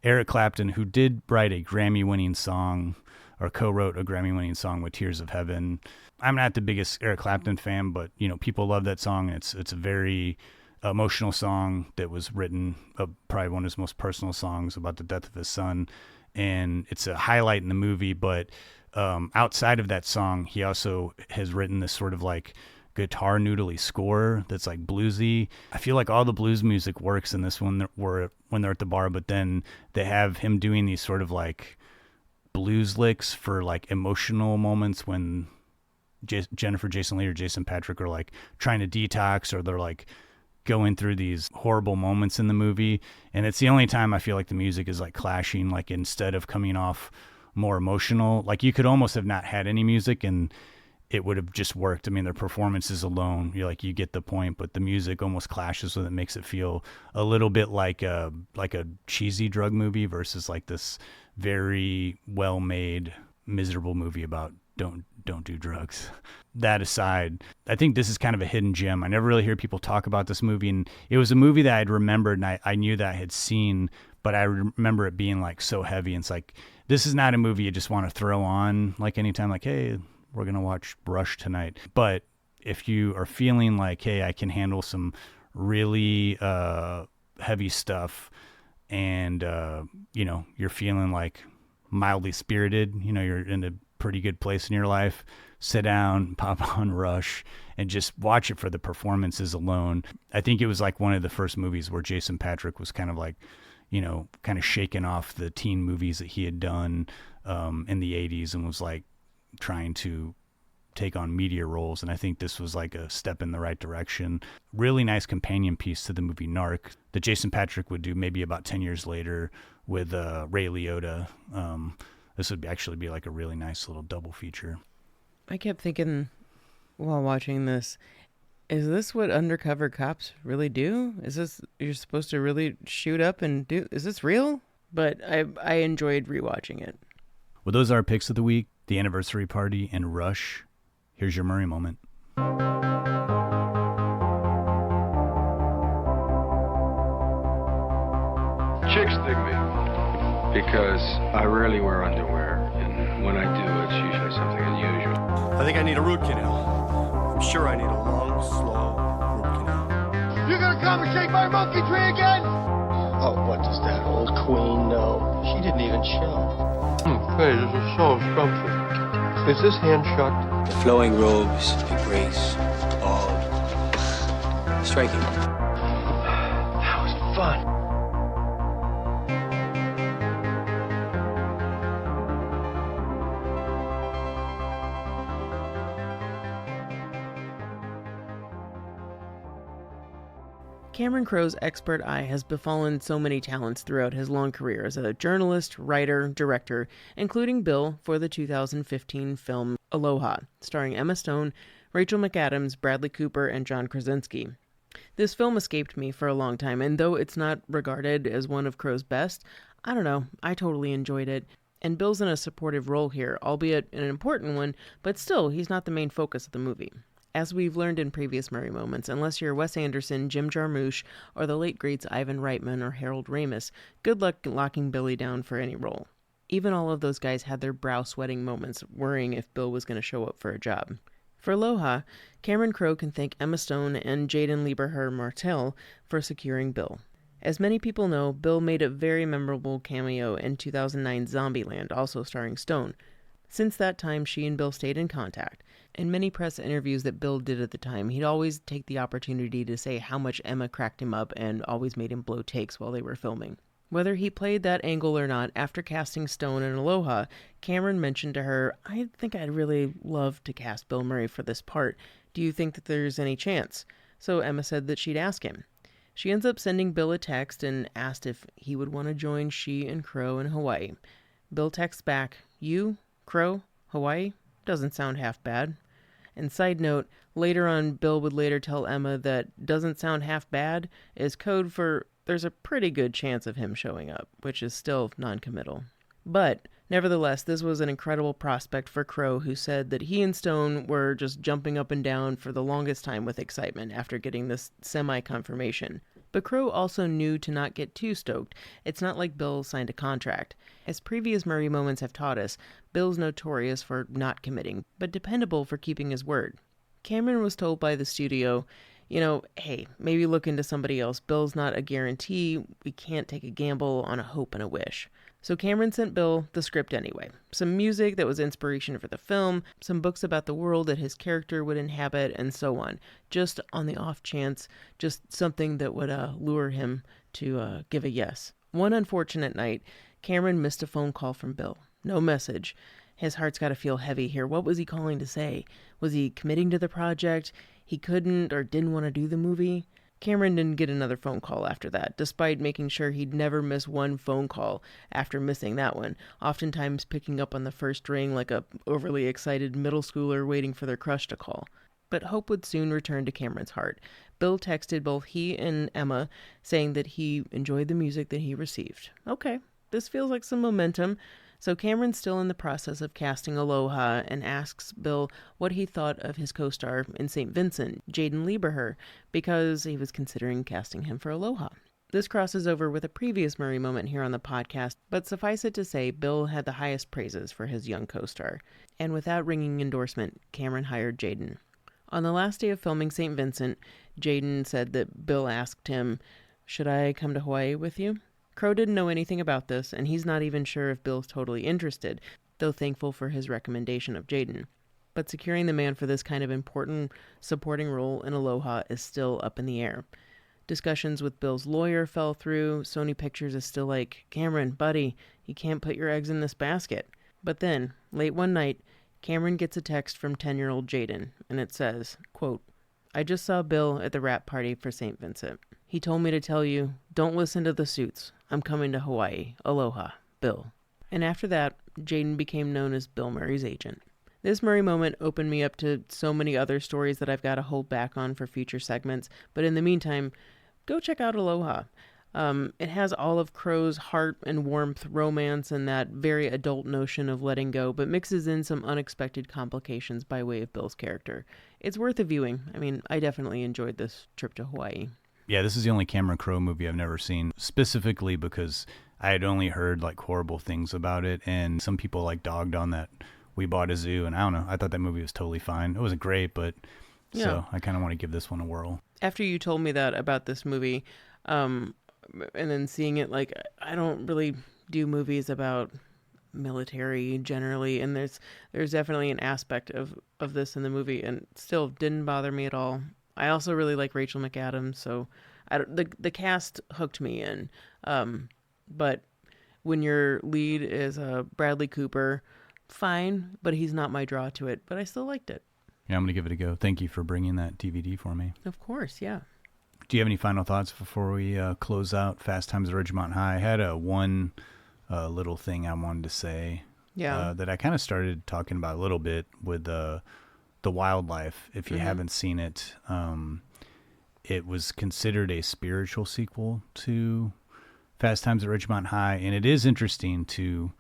[SPEAKER 2] Eric Clapton, who did write a Grammy-winning song or co-wrote a Grammy-winning song with Tears of Heaven. I'm not the biggest Eric Clapton fan, but you know, people love that song. It's a very emotional song that was written, probably one of his most personal songs about the death of his son, and it's a highlight in the movie. But outside of that song, he also has written this sort of like guitar noodly score that's like bluesy. I feel like all the blues music works in this one when they're at the bar, but then they have him doing these sort of like blues licks for like emotional moments when Jennifer Jason Leigh or Jason Patric are like trying to detox, or they're like going through these horrible moments in the movie. And it's the only time I feel like the music is like clashing, like instead of coming off more emotional, like you could almost have not had any music and it would have just worked. I mean, their performances alone, you get the point, but the music almost clashes with it, makes it feel a little bit like a cheesy drug movie versus like this very well-made, miserable movie about don't do drugs. That aside, I think this is kind of a hidden gem. I never really hear people talk about this movie, and it was a movie that I'd remembered and I knew that I had seen, but I remember it being like so heavy. And it's like, this is not a movie you just want to throw on like anytime, like, hey, we're going to watch Rush tonight. But if you are feeling like, hey, I can handle some really heavy stuff, and you're feeling like mildly spirited, you're in a pretty good place in your life, sit down, pop on Rush, and just watch it for the performances alone. I think it was like one of the first movies where Jason Patric was kind of like, kind of shaking off the teen movies that he had done in the 80s and was like trying to take on media roles. And I think this was like a step in the right direction. Really nice companion piece to the movie Narc that Jason Patric would do maybe about 10 years later with Ray Liotta. This would actually be like a really nice little double feature.
[SPEAKER 3] I kept thinking while watching this, is this what undercover cops really do? Is this, you're supposed to really shoot up and do, is this real? But I enjoyed rewatching it.
[SPEAKER 2] Well, those are our picks of the week: The Anniversary Party and Rush. Here's your Murray moment.
[SPEAKER 9] Chicks dig me because I rarely wear underwear, and when I do, it's usually something unusual.
[SPEAKER 6] I think I need a root canal. I'm sure I need a long, slow root canal.
[SPEAKER 9] You gonna come and shake my monkey tree again?
[SPEAKER 6] Oh, what does that old queen know? She didn't even show.
[SPEAKER 9] Hey, this is so scrumptious. Is this hand shut?
[SPEAKER 10] The flowing robes, the grace, all striking.
[SPEAKER 6] That was fun.
[SPEAKER 3] Cameron Crowe's expert eye has befallen so many talents throughout his long career as a journalist, writer, director, including Bill for the 2015 film Aloha, starring Emma Stone, Rachel McAdams, Bradley Cooper, and John Krasinski. This film escaped me for a long time, and though it's not regarded as one of Crowe's best, I don't know, I totally enjoyed it. And Bill's in a supportive role here, albeit an important one, but still, he's not the main focus of the movie. As we've learned in previous Murray Moments, unless you're Wes Anderson, Jim Jarmusch, or the late greats Ivan Reitman or Harold Ramis, good luck locking Billy down for any role. Even all of those guys had their brow-sweating moments, worrying if Bill was going to show up for a job. For Aloha, Cameron Crowe can thank Emma Stone and Jaden Lieberher Martell for securing Bill. As many people know, Bill made a very memorable cameo in 2009's Zombieland, also starring Stone. Since that time, she and Bill stayed in contact. In many press interviews that Bill did at the time, he'd always take the opportunity to say how much Emma cracked him up and always made him blow takes while they were filming. Whether he played that angle or not, after casting Stone in Aloha, Cameron mentioned to her, "I think I'd really love to cast Bill Murray for this part. Do you think that there's any chance?" So Emma said that she'd ask him. She ends up sending Bill a text and asked if he would want to join she and Crowe in Hawaii. Bill texts back, "You, Crowe, Hawaii? Doesn't sound half bad." And side note, later on, Bill would later tell Emma that "doesn't sound half bad" is code for there's a pretty good chance of him showing up, which is still non-committal. But nevertheless, this was an incredible prospect for Crowe, who said that he and Stone were just jumping up and down for the longest time with excitement after getting this semi-confirmation. But Crowe also knew to not get too stoked. It's not like Bill signed a contract. As previous Murray Moments have taught us, Bill's notorious for not committing, but dependable for keeping his word. Cameron was told by the studio, hey, maybe look into somebody else. Bill's not a guarantee. We can't take a gamble on a hope and a wish. So Cameron sent Bill the script anyway. Some music that was inspiration for the film, some books about the world that his character would inhabit, and so on. Just on the off chance, just something that would lure him to give a yes. One unfortunate night, Cameron missed a phone call from Bill. No message. His heart's got to feel heavy here. What was he calling to say? Was he committing to the project? He couldn't or didn't want to do the movie? Cameron didn't get another phone call after that, despite making sure he'd never miss one phone call after missing that one, oftentimes picking up on the first ring like a overly excited middle schooler waiting for their crush to call. But hope would soon return to Cameron's heart. Bill texted both he and Emma saying that he enjoyed the music that he received. Okay, this feels like some momentum. So Cameron's still in the process of casting Aloha and asks Bill what he thought of his co-star in St. Vincent, Jaden Lieberher, because he was considering casting him for Aloha. This crosses over with a previous Murray moment here on the podcast, but suffice it to say, Bill had the highest praises for his young co-star. And without ringing endorsement, Cameron hired Jaden. On the last day of filming St. Vincent, Jaden said that Bill asked him, "Should I come to Hawaii with you?" Crowe didn't know anything about this, and he's not even sure if Bill's totally interested, though thankful for his recommendation of Jaden. But securing the man for this kind of important supporting role in Aloha is still up in the air. Discussions with Bill's lawyer fell through. Sony Pictures is still like, "Cameron, buddy, you can't put your eggs in this basket." But then, late one night, Cameron gets a text from 10-year-old Jaden, and it says, quote, "I just saw Bill at the wrap party for St. Vincent. He told me to tell you, don't listen to the suits. I'm coming to Hawaii. Aloha, Bill." And after that, Jaden became known as Bill Murray's agent. This Murray moment opened me up to so many other stories that I've got to hold back on for future segments. But in the meantime, go check out Aloha. It has all of Crowe's heart and warmth, romance, and that very adult notion of letting go, but mixes in some unexpected complications by way of Bill's character. It's worth a viewing. I mean, I definitely enjoyed this trip to Hawaii.
[SPEAKER 2] Yeah, this is the only Cameron Crowe movie I've never seen, specifically because I had only heard like horrible things about it, and some people like dogged on that We Bought a Zoo, and I don't know. I thought that movie was totally fine. It wasn't great, but so I kind of want to give this one a whirl.
[SPEAKER 3] After you told me that about this movie, and then seeing it, like, I don't really do movies about military generally, and there's definitely an aspect of this in the movie, and still didn't bother me at all. I also really like Rachel McAdams, so the cast hooked me in. But when your lead is Bradley Cooper, fine, but he's not my draw to it. But I still liked it.
[SPEAKER 2] Yeah, I'm gonna give it a go. Thank you for bringing that DVD for me.
[SPEAKER 3] Of course, yeah.
[SPEAKER 2] Do you have any final thoughts before we close out Fast Times at Ridgemont High? I had one little thing I wanted to say.
[SPEAKER 3] Yeah.
[SPEAKER 2] That I kind of started talking about a little bit with the wildlife. If you haven't seen it, it was considered a spiritual sequel to Fast Times at Ridgemont High, and it is interesting to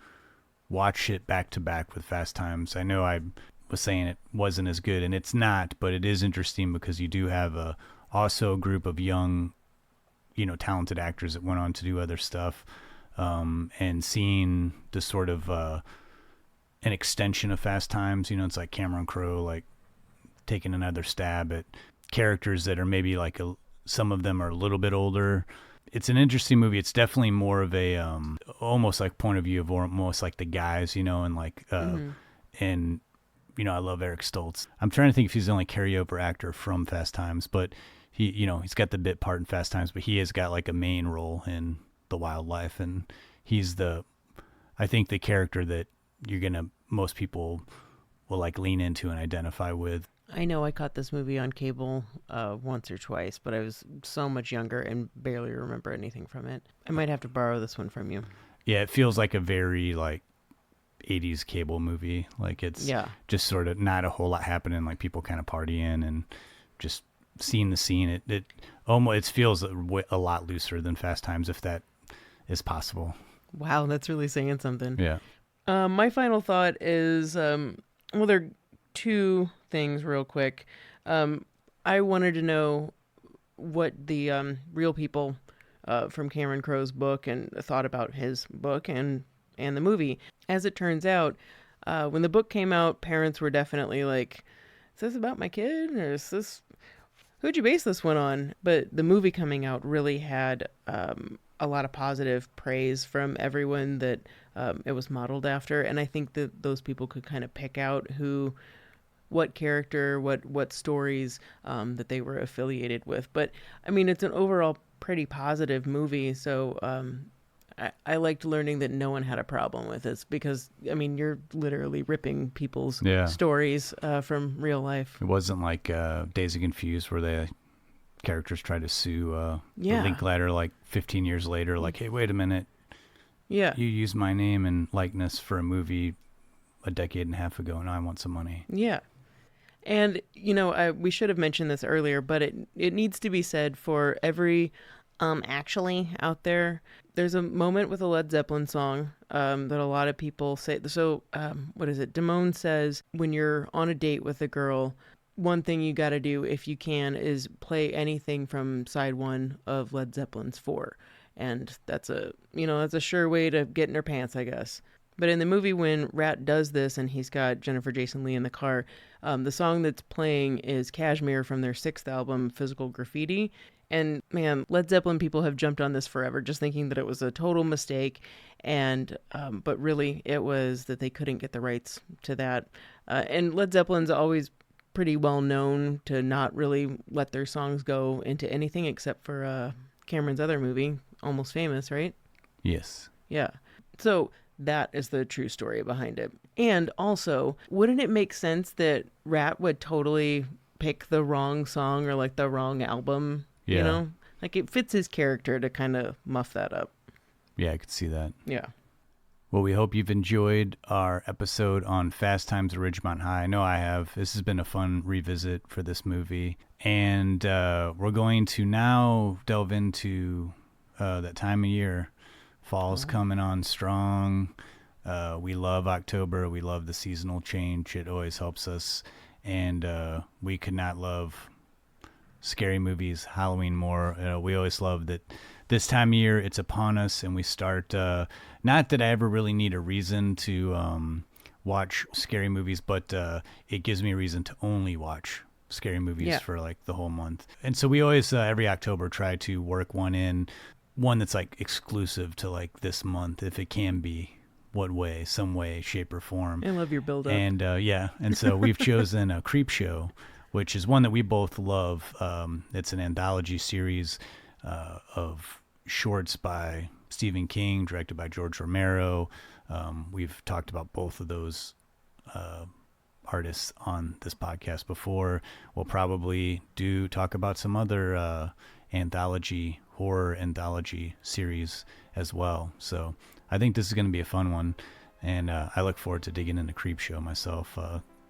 [SPEAKER 2] watch it back to back with Fast Times. I know I was saying it wasn't as good, and it's not, but it is interesting because you do have also a group of young, talented actors that went on to do other stuff, and seeing the sort of an extension of Fast Times. It's like Cameron Crowe, like taking another stab at characters that are maybe like some of them are a little bit older. It's an interesting movie. It's definitely more of a almost like point of view of almost like the guys, and like and I love Eric Stoltz. I'm trying to think if he's the only carryover actor from Fast Times, but he's got the bit part in Fast Times, but he has got like a main role in the wildlife, and he's I think the character that most people will like lean into and identify with.
[SPEAKER 3] I know I caught this movie on cable once or twice, but I was so much younger and barely remember anything from it. I might have to borrow this one from you.
[SPEAKER 2] Yeah, it feels like a very like 80s cable movie. Like it's just sort of not a whole lot happening, like people kind of partying and just seeing the scene. It almost feels a lot looser than Fast Times, if that is possible.
[SPEAKER 3] Wow, that's really saying something.
[SPEAKER 2] Yeah.
[SPEAKER 3] My final thought is, there are two things real quick. I wanted to know what the real people from Cameron Crowe's book and thought about his book and the movie. As it turns out, when the book came out, parents were definitely like, is this about my kid? Or is this, who'd you base this one on? But the movie coming out really had a lot of positive praise from everyone that it was modeled after. And I think that those people could kind of pick out what character, what stories that they were affiliated with. But I mean, it's an overall pretty positive movie. So I liked learning that no one had a problem with this, because I mean, you're literally ripping people's stories from real life.
[SPEAKER 2] It wasn't like Days of Confused where the characters try to sue the Linklater like 15 years later, like, hey, wait a minute.
[SPEAKER 3] Yeah.
[SPEAKER 2] You used my name and likeness for a movie a decade and a half ago, and I want some money.
[SPEAKER 3] Yeah. And, we should have mentioned this earlier, but it needs to be said for every actually out there. There's a moment with a Led Zeppelin song that a lot of people say. So, what is it? Damone says, when you're on a date with a girl, one thing you got to do, if you can, is play anything from side one of Led Zeppelin's 4. And that's a sure way to get in her pants, I guess. But in the movie, when Rat does this and he's got Jennifer Jason Leigh in the car, the song that's playing is Kashmir from their 6th album, Physical Graffiti. And man, Led Zeppelin people have jumped on this forever, just thinking that it was a total mistake. And but really, it was that they couldn't get the rights to that. And Led Zeppelin's always pretty well known to not really let their songs go into anything except for Cameron's other movie, Almost Famous, right?
[SPEAKER 2] Yes.
[SPEAKER 3] Yeah. So that is the true story behind it. And also, wouldn't it make sense that Rat would totally pick the wrong song or like the wrong album?
[SPEAKER 2] Yeah.
[SPEAKER 3] Like it fits his character to kind of muff that up.
[SPEAKER 2] Yeah, I could see that.
[SPEAKER 3] Yeah.
[SPEAKER 2] Well, we hope you've enjoyed our episode on Fast Times at Ridgemont High. I know I have. This has been a fun revisit for this movie. And we're going to now delve into that time of year. Fall's coming on strong. We love October. We love the seasonal change. It always helps us. And we could not love scary movies, Halloween more. We always love that this time of year it's upon us, and we start not that I ever really need a reason to watch scary movies, but it gives me a reason to only watch scary movies for like the whole month. And so we always every October try to work one that's like exclusive to like this month, if it can be. What way, some way, shape, or form.
[SPEAKER 3] I love your build-up.
[SPEAKER 2] And and so we've chosen a Creep Show, which is one that we both love. It's an anthology series of shorts by Stephen King, directed by George Romero. We've talked about both of those artists on this podcast before. We'll probably talk about some other horror anthology series as well. So I think this is going to be a fun one, and I look forward to digging into Creep Show myself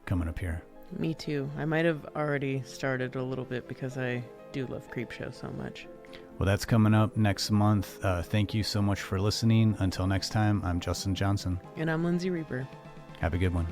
[SPEAKER 2] coming up here.
[SPEAKER 3] Me too. I might have already started a little bit because I do love Creep Show so much.
[SPEAKER 2] Well, that's coming up next month. Thank you so much for listening. Until next time, I'm Justin Johnson.
[SPEAKER 3] And I'm Lindsay Reaper.
[SPEAKER 2] Have a good one.